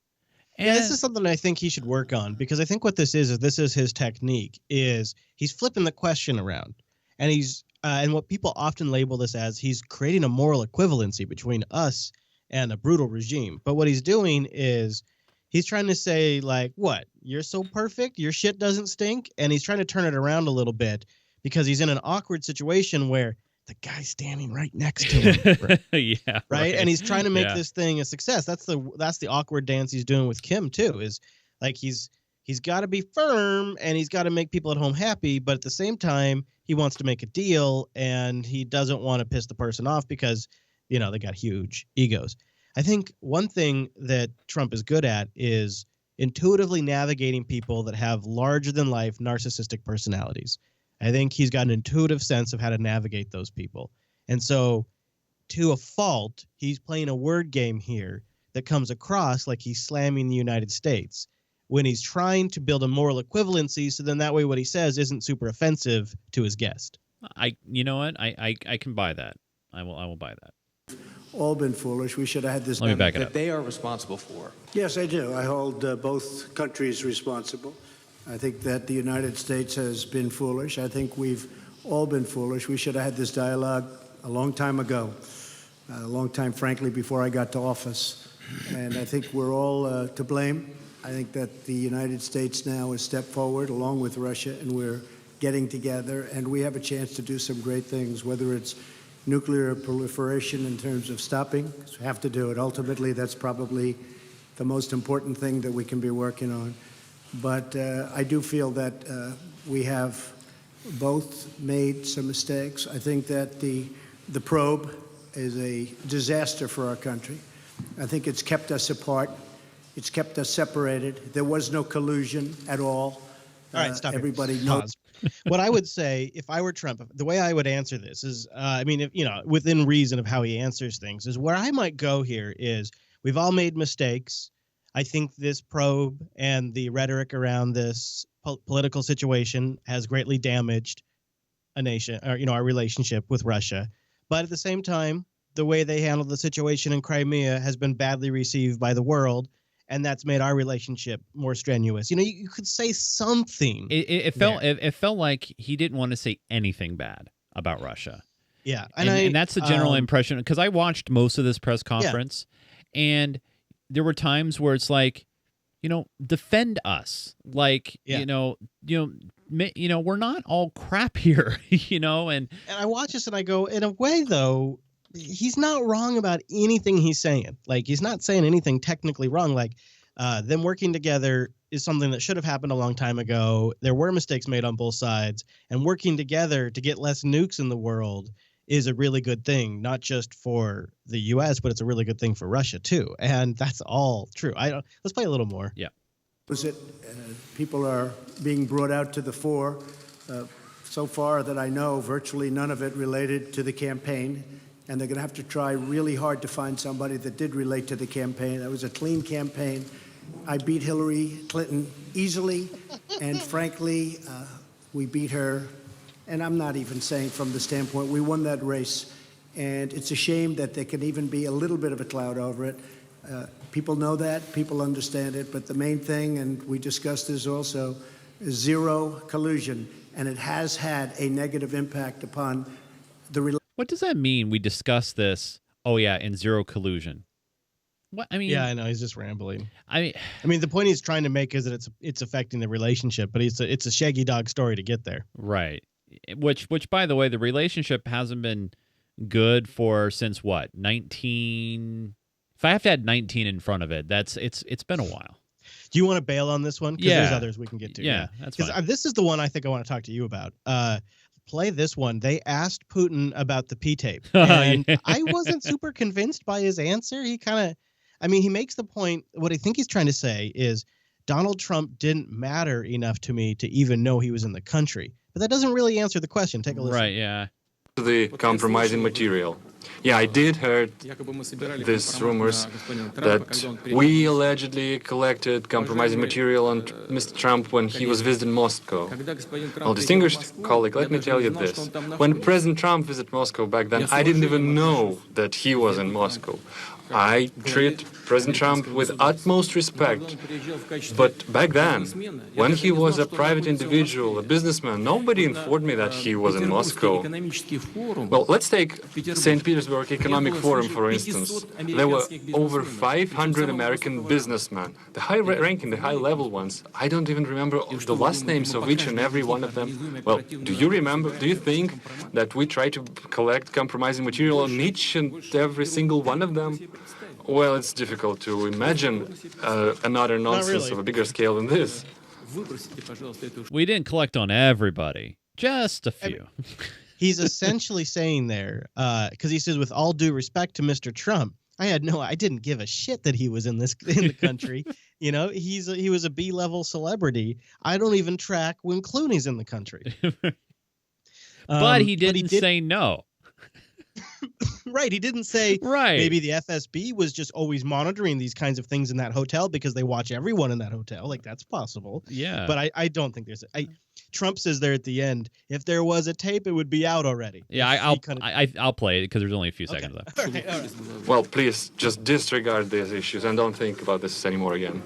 And this is something I think he should work on, because I think what this is his technique is he's flipping the question around, and he's and what people often label this as, he's creating a moral equivalency between us and a brutal regime. But what he's doing is he's trying to say, like, what? You're so perfect, your shit doesn't stink, and he's trying to turn it around a little bit, because he's in an awkward situation where the guy's standing right next to him. Yeah. Right? And he's trying to make this thing a success. That's the awkward dance he's doing with Kim too, is like he's got to be firm and he's got to make people at home happy, but at the same time he wants to make a deal and he doesn't want to piss the person off because, they got huge egos. I think one thing that Trump is good at is intuitively navigating people that have larger than life narcissistic personalities. I think he's got an intuitive sense of how to navigate those people. And so, to a fault, he's playing a word game here that comes across like he's slamming the United States when he's trying to build a moral equivalency, so then that way what he says isn't super offensive to his guest. You know what? I can buy that. I will buy that. All been foolish. We should have had this. Let me back it that up. They are responsible for. Yes, I do. I hold both countries responsible. I think that the United States has been foolish. I think we've all been foolish. We should have had this dialogue a long time ago, a long time, frankly, before I got to office. And I think we're all to blame. I think that the United States now has stepped forward along with Russia, and we're getting together, and we have a chance to do some great things, whether it's nuclear proliferation in terms of stopping, because we have to do it. Ultimately, that's probably the most important thing that we can be working on. But I do feel that we have both made some mistakes. I think that the probe is a disaster for our country. I think it's kept us apart. It's kept us separated. There was no collusion at all. All right, stop. Everybody knows. What I would say, if I were Trump, the way I would answer this is, within reason of how he answers things, is where I might go here is, we've all made mistakes. I think this probe and the rhetoric around this political situation has greatly damaged a nation, or our relationship with Russia. But at the same time, the way they handled the situation in Crimea has been badly received by the world, and that's made our relationship more strenuous. You could say something. It felt like he didn't want to say anything bad about Russia. Yeah, and that's the general impression, because I watched most of this press conference, and there were times where it's like, defend us, like we're not all crap here, and I watch this and I go, in a way though, he's not wrong about anything he's saying. Like, he's not saying anything technically wrong. Like, them working together is something that should have happened a long time ago. There were mistakes made on both sides, and working together to get less nukes in the world is a really good thing, not just for the U.S., but it's a really good thing for Russia too. And that's all true. Let's play a little more. Yeah. People are being brought out to the fore. So far that I know, virtually none of it related to the campaign. And they're going to have to try really hard to find somebody that did relate to the campaign. That was a clean campaign. I beat Hillary Clinton easily, and frankly, we beat her. And I'm not even saying from the standpoint, we won that race. And it's a shame that there can even be a little bit of a cloud over it. People know that, people understand it, but the main thing, and we discussed this also, is zero collusion. And it has had a negative impact upon the What does that mean? We discussed this. Oh yeah, in zero collusion. What I mean? Yeah, I know he's just rambling. I mean, the point he's trying to make is that it's affecting the relationship, but it's a shaggy dog story to get there. Right. Which by the way, the relationship hasn't been good since what? 19. If I have to add 19 in front of it, it's been a while. Do you want to bail on this one? Because Yeah. there's others we can get to. Yeah, that's fine. This is the one I think I want to talk to you about. Play this one. They asked Putin about the P-tape, and I wasn't super convinced by his answer. He he makes the point, what I think he's trying to say is Donald Trump didn't matter enough to me to even know he was in the country. But that doesn't really answer the question. Take a listen. Right, yeah. The compromising material. Yeah, I did heard these rumors that we allegedly collected compromising material on Mr. Trump when he was visiting Moscow. Well, distinguished colleague, let me tell you this. When President Trump visited Moscow back then, I didn't even know that he was in Moscow. I treat President Trump with utmost respect. But back then, when he was a private individual, a businessman, nobody informed me that he was in Moscow. Well, let's take St. Petersburg Economic Forum, for instance. There were over 500 American businessmen, the high-ranking, the high-level ones. I don't even remember the last names of each and every one of them. Well, do you think that we try to collect compromising material on each and every single one of them? Well, it's difficult to imagine another nonsense of a bigger scale than this. We didn't collect on everybody, just a few. He's essentially saying there, because he says, with all due respect to Mr. Trump, I didn't give a shit that he was in the country. He was a B-level celebrity. I don't even track when Clooney's in the country. But he didn't say no. Right. He didn't say right. Maybe the FSB was just always monitoring these kinds of things in that hotel because they watch everyone in that hotel. Like, that's possible. Yeah. But I don't think there's Trump says there at the end, if there was a tape, it would be out already. Yeah, I'll play it because there's only a few seconds left. All right. Well, please just disregard these issues and don't think about this anymore again.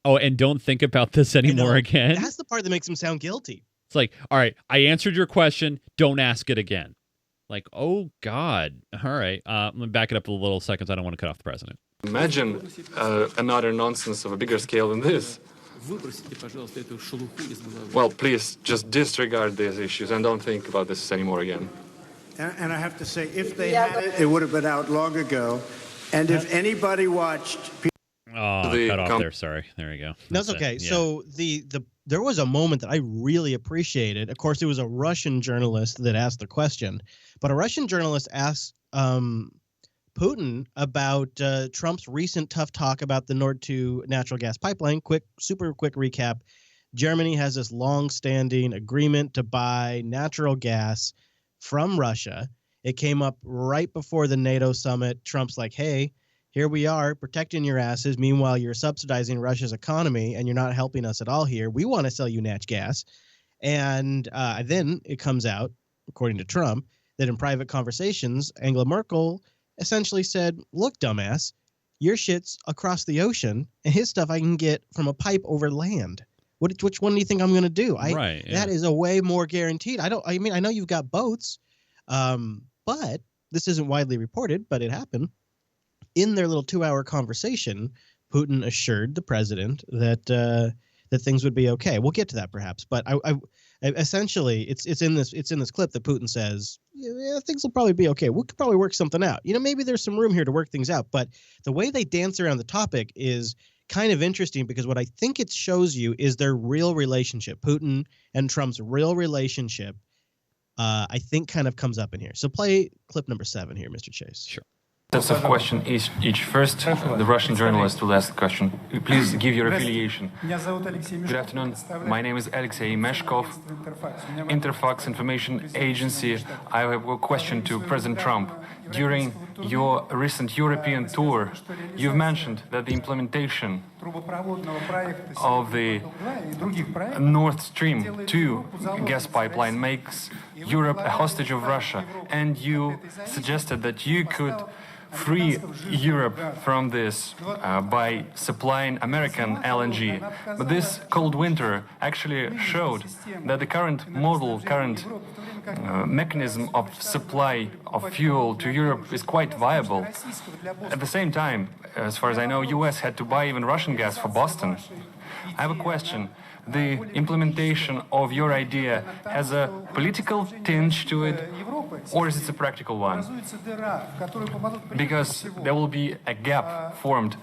Oh, and don't think about this anymore again? That's the part that makes him sound guilty. It's like, all right, I answered your question. Don't ask it again. Like, oh, God. All right. Let me back it up a little seconds. I don't want to cut off the president. Imagine another nonsense of a bigger scale than this. Well, please just disregard these issues and don't think about this anymore again. And I have to say, if they had it, it would have been out long ago. And if anybody watched... Oh, cut off there. Sorry. There you go. That's okay. Yeah. So there was a moment that I really appreciated. Of course, it was a Russian journalist that asked the question, but a Russian journalist asked Putin about Trump's recent tough talk about the Nord 2 natural gas pipeline. Super quick recap. Germany has this long-standing agreement to buy natural gas from Russia. It came up right before the NATO summit. Trump's like, hey, here we are protecting your asses. Meanwhile, you're subsidizing Russia's economy and you're not helping us at all here. We want to sell you nat gas. And then it comes out, according to Trump, that in private conversations, Angela Merkel essentially said, look, dumbass, Your shit's across the ocean, and his stuff I can get from a pipe over land. Which one do you think I'm going to do? Right. Yeah. That is a way more guaranteed. I know you've got boats, but this isn't widely reported, but it happened. In their little 2-hour conversation, Putin assured the president that things would be okay. We'll get to that perhaps, but I essentially it's in this clip that Putin says, yeah, things will probably be okay. We could probably work something out. Maybe there's some room here to work things out. But the way they dance around the topic is kind of interesting, because what I think it shows you is their real relationship. Putin and Trump's real relationship, I think, kind of comes up in here. So play clip number 7 here, Mr. Chase. Sure. Sets of question each. First, the Russian journalist will ask the question. Please give your affiliation. Good afternoon. My name is Alexei Meshkov, Interfax Information Agency. I have a question to President Trump. During your recent European tour, you've mentioned that the implementation of the Nord Stream 2 gas pipeline makes Europe a hostage of Russia, and you suggested that you could free Europe from this by supplying American LNG. But this cold winter actually showed that the current mechanism of supply of fuel to Europe is quite viable. At the same time, as far as I know, US had to buy even Russian gas for Boston. I have a question. The implementation of your idea has a political tinge to it, or is it a practical one? Because there will be a gap formed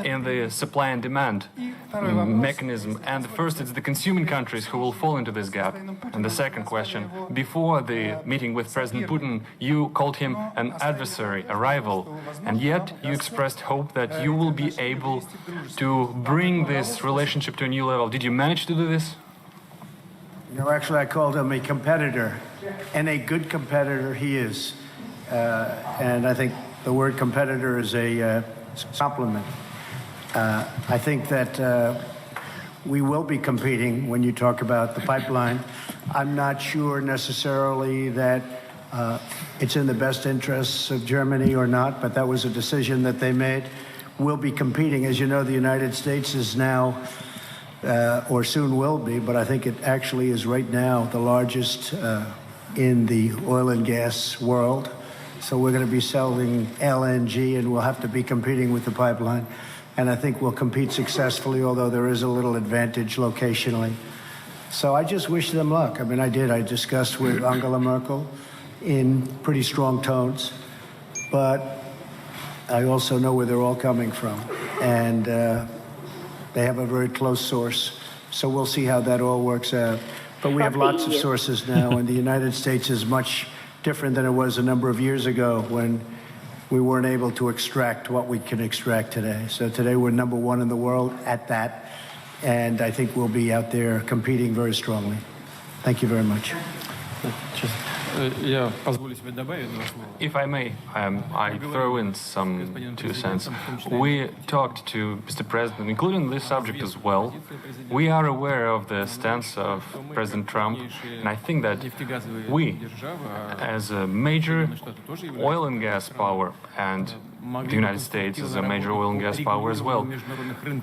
in the supply and demand mechanism. And first, it's the consuming countries who will fall into this gap. And the second question, before the meeting with President Putin, you called him an adversary, a rival. And yet you expressed hope that you will be able to bring this relationship to a new level. Did you manage to do this? Actually, I called him a competitor, and a good competitor he is. And I think the word competitor is a compliment. I think that we will be competing when you talk about the pipeline. I'm not sure necessarily that it's in the best interests of Germany or not, but that was a decision that they made. We'll be competing. As you know, the United States is now, or soon will be, but I think it actually is right now the largest in the oil and gas world. So we're going to be selling LNG, and we'll have to be competing with the pipeline. And I think we'll compete successfully, although there is a little advantage locationally. So I just wish them luck. I did. I discussed with Angela Merkel in pretty strong tones. But I also know where they're all coming from. And they have a very close source. So we'll see how that all works out. But we have lots of sources now, and the United States is much different than it was a number of years ago when we weren't able to extract what we can extract today. So today we're number one in the world at that, and I think we'll be out there competing very strongly. Thank you very much. If I may, I throw in some 2 cents. We talked to Mr. President, including this subject as well. We are aware of the stance of President Trump, and I think that we, as a major oil and gas power, and the United States is a major oil and gas power as well,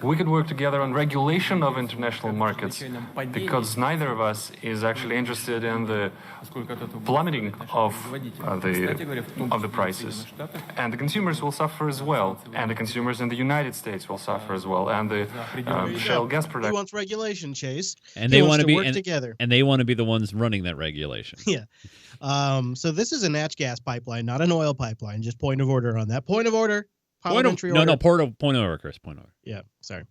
we could work together on regulation of international markets, because neither of us is actually interested in the plummeting of the prices. And the consumers will suffer as well, and the consumers in the United States will suffer as well, and the shale gas production. He wants regulation, Chase. And they want to work together. And they want to be the ones running that regulation. Yeah. So this is a nat gas pipeline, not an oil pipeline. Just point of order on that. Point of order. Parliamentary order. No, point of order, Chris. Point of order. Yeah, sorry.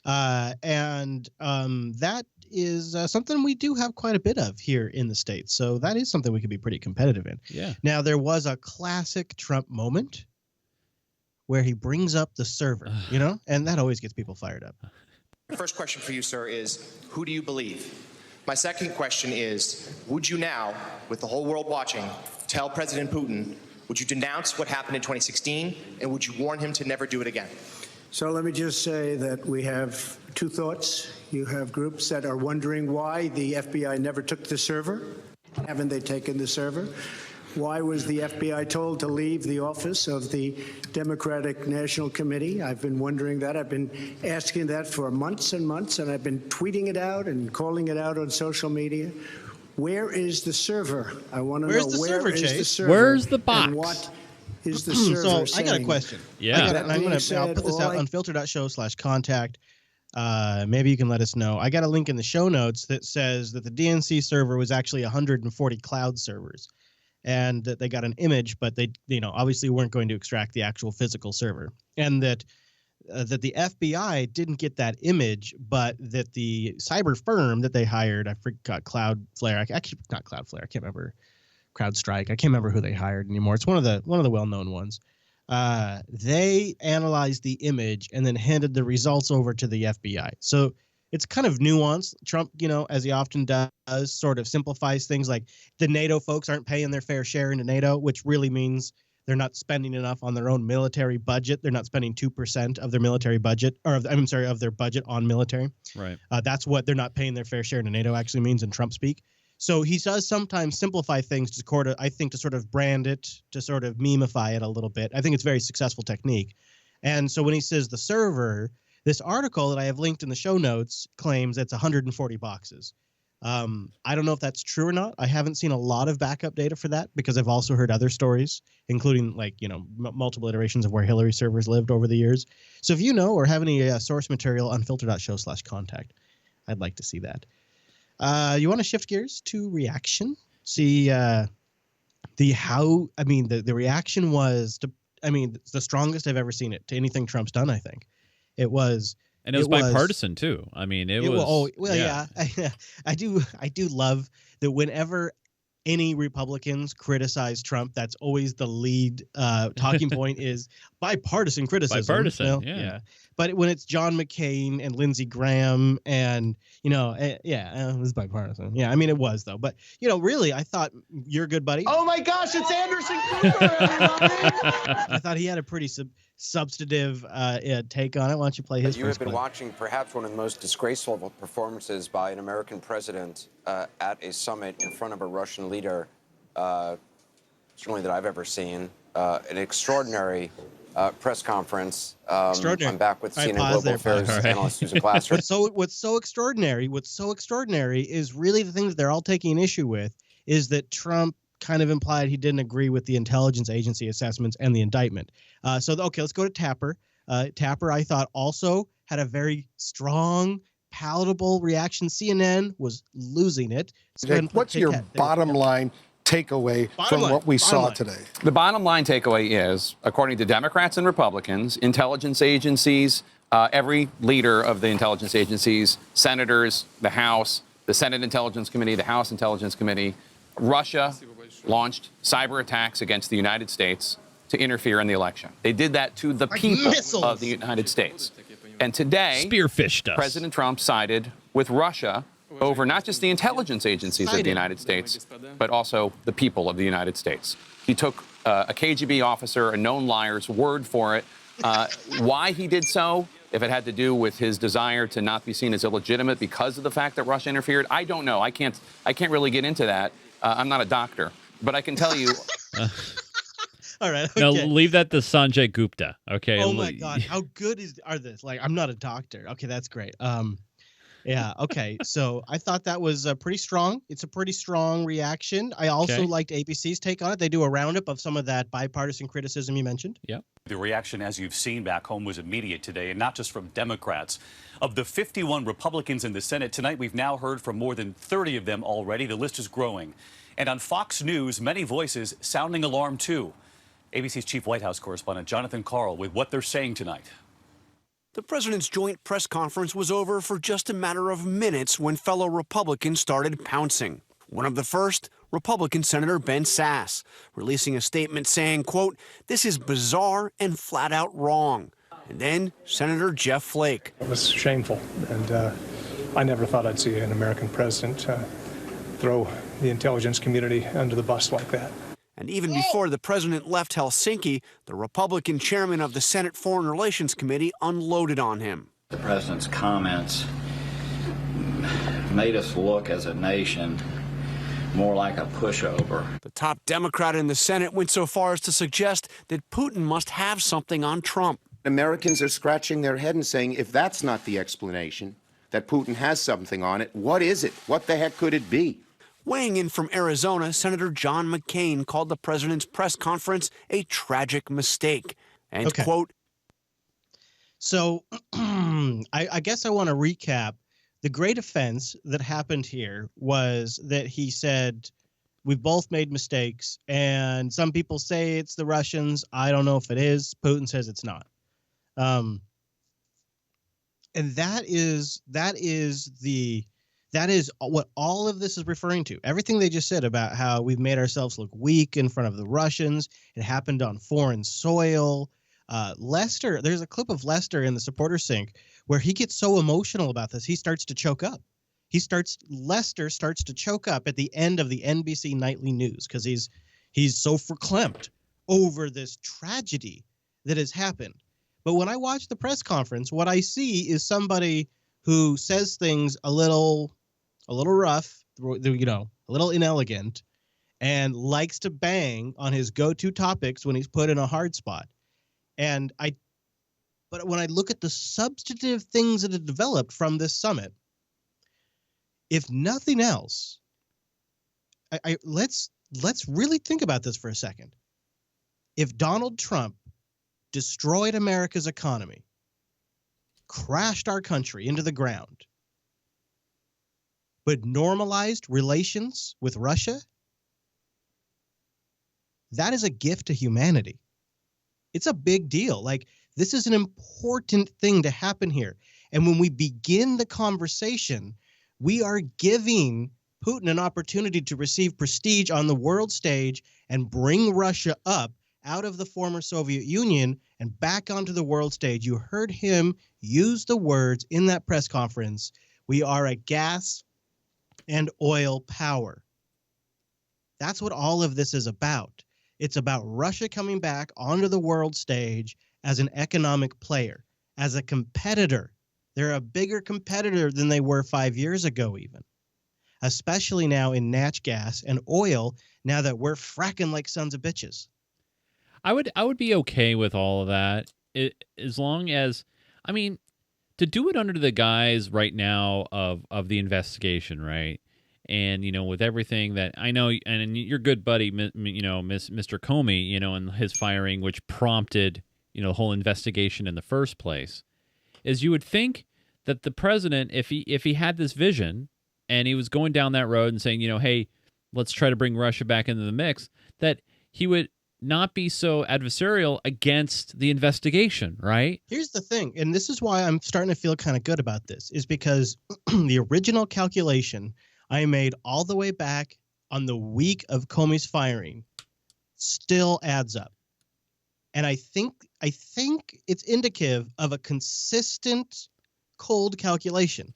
And that is something we do have quite a bit of here in the States. So that is something we could be pretty competitive in. Yeah. Now, there was a classic Trump moment where he brings up the server, and that always gets people fired up. The first question for you, sir, is who do you believe? My second question is, would you now, with the whole world watching, tell President Putin, would you denounce what happened in 2016, and would you warn him to never do it again? So let me just say that we have two thoughts. You have groups that are wondering why the FBI never took the server. Haven't they taken the server? Why was the FBI told to leave the office of the Democratic National Committee? I've been wondering that. I've been asking that for months and months, and I've been tweeting it out and calling it out on social media. Where is the server? I want to know where is the server? Where's the box? And what is the server So I got a question. Yeah. I'll put this out on unfilter.show/contact. Maybe you can let us know. I got a link in the show notes that says that the DNC server was actually 140 cloud servers, and that they got an image, but they, obviously weren't going to extract the actual physical server, and that the FBI didn't get that image, but that the cyber firm that they hired, I forgot, Cloudflare, actually not Cloudflare, I can't remember, CrowdStrike, I can't remember who they hired anymore. It's one of the well-known ones. They analyzed the image and then handed the results over to the FBI. So it's kind of nuanced. Trump, as he often does, sort of simplifies things like the NATO folks aren't paying their fair share into NATO, which really means they're not spending enough on their own military budget. They're not spending 2% of their military budget, of their budget on military. Right. That's what they're not paying their fair share into NATO actually means in Trump speak. So he does sometimes simplify things to sort of brand it, to sort of memify it a little bit. I think it's a very successful technique. And so when he says the server, this article that I have linked in the show notes claims it's 140 boxes. I don't know if that's true or not. I haven't seen a lot of backup data for that because I've also heard other stories, including multiple iterations of where Hillary servers lived over the years. So if you know or have any source material, unfilter.show/contact, I'd like to see that. You want to shift gears to reaction? See the reaction was it's the strongest I've ever seen it to anything Trump's done. I think it was. And it was bipartisan too. I mean, it was. Yeah. I do love that whenever any Republicans criticize Trump, that's always the lead talking point is bipartisan criticism. Bipartisan, yeah. But when it's John McCain and Lindsey Graham and, it was bipartisan. Yeah, I mean, it was, though. But, really, I thought your good buddy. Oh, my gosh, it's Anderson Cooper, everybody. I thought he had a pretty substantive take on it. Why don't you play his You have been watching perhaps one of the most disgraceful performances by an American president at a summit in front of a Russian leader, certainly that I've ever seen. An extraordinary press conference. I'm back with CNN Global Affairs analyst Susan Glasser. What's so extraordinary is really the thing that they're all taking an issue with is that Trump kind of implied he didn't agree with the intelligence agency assessments and the indictment. Let's go to Tapper. Tapper, I thought, also had a very strong, palatable reaction. CNN was losing it. So what's your bottom line takeaway from what we saw today? The bottom line takeaway is, according to Democrats and Republicans, intelligence agencies, every leader of the intelligence agencies, senators, the House, the Senate Intelligence Committee, the House Intelligence Committee, Russia launched cyber attacks against the United States to interfere in the election. They did that to the people of the United States. And today, spearphished us. President Trump sided with Russia over not just the intelligence agencies of the United States, but also the people of the United States. He took a KGB officer, a known liar's word for it. Why he did so, if it had to do with his desire to not be seen as illegitimate because of the fact that Russia interfered, I don't know. I can't really get into that. I'm not a doctor, but I can tell you. All right. Okay. Now leave that to Sanjay Gupta. Okay. Oh my God, how good are this? Like, I'm not a doctor. Okay, that's great. Yeah. Okay. So I thought that was pretty strong. It's a pretty strong reaction. I also liked ABC's take on it. They do a roundup of some of that bipartisan criticism you mentioned. Yeah. The reaction, as you've seen back home, was immediate today, and not just from Democrats. Of the 51 Republicans in the Senate tonight, we've now heard from more than 30 of them already. The list is growing. And on Fox News, many voices sounding alarm, too. ABC's chief White House correspondent Jonathan Karl with what they're saying tonight. The president's joint press conference was over for just a matter of minutes when fellow Republicans started pouncing. One of the first, Republican Senator Ben Sasse, releasing a statement saying, quote, "This is bizarre and flat out wrong." And then Senator Jeff Flake. It was shameful, and I never thought I'd see an American president throw the intelligence community under the bus like that. And even before the president left Helsinki, the Republican chairman of the Senate Foreign Relations Committee unloaded on him. The president's comments made us look as a nation more like a pushover. The top Democrat in the Senate went so far as to suggest that Putin must have something on Trump. Americans are scratching their head and saying, if that's not the explanation, that Putin has something on it, what is it? What the heck could it be? Weighing in from Arizona, Senator John McCain called the president's press conference a tragic mistake. And, quote, So I guess I want to recap. The great offense that happened here was that he said, we've both made mistakes, and some people say it's the Russians. I don't know if it is. Putin says it's not. And that is what all of this is referring to. Everything they just said about how we've made ourselves look weak in front of the Russians. It happened on foreign soil. Lester, there's a clip of Lester in the supporter sync where he gets so emotional about this, he starts to choke up. Lester starts to choke up at the end of the NBC nightly news because he's so verklempt over this tragedy that has happened. But when I watch the press conference, what I see is somebody who says things a little rough, a little inelegant, and likes to bang on his go-to topics when he's put in a hard spot. But when I look at the substantive things that have developed from this summit, if nothing else, let's really think about this for a second. If Donald Trump destroyed America's economy, crashed our country into the ground, but normalized relations with Russia, that is a gift to humanity. It's a big deal. Like, this is an important thing to happen here. And when we begin the conversation, we are giving Putin an opportunity to receive prestige on the world stage and bring Russia up out of the former Soviet Union and back onto the world stage. You heard him use the words in that press conference. We are a gas and oil power. That's what all of this is about. It's about Russia coming back onto the world stage as an economic player, as a competitor. They're a bigger competitor than they were 5 years ago even, especially now in nat gas and oil, now that we're fracking like sons of bitches. I would be okay with all of that, as long as, I mean, to do it under the guise right now of the investigation, right? And, with everything that I know, and your good buddy, Mr. Comey, and his firing, which prompted, the whole investigation in the first place, is you would think that the president, if he had this vision and he was going down that road and saying, hey, let's try to bring Russia back into the mix, that he would not be so adversarial against the investigation, right? Here's the thing, and this is why I'm starting to feel kind of good about this, is because the original calculation I made all the way back on the week of Comey's firing still adds up. And I think it's indicative of a consistent cold calculation.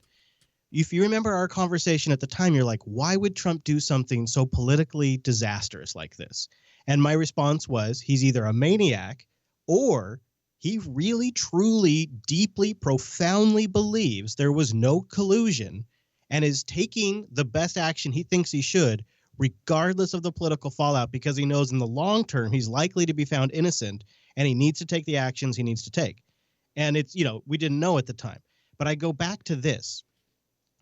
If you remember our conversation at the time, you're like, why would Trump do something so politically disastrous like this? And my response was, he's either a maniac or he really, truly, deeply, profoundly believes there was no collusion and is taking the best action he thinks he should, regardless of the political fallout, because he knows in the long term he's likely to be found innocent and he needs to take the actions he needs to take. And it's, we didn't know at the time. But I go back to this.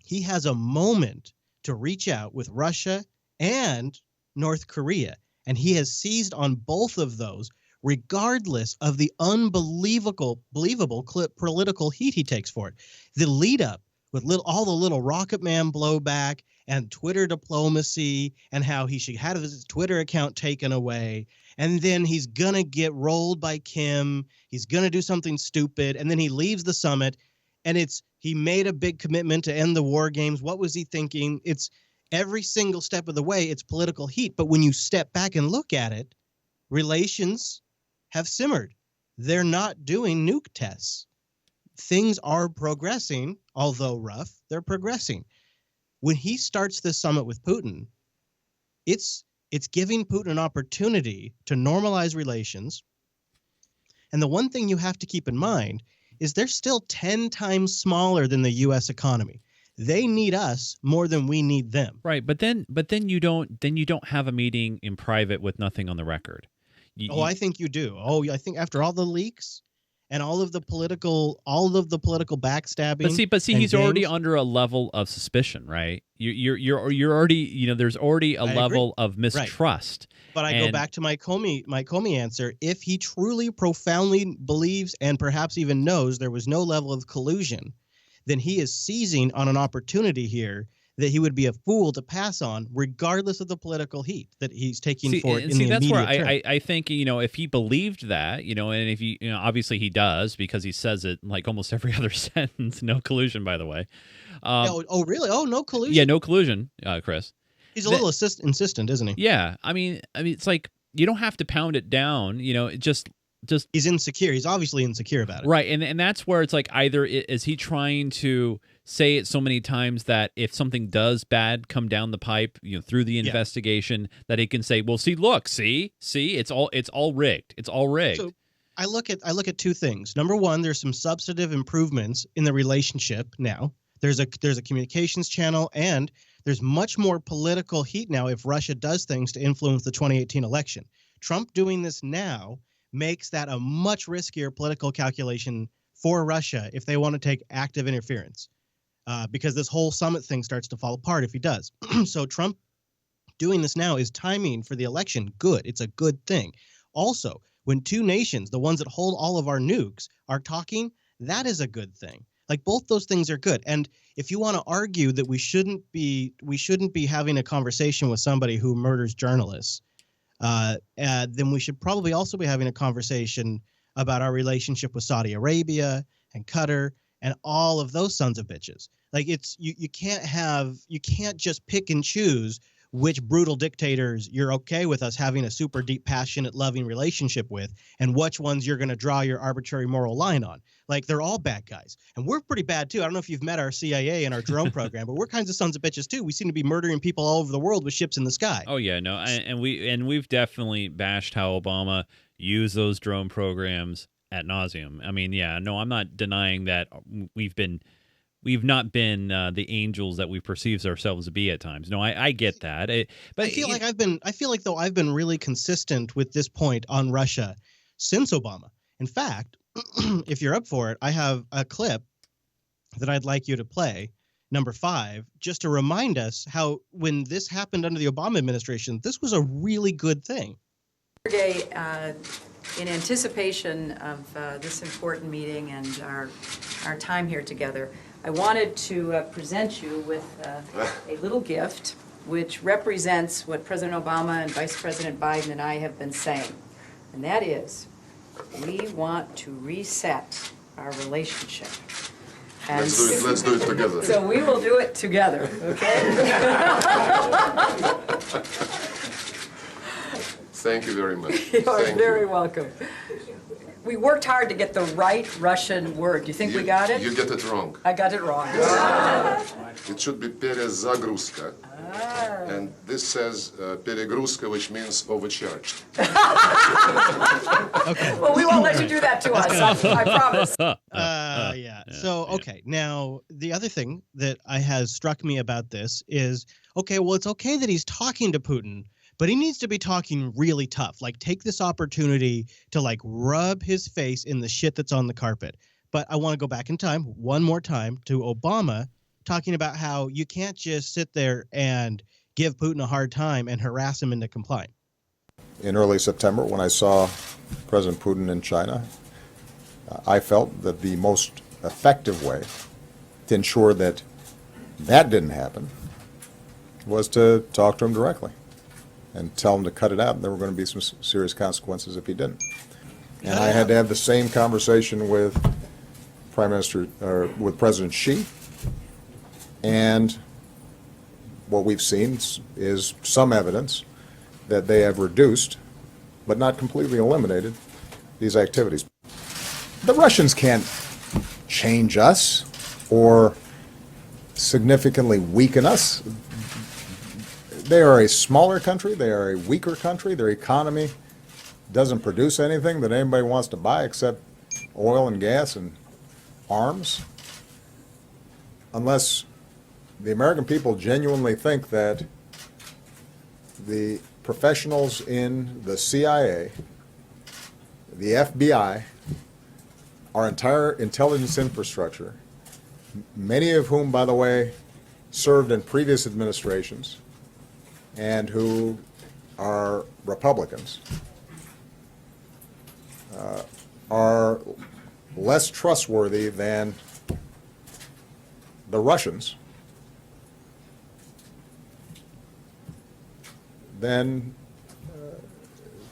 He has a moment to reach out with Russia and North Korea, and he has seized on both of those, regardless of the unbelievable political heat he takes for it. The lead up with all the little Rocket Man blowback and Twitter diplomacy and how he should have his Twitter account taken away. And then he's going to get rolled by Kim. He's going to do something stupid. And then he leaves the summit and he made a big commitment to end the war games. What was he thinking? It's every single step of the way, it's political heat. But when you step back and look at it, relations have simmered. They're not doing nuke tests. Things are progressing, although rough, they're progressing. When he starts this summit with Putin, it's giving Putin an opportunity to normalize relations. And the one thing you have to keep in mind is they're still 10 times smaller than the U.S. economy. They need us more than we need them. Right, but then you don't have a meeting in private with nothing on the record. I think you do. I think after all the leaks and all of the political backstabbing. But see, he's already under a level of suspicion, right? You're already, there's already a level of mistrust. Right. But I go back to my Comey answer. If he truly profoundly believes and perhaps even knows there was no level of collusion, then he is seizing on an opportunity here that he would be a fool to pass on, regardless of the political heat that he's taking for it in the immediate that's where term. I think, if he believed that, and if he, obviously he does, because he says it like almost every other sentence, no collusion, by the way. Really? Oh, no collusion? Yeah, no collusion, Chris. He's a little insistent, isn't he? Yeah. I mean, it's like, you don't have to pound it down, just he's insecure. He's obviously insecure about it. Right. And that's where it's like, either is he trying to say it so many times that if something does bad come down the pipe, through the investigation, that he can say, well, see, it's all rigged. It's all rigged. So I look at two things. Number one, there's some substantive improvements in the relationship now. There's a communications channel, and there's much more political heat now if Russia does things to influence the 2018 election. Trump doing this now makes that a much riskier political calculation for Russia if they want to take active interference. Because this whole summit thing starts to fall apart if he does. So Trump doing this now is timing for the election good. It's a good thing. Also, when two nations, the ones that hold all of our nukes, are talking, that is a good thing. Like, both those things are good. And if you want to argue that we shouldn't be having a conversation with somebody who murders journalists, then we should probably also be having a conversation about our relationship with Saudi Arabia and Qatar and all of those sons of bitches. Like, it's you can't just pick and choose which brutal dictators you're okay with us having a super deep, passionate, loving relationship with, and which ones you're going to draw your arbitrary moral line on. Like, they're all bad guys, and we're pretty bad too. I don't know if you've met our CIA and our drone program, but we're kinds of sons of bitches too. We seem to be murdering people all over the world with ships in the sky. Oh yeah, no, and we've definitely bashed how Obama used those drone programs ad nauseum. I mean, yeah, no, I'm not denying that we've not been the angels that we perceive ourselves to be at times. No, I get that. But I feel like I've been really consistent with this point on Russia since Obama. In fact, if you're up for it, I have a clip that I'd like you to play, number 5, just to remind us how when this happened under the Obama administration, this was a really good thing. Yesterday, in anticipation of this important meeting and our time here together, I wanted to present you with a little gift which represents what President Obama and Vice President Biden and I have been saying, and that is, we want to reset our relationship. And let's do it together. So we will do it together, okay? Thank you very much. You are very welcome. We worked hard to get the right Russian word. Do you think we got it? You get it wrong. I got it wrong. It should be перезагрузка. And this says перегрузка, which means overcharged. Okay. Well, we won't let you do that to us. I promise. Yeah. So, okay. Now, the other thing that has struck me about this is, okay, well, it's okay that he's talking to Putin, but he needs to be talking really tough. Like, take this opportunity to, like, rub his face in the shit that's on the carpet. But I want to go back in time one more time to Obama talking about how you can't just sit there and give Putin a hard time and harass him into complying. In early September, when I saw President Putin in China, I felt that the most effective way to ensure that that didn't happen was to talk to him directly and tell him to cut it out, and there were going to be some serious consequences if he didn't. And I had to have the same conversation with with President Xi, and what we've seen is some evidence that they have reduced, but not completely eliminated, these activities. The Russians can't change us or significantly weaken us. They are a smaller country, they are a weaker country, their economy doesn't produce anything that anybody wants to buy except oil and gas and arms. Unless the American people genuinely think that the professionals in the CIA, the FBI, our entire intelligence infrastructure, many of whom, by the way, served in previous administrations and who are Republicans, are less trustworthy than the Russians, then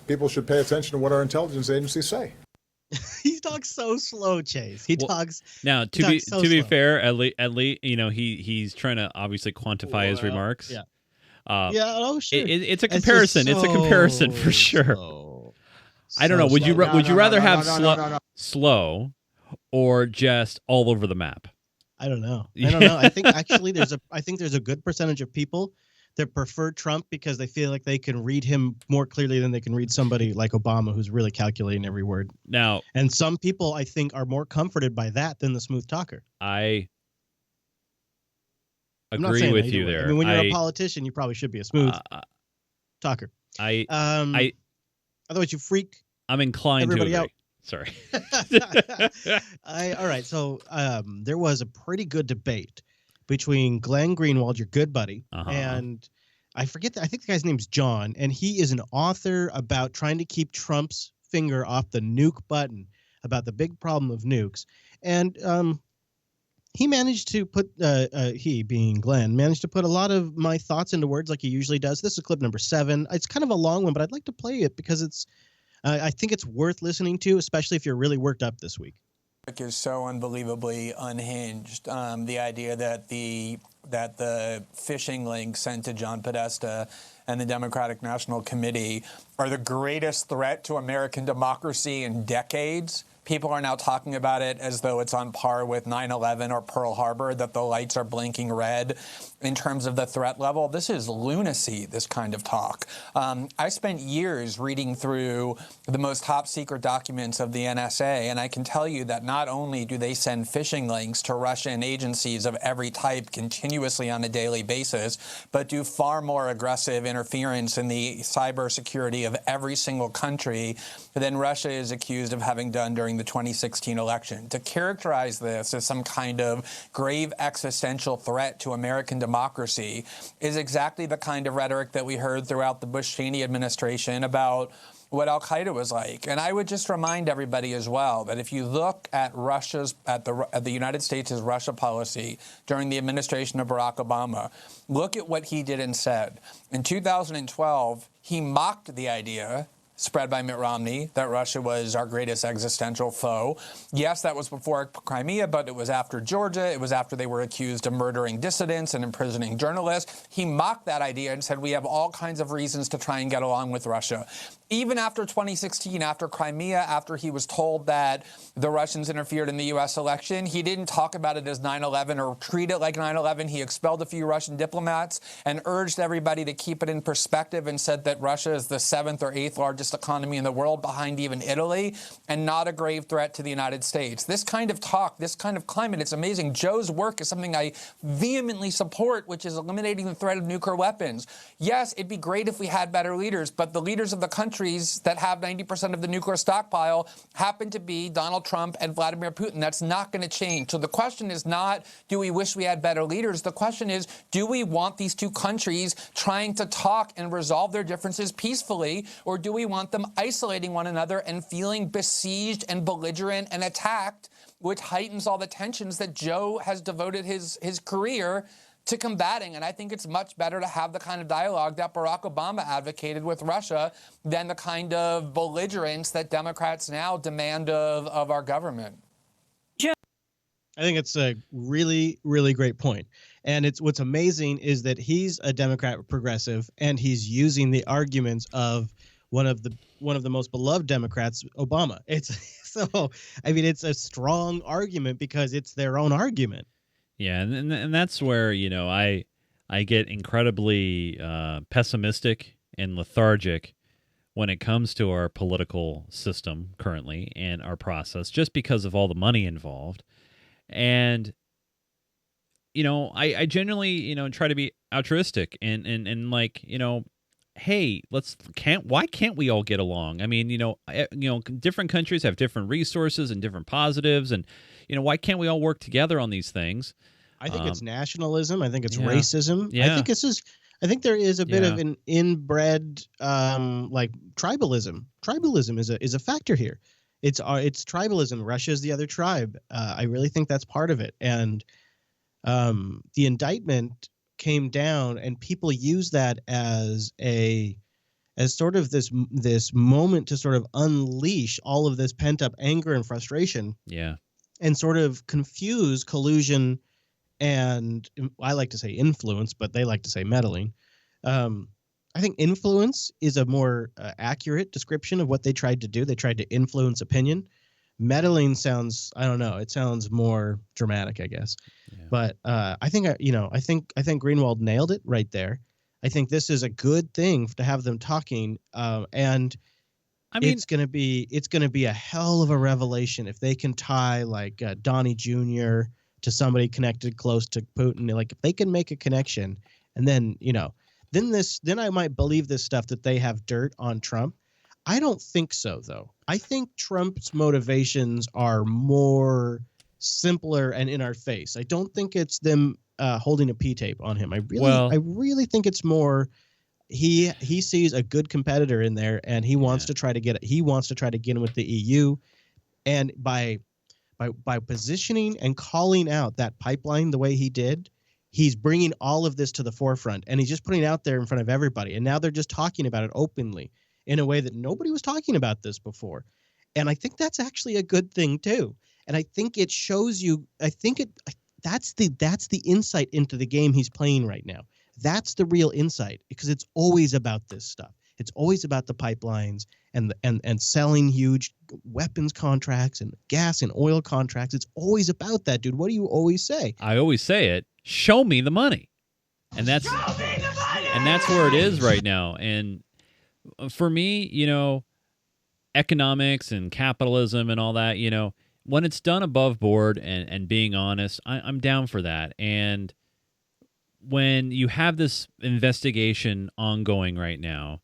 people should pay attention to what our intelligence agencies say. He talks so slow, Chase. He talks now. To he be talks so to be slow. fair, at least he's trying to obviously quantify his remarks. Yeah. Yeah. Oh, sure. It's a It's just comparison. It's a comparison so for sure. slow. I don't know. Would you slow. would you rather have no. slow or just all over the map? I don't know. I think actually there's a good percentage of people that prefer Trump because they feel like they can read him more clearly than they can read somebody like Obama, who's really calculating every word. Now, and some people I think are more comforted by that than the smooth talker. I I'm not agree saying with either you way. there. I mean, when you're a politician, you probably should be a smooth talker. Otherwise, you freak. I'm inclined everybody to agree. out. Sorry. All right. So there was a pretty good debate between Glenn Greenwald, your good buddy, and I think the guy's name's John, and he is an author about trying to keep Trump's finger off the nuke button, about the big problem of nukes. And he managed to put, he being Glenn, managed to put a lot of my thoughts into words like he usually does. This is clip number 7. It's kind of a long one, but I'd like to play it because it's, I think it's worth listening to, especially if you're really worked up this week. Is so unbelievably unhinged. The idea that the phishing links sent to John Podesta and the Democratic National Committee are the greatest threat to American democracy in decades. People are now talking about it as though it's on par with 9/11 or Pearl Harbor, that the lights are blinking red in terms of the threat level. This is lunacy, this kind of talk. I spent years reading through the most top secret documents of the NSA, and I can tell you that not only do they send phishing links to Russian agencies of every type continuously on a daily basis, but do far more aggressive interference in the cybersecurity of every single country than Russia is accused of having done during the 2016 election. To characterize this as some kind of grave existential threat to American democracy is exactly the kind of rhetoric that we heard throughout the Bush-Cheney administration about what al-Qaeda was like. And I would just remind everybody as well that if you look at the United States' Russia policy during the administration of Barack Obama, look at what he did and said. In 2012, he mocked the idea spread by Mitt Romney that Russia was our greatest existential foe. Yes, that was before Crimea, but it was after Georgia. It was after they were accused of murdering dissidents and imprisoning journalists. He mocked that idea and said we have all kinds of reasons to try and get along with Russia. Even after 2016, after Crimea, after he was told that the Russians interfered in the U.S. election, he didn't talk about it as 9/11 or treat it like 9/11. He expelled a few Russian diplomats and urged everybody to keep it in perspective and said that Russia is the 7th or 8th largest economy in the world, behind even Italy, and not a grave threat to the United States. This kind of talk, this kind of climate, it's amazing. Joe's work is something I vehemently support, which is eliminating the threat of nuclear weapons. Yes, it'd be great if we had better leaders, but the leaders of the countries that have 90% of the nuclear stockpile happen to be Donald Trump and Vladimir Putin. That's not going to change. So the question is not, do we wish we had better leaders? The question is, do we want these two countries trying to talk and resolve their differences peacefully, or do we want them isolating one another and feeling besieged and belligerent and attacked, which heightens all the tensions that Joe has devoted his career to combating? And I think it's much better to have the kind of dialogue that Barack Obama advocated with Russia than the kind of belligerence that Democrats now demand of our government. I think it's a really, really great point. And it's what's amazing is that he's a Democrat progressive, and he's using the arguments of one of the most beloved Democrats, Obama. It's a strong argument because it's their own argument. Yeah, and that's where, I get incredibly pessimistic and lethargic when it comes to our political system currently and our process, just because of all the money involved. And, I genuinely, try to be altruistic and like, hey, why can't we all get along? I mean, different countries have different resources and different positives, and why can't we all work together on these things? I think it's nationalism. I think it's yeah. racism. Yeah. I think there is a bit of an inbred like tribalism. Tribalism is a factor here. It's tribalism. Russia is the other tribe. I really think that's part of it. And the indictment came down, and people use that as sort of this moment to sort of unleash all of this pent up anger and frustration. Yeah. And sort of confuse collusion and, I like to say influence, but they like to say meddling. I think influence is a more accurate description of what they tried to do. They tried to influence opinion. Meddling sounds, I don't know, it sounds more dramatic, I guess. Yeah. But I think Greenwald nailed it right there. I think this is a good thing to have them talking, and I mean, it's going to be a hell of a revelation if they can tie like Donnie Jr. to somebody connected close to Putin. Like if they can make a connection, and then then I might believe this stuff that they have dirt on Trump. I don't think so, though. I think Trump's motivations are more simpler and in our face. I don't think it's them holding a P-tape on him. I really think it's more he sees a good competitor in there, and he wants to try to get in with the EU, and by positioning and calling out that pipeline the way he did, he's bringing all of this to the forefront, and he's just putting it out there in front of everybody. And now they're just talking about it openly in a way that nobody was talking about this before. And I think that's actually a good thing too. And I think it shows you, that's the insight into the game he's playing right now. That's the real insight, because it's always about this stuff. It's always about the pipelines and selling huge weapons contracts and gas and oil contracts. It's always about that, dude. What do you always say? I always say it. Show me the money. And that's where it is right now. And for me, economics and capitalism and all that, when it's done above board and being honest, I'm down for that. And when you have this investigation ongoing right now,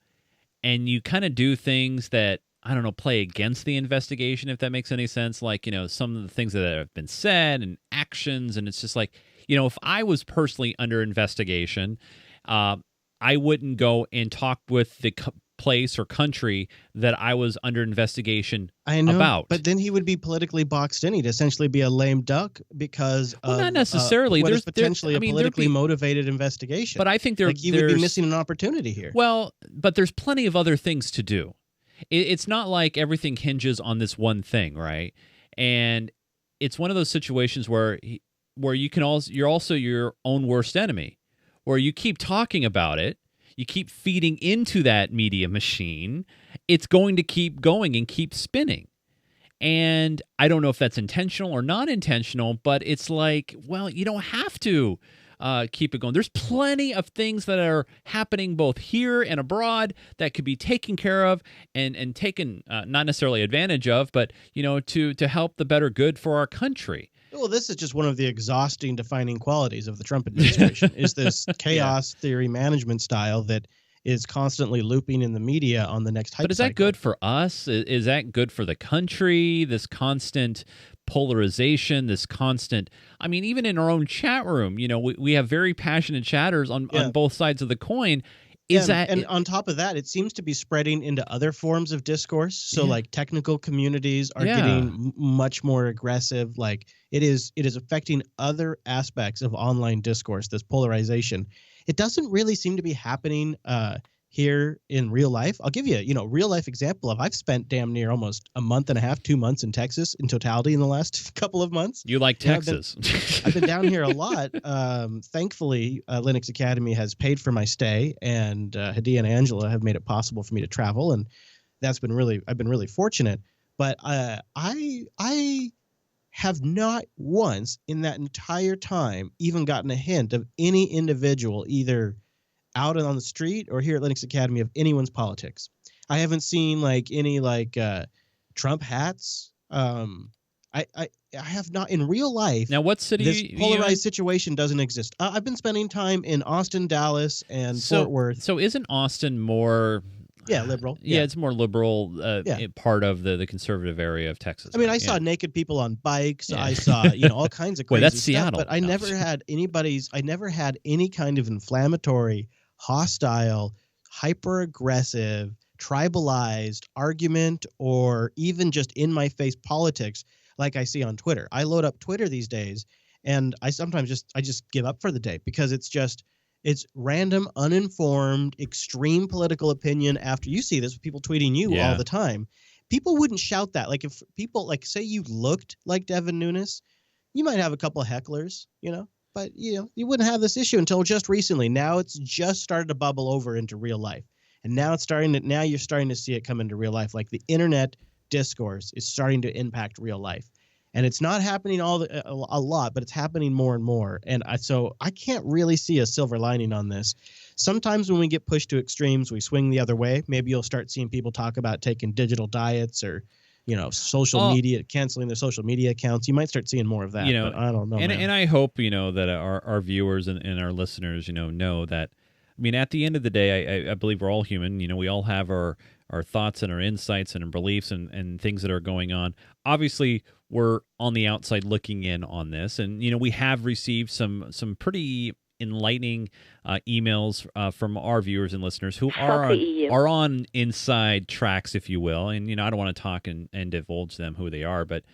and you kind of do things that, I don't know, play against the investigation, if that makes any sense, like, some of the things that have been said and actions, and it's just like, if I was personally under investigation, I wouldn't go and talk with the place or country that I was under investigation about. But then he would be politically boxed in. He'd essentially be a lame duck because not necessarily. There's potentially a politically motivated investigation. But I think he would be missing an opportunity here. Well, but there's plenty of other things to do. It's not like everything hinges on this one thing, right? And it's one of those situations where you're also your own worst enemy, where you keep talking about it. You keep feeding into that media machine, it's going to keep going and keep spinning. And I don't know if that's intentional or not intentional, but it's like, well, you don't have to keep it going. There's plenty of things that are happening both here and abroad that could be taken care of and taken not necessarily advantage of, but to help the better good for our country. Well, this is just one of the exhausting defining qualities of the Trump administration is this chaos theory management style that is constantly looping in the media on the next hype. But is that good for us? Is that good for the country? This constant polarization, this constant, I mean, even in our own chat room, we have very passionate chatters on both sides of the coin. And on top of that, it seems to be spreading into other forms of discourse. So like technical communities are getting much more aggressive. Like it is affecting other aspects of online discourse, this polarization. It doesn't really seem to be happening here in real life. I'll give you a real life example of I've spent damn near almost a month and a half, 2 months in Texas in totality in the last couple of months. You like Texas? I've been down here a lot. Thankfully, Linux Academy has paid for my stay, and Hadiya and Angela have made it possible for me to travel, and I've been really fortunate. But I have not once in that entire time even gotten a hint of any individual either out on the street or here at Linux Academy of anyone's politics. I haven't seen any Trump hats. I have not in real life. Now, what city? This you in? polarized situation doesn't exist. I've been spending time in Austin, Dallas, and Fort Worth. So isn't Austin more? Yeah, liberal. Yeah, it's more liberal. Yeah. Part of the conservative area of Texas. I mean, I right? saw naked people on bikes. Yeah. I saw, all kinds of Wait, crazy that's stuff. Seattle. But I never had any kind of inflammatory, hostile, hyper-aggressive, tribalized argument or even just in-my-face politics like I see on Twitter. I load up Twitter these days, and I sometimes just give up for the day because it's random, uninformed, extreme political opinion. After you see this with people tweeting you all the time, people wouldn't shout that. Like if people say you looked like Devin Nunes, you might have a couple of hecklers, but you wouldn't have this issue until just recently. Now it's just started to bubble over into real life, and now you're starting to see it come into real life. Like the internet discourse is starting to impact real life. And it's not happening a lot, but it's happening more and more. And so I can't really see a silver lining on this. Sometimes when we get pushed to extremes, we swing the other way. Maybe you'll start seeing people talk about taking digital diets or, social media, canceling their social media accounts. You might start seeing more of that. But I don't know. And I hope, that our viewers and our listeners, know that, I mean, at the end of the day, I believe we're all human. We all have our thoughts and our insights and our beliefs and things that are going on. Obviously, we're on the outside looking in on this. And, we have received some pretty enlightening emails from our viewers and listeners who are on inside tracks, if you will. And, I don't want to talk and divulge them who they are. But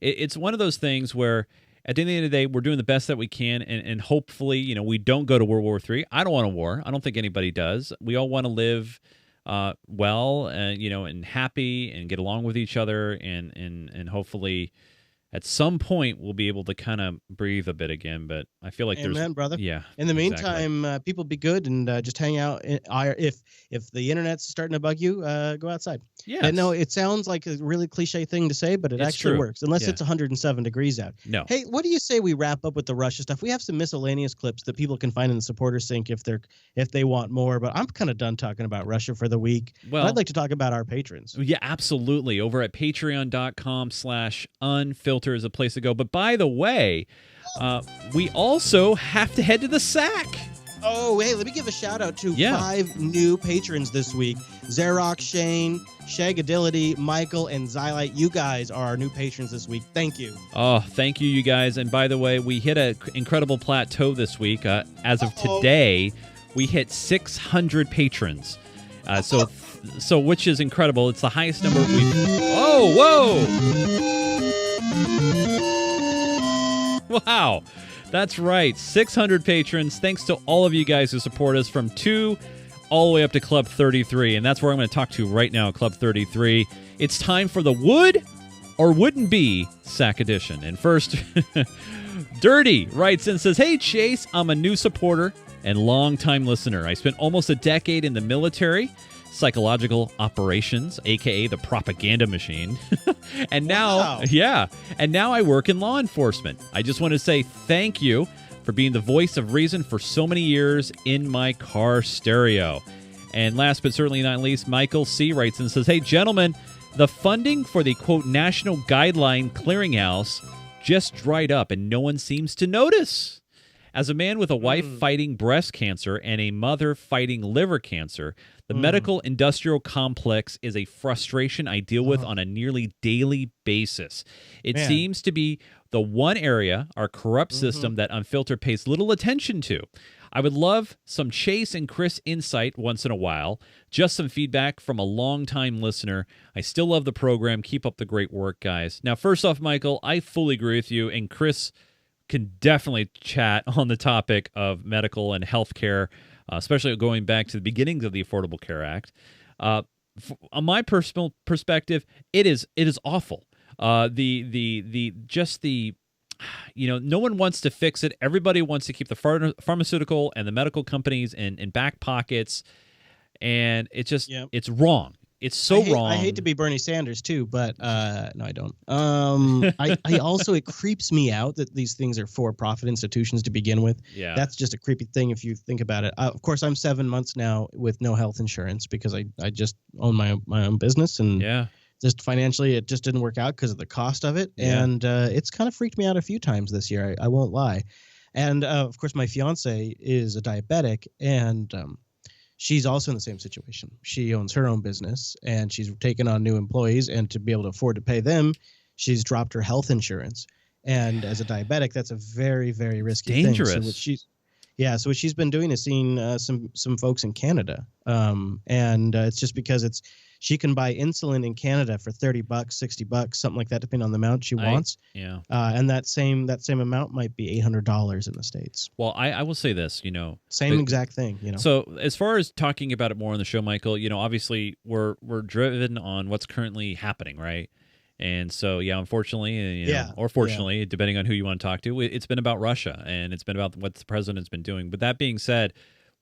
it's one of those things where at the end of the day, we're doing the best that we can. And hopefully, we don't go to World War III. I don't want a war. I don't think anybody does. We all want to live well, and happy and get along with each other, and hopefully at some point we'll be able to kind of breathe a bit again. But I feel like Amen, brother. Yeah. In the exactly. meantime, people be good and just hang out. If the internet's starting to bug you, go outside. Yeah. And no, it sounds like a really cliche thing to say, but it's actually true. works. Unless Yeah. it's 107 degrees out. No. Hey, what do you say we wrap up with the Russia stuff? We have some miscellaneous clips that people can find in the supporter sync if they want more. But I'm kind of done talking about Russia for the week. Well, I'd like to talk about our patrons. Yeah, absolutely. Over at patreon.com/unfilter is a place to go. But by the way, we also have to head to the SAC. Oh, hey, let me give a shout out to 5 new patrons this week. Xerox, Shane, Shagadility, Michael, and Xylite. You guys are our new patrons this week. Thank you. Oh, thank you guys. And by the way, we hit an incredible plateau this week. As of today, we hit 600 patrons. So which is incredible. It's the highest number we've... Oh, whoa! Wow. That's right. 600 patrons. Thanks to all of you guys who support us from 2 all the way up to Club 33. And that's where I'm going to talk to right now, Club 33. It's time for the Would or Wouldn't Be SAC Edition. And first, Dirty writes in and says, "Hey, Chase, I'm a new supporter and longtime listener. I spent almost a decade in the military, psychological operations, a.k.a. the propaganda machine. And now, and now I work in law enforcement. I just want to say thank you for being the voice of reason for so many years in my car stereo." And last but certainly not least, Michael C. writes and says, "Hey, gentlemen, the funding for the, quote, National Guideline Clearinghouse just dried up and no one seems to notice. As a man with a wife fighting breast cancer and a mother fighting liver cancer, the medical industrial complex is a frustration I deal with on a nearly daily basis. It seems to be the one area, our corrupt system, that Unfilter pays little attention to. I would love some Chase and Chris insight once in a while. Just some feedback from a longtime listener. I still love the program. Keep up the great work, guys." Now, first off, Michael, I fully agree with you, and Chris can definitely chat on the topic of medical and healthcare, especially going back to the beginnings of the Affordable Care Act. On my personal perspective, it is awful. No one wants to fix it. Everybody wants to keep the pharmaceutical and the medical companies in back pockets, and it's wrong. It's so wrong. I hate to be Bernie Sanders too, but no, I don't. I also, it creeps me out that these things are for-profit institutions to begin with. Yeah, that's just a creepy thing if you think about it. Of course, I'm 7 months now with no health insurance because I just own my own business, and just financially, it just didn't work out because of the cost of it. Yeah. And it's kind of freaked me out a few times this year. I won't lie. And of course, my fiance is a diabetic, and she's also in the same situation. She owns her own business, and she's taken on new employees, and to be able to afford to pay them, she's dropped her health insurance. And as a diabetic, that's a very, very risky thing. Dangerous. So what she's been doing is seeing some folks in Canada, and it's just because she can buy insulin in Canada for $30, $60, something like that, depending on the amount she wants. And that same amount might be $800 in the States. Well, I will say this, same exact thing, So as far as talking about it more on the show, Michael, obviously we're driven on what's currently happening, right? And so, unfortunately, or fortunately, depending on who you want to talk to, it's been about Russia, and it's been about what the president's been doing. But that being said,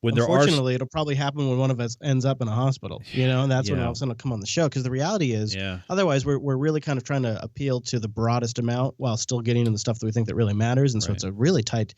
unfortunately, it'll probably happen when one of us ends up in a hospital, and that's when all of a sudden it'll come on the show. Because the reality is, otherwise, we're really kind of trying to appeal to the broadest amount while still getting to the stuff that we think that really matters. And so it's a really tight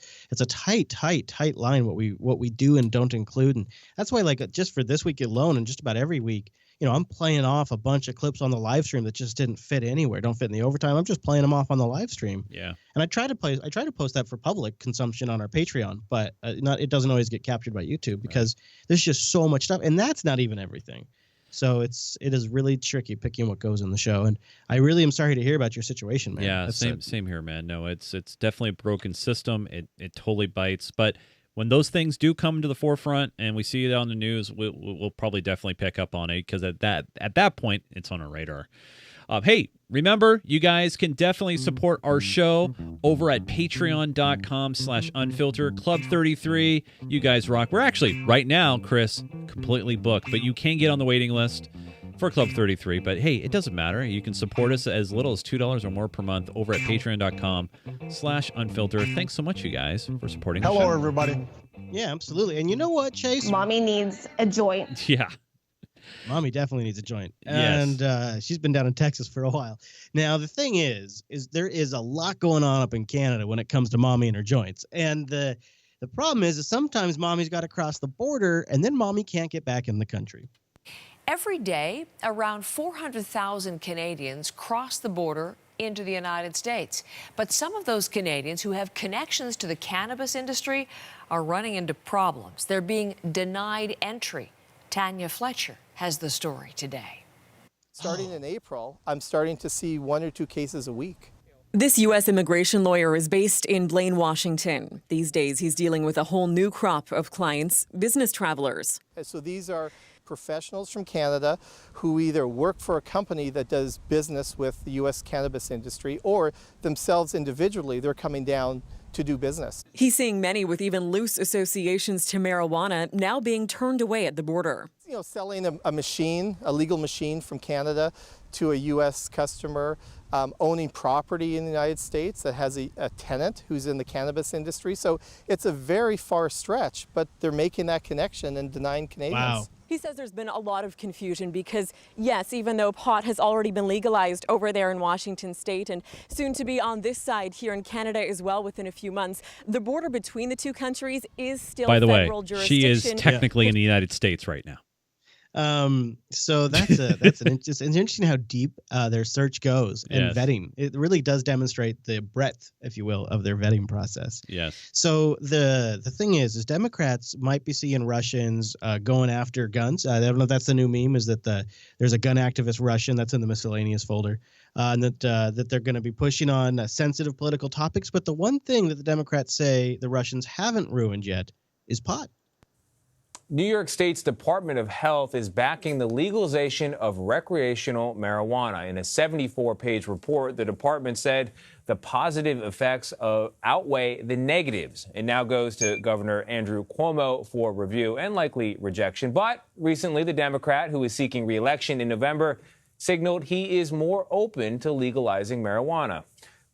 line what we do and don't include. And that's why, like, just for this week alone, and just about every week, I'm playing off a bunch of clips on the live stream that just didn't fit anywhere, don't fit in the overtime. I'm just playing them off on the live stream. Yeah. And I try to post that for public consumption on our Patreon, but it doesn't always get captured by YouTube because there's just so much stuff, and that's not even everything. So it is really tricky picking what goes in the show, and I really am sorry to hear about your situation, man. Yeah, same here, man. No, it's definitely a broken system. It totally bites, but when those things do come to the forefront and we see it on the news, we'll probably definitely pick up on it because at that point, it's on our radar. Hey, remember, you guys can definitely support our show over at patreon.com/unfilter. Club 33, you guys rock. We're actually, right now, Chris, completely booked, but you can get on the waiting list for Club 33. But hey, it doesn't matter. You can support us as little as $2 or more per month over at patreon.com/unfilter. Thanks so much, you guys, for supporting the show. Hello, everybody. Yeah, absolutely. And you know what, Chase? Mommy needs a joint. Yeah. Mommy definitely needs a joint. Yes. And she's been down in Texas for a while. Now, the thing is there is a lot going on up in Canada when it comes to Mommy and her joints. And the problem is sometimes Mommy's got to cross the border, and then Mommy can't get back in the country. Every day, around 400,000 Canadians cross the border into the United States. But some of those Canadians who have connections to the cannabis industry are running into problems. They're being denied entry. Tanya Fletcher has the story today. Starting in April, I'm starting to see 1 or 2 cases a week. This U.S. immigration lawyer is based in Blaine, Washington. These days, he's dealing with a whole new crop of clients, business travelers. So these are professionals from Canada who either work for a company that does business with the U.S. cannabis industry or themselves individually, they're coming down to do business. He's seeing many with even loose associations to marijuana now being turned away at the border. Selling a machine, a legal machine from Canada to a U.S. customer, owning property in the United States that has a tenant who's in the cannabis industry. So it's a very far stretch, but they're making that connection and denying Canadians. Wow. He says there's been a lot of confusion because, yes, even though pot has already been legalized over there in Washington state and soon to be on this side here in Canada as well within a few months, the border between the two countries is still federal jurisdiction. By the way, she is technically in the United States right now. So it's interesting how deep their search goes and vetting. It really does demonstrate the breadth, if you will, of their vetting process. Yes. So the thing is Democrats might be seeing Russians going after guns. I don't know if that's the new meme, is that there's a gun activist Russian that's in the miscellaneous folder, and that they're going to be pushing on sensitive political topics. But the one thing that the Democrats say the Russians haven't ruined yet is pot. New York State's Department of Health is backing the legalization of recreational marijuana. In a 74-page report, the department said the positive effects outweigh the negatives. It now goes to Governor Andrew Cuomo for review and likely rejection. But recently, the Democrat, who is seeking re-election in November, signaled he is more open to legalizing marijuana.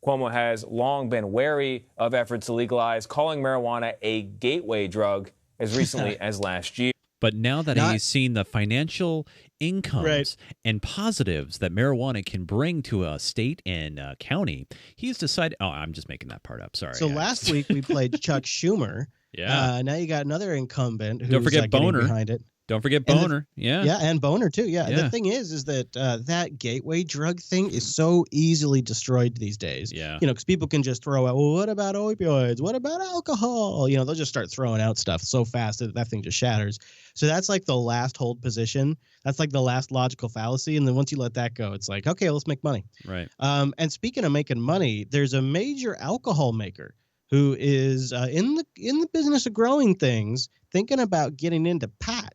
Cuomo has long been wary of efforts to legalize, calling marijuana a gateway drug as recently as last year. But now that he's seen the financial incomes and positives that marijuana can bring to a state and county, he's decided... Oh, I'm just making that part up. Sorry. So last week we played Chuck Schumer. Yeah. Now you got another incumbent who's Don't forget Boner behind it. Don't forget Boner. Yeah, and Boner too. Yeah. Yeah. The thing is that that gateway drug thing is so easily destroyed these days. Yeah. Because people can just throw out, well, what about opioids? What about alcohol? They'll just start throwing out stuff so fast that thing just shatters. So that's like the last hold position. That's like the last logical fallacy. And then once you let that go, it's like, okay, let's make money. Right. And speaking of making money, there's a major alcohol maker who is in the business of growing things, thinking about getting into pot.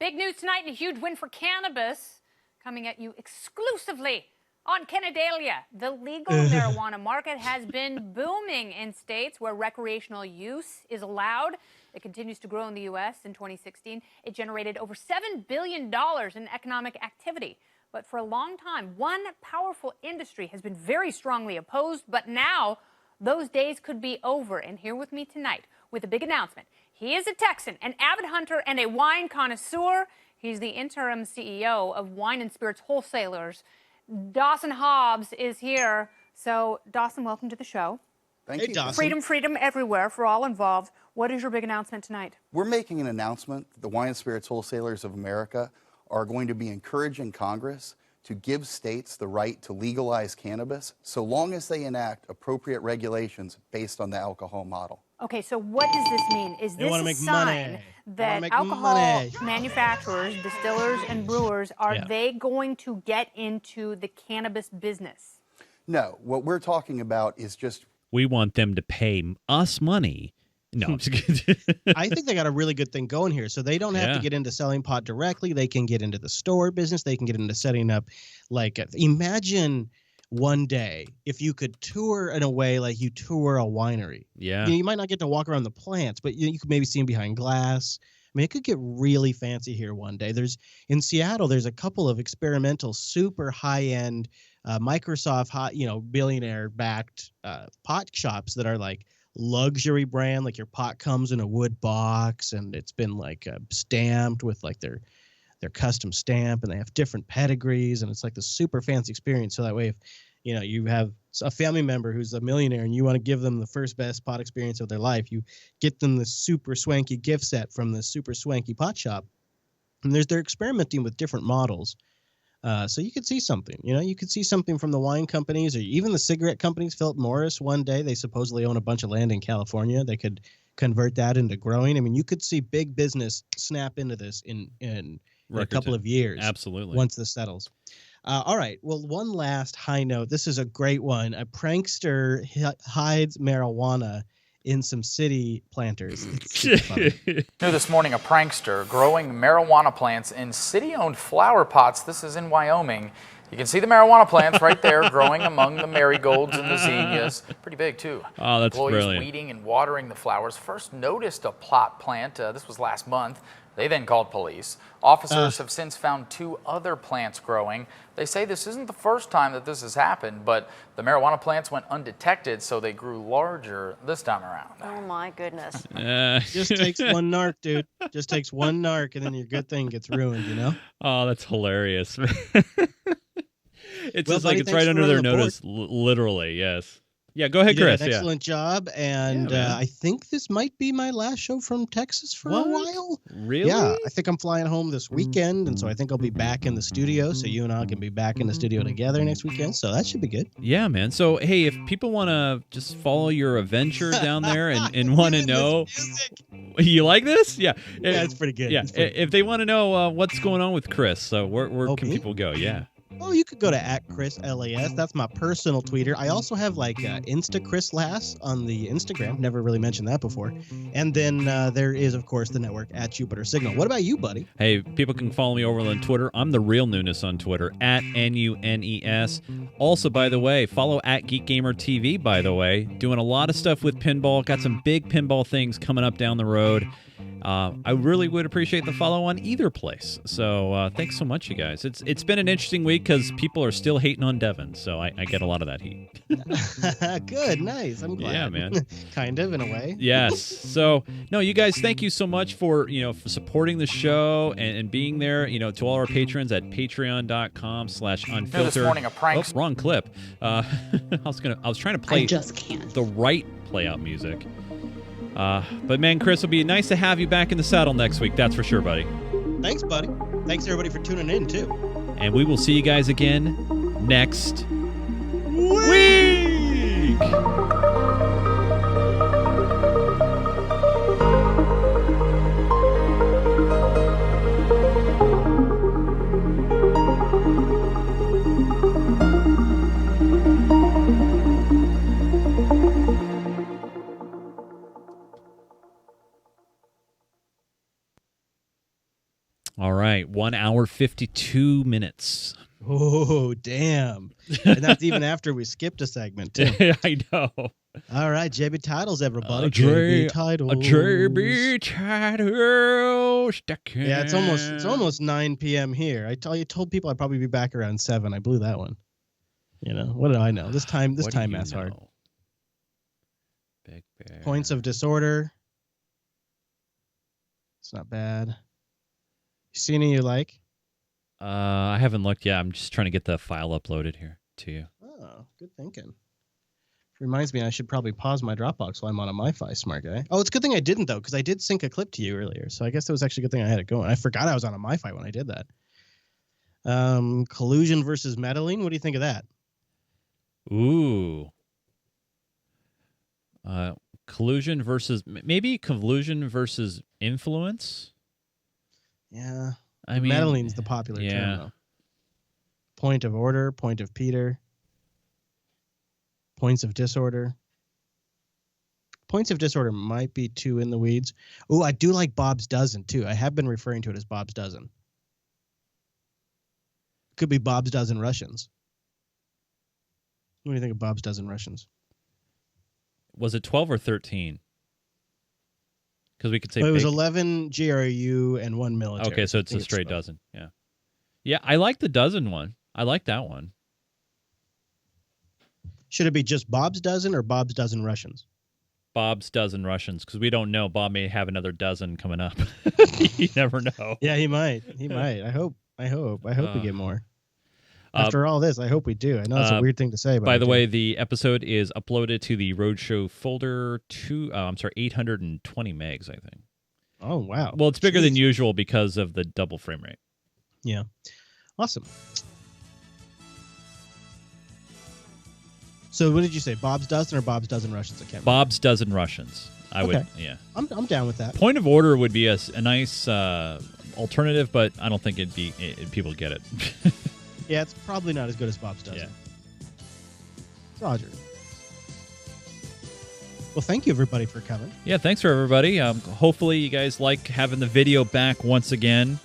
Big news tonight and a huge win for cannabis coming at you exclusively on Canadalia. The legal marijuana market has been booming in states where recreational use is allowed. It continues to grow in the U.S. In 2016, it generated over $7 billion in economic activity. But for a long time, one powerful industry has been very strongly opposed. But now those days could be over. And here with me tonight with a big announcement. He is a Texan, an avid hunter, and a wine connoisseur. He's the interim CEO of Wine and Spirits Wholesalers. Dawson Hobbs is here. So, Dawson, welcome to the show. Thank you. Dawson. Freedom everywhere for all involved. What is your big announcement tonight? We're making an announcement. The Wine and Spirits Wholesalers of America are going to be encouraging Congress to give states the right to legalize cannabis so long as they enact appropriate regulations based on the alcohol model. Okay, so what does this mean? Is this a sign that alcohol manufacturers, distillers, and brewers, are they going to get into the cannabis business? No, what we're talking about is just... We want them to pay us money. No, I'm just kidding. I think they got a really good thing going here. So they don't have to get into selling pot directly. They can get into the store business. They can get into setting up, imagine one day if you could tour in a way like you tour a winery. Yeah. You might not get to walk around the plants, but you could maybe see them behind glass. I mean, it could get really fancy here one day. In Seattle, there's a couple of experimental, super high-end Microsoft, billionaire-backed pot shops that are like luxury brand, like your pot comes in a wood box and it's been stamped with their custom stamp, and they have different pedigrees, and it's like the super fancy experience. So that way, if you have a family member who's a millionaire and you want to give them the first best pot experience of their life, you get them the super swanky gift set from the super swanky pot shop. And they're experimenting with different models. So you could see something, you could see something from the wine companies or even the cigarette companies. Philip Morris, one day, they supposedly own a bunch of land in California. They could convert that into growing. I mean, you could see big business snap into this in a couple of years. Absolutely. Once this settles. All right. Well, one last high note. This is a great one. A prankster hides marijuana in some city planters. New this morning, a prankster growing marijuana plants in city-owned flower pots. This is in Wyoming. You can see the marijuana plants right there growing among the marigolds and the zinnias. Pretty big, too. Oh, that's Employees brilliant. weeding and watering the flowers first noticed a plot plant. This was last month. They then called police. Officers have since found 2 other plants growing. They say this isn't the first time that this has happened, but the marijuana plants went undetected, so they grew larger this time around. Oh, my goodness. Just takes one narc, dude. Just takes one narc, and then your good thing gets ruined, Oh, that's hilarious. It's Well, just like buddy, it's thanks right for under running their the board. notice, literally, yes. Yeah, go ahead, You Chris. did an excellent job, and Yeah, man. I think this might be my last show from Texas for a while. Really? Yeah, I think I'm flying home this weekend, and so I think I'll be back in the studio, so you and I can be back in the studio together next weekend, so that should be good. Yeah, man. So, hey, if people want to just follow your adventure down there and want to know... You like this? Yeah. Yeah, it's pretty good. Yeah, It's pretty if they want to know what's going on with Chris, so where can people go? Yeah. Oh, you could go to @ChrisLAS. That's my personal tweeter. I also have InstaChrisLass on the Instagram. Never really mentioned that before. And then there is, of course, the network @JupiterSignal. What about you, buddy? Hey, people can follow me over on Twitter. I'm the real Nunes on Twitter, @NUNES. Also, by the way, follow @GeekGamerTV, by the way. Doing a lot of stuff with pinball. Got some big pinball things coming up down the road. I really would appreciate the follow on either place. So thanks so much, you guys. It's been an interesting week because people are still hating on Devin, so I get a lot of that heat. Good, nice. I'm glad. Yeah, man. Kind of, in a way. Yes. So, no, you guys, thank you so much for supporting the show and being there. To all our patrons at patreon.com/unfilter. This morning, a prank. Oh, wrong clip. I was trying to play the right play out music. But man, Chris, it'll be nice to have you back in the saddle next week. That's for sure, buddy. Thanks, buddy. Thanks, everybody, for tuning in, too. And we will see you guys again next week. All right, 1 hour 52 minutes. Oh, damn. And that's even after we skipped a segment, too. I know. All right, JB Titles, everybody. JB Titles. JB Titles. Yeah, it's almost 9 p.m. here. I told people I'd probably be back around 7. I blew that one. You know, what do I know? This time math's hard. Big Bear. Points of disorder. It's not bad. You see any you like? I haven't looked yet. I'm just trying to get the file uploaded here to you. Oh, good thinking. Reminds me, I should probably pause my Dropbox while I'm on a MiFi, smart guy. Oh, it's a good thing I didn't, though, because I did sync a clip to you earlier. So I guess it was actually a good thing I had it going. I forgot I was on a MiFi when I did that. Collusion versus meddling. What do you think of that? Ooh. Collusion versus influence? Yeah. I mean, meddling's the popular term, though. Point of order, point of Peter. Points of disorder. Points of disorder might be too in the weeds. Oh, I do like Bob's Dozen, too. I have been referring to it as Bob's Dozen. Could be Bob's Dozen Russians. What do you think of Bob's Dozen Russians? Was it 12 or 13? Because we could say it was 11 GRU and 1 military. Okay, so it's a straight dozen. Yeah. Yeah, I like the dozen one. I like that one. Should it be just Bob's Dozen or Bob's Dozen Russians? Bob's Dozen Russians, because we don't know. Bob may have another dozen coming up. You never know. Yeah, he might. He might. I hope we get more. After all this, I hope we do. I know it's a weird thing to say. But by the way, the episode is uploaded to the Roadshow folder 820 megs, I think. Oh, wow. Well, it's bigger than usual because of the double frame rate. Yeah. Awesome. So what did you say? Bob's Dozen or Bob's Dozen Russians? I can't remember. Bob's Dozen Russians. I would, yeah. I'm down with that. Point of order would be a nice alternative, but I don't think people get it. Yeah, it's probably not as good as Bob's Dozen. Yeah. Roger. Well, thank you, everybody, for coming. Yeah, thanks for everybody. Hopefully you guys like having the video back once again.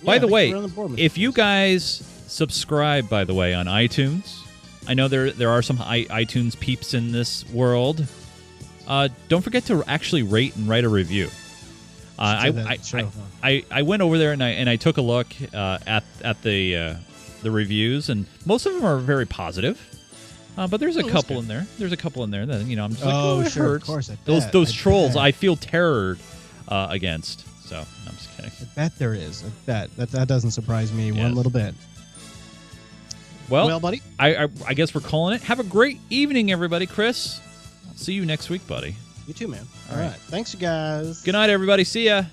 By the way, if you guys subscribe, by the way, on iTunes, I know there are some iTunes peeps in this world. Don't forget to actually rate and write a review. I went over there and I took a look at the reviews, and most of them are very positive. But there's a couple in there. There's a couple in there that I'm just like, sure, hurts. Of course. Those trolls, I feel terrored against. So I'm just kidding. I bet there is. I bet that doesn't surprise me one little bit. Well, buddy, I guess we're calling it. Have a great evening, everybody. Chris, I'll see you next week, buddy. You too, man. All right. Thanks, you guys. Good night, everybody. See ya.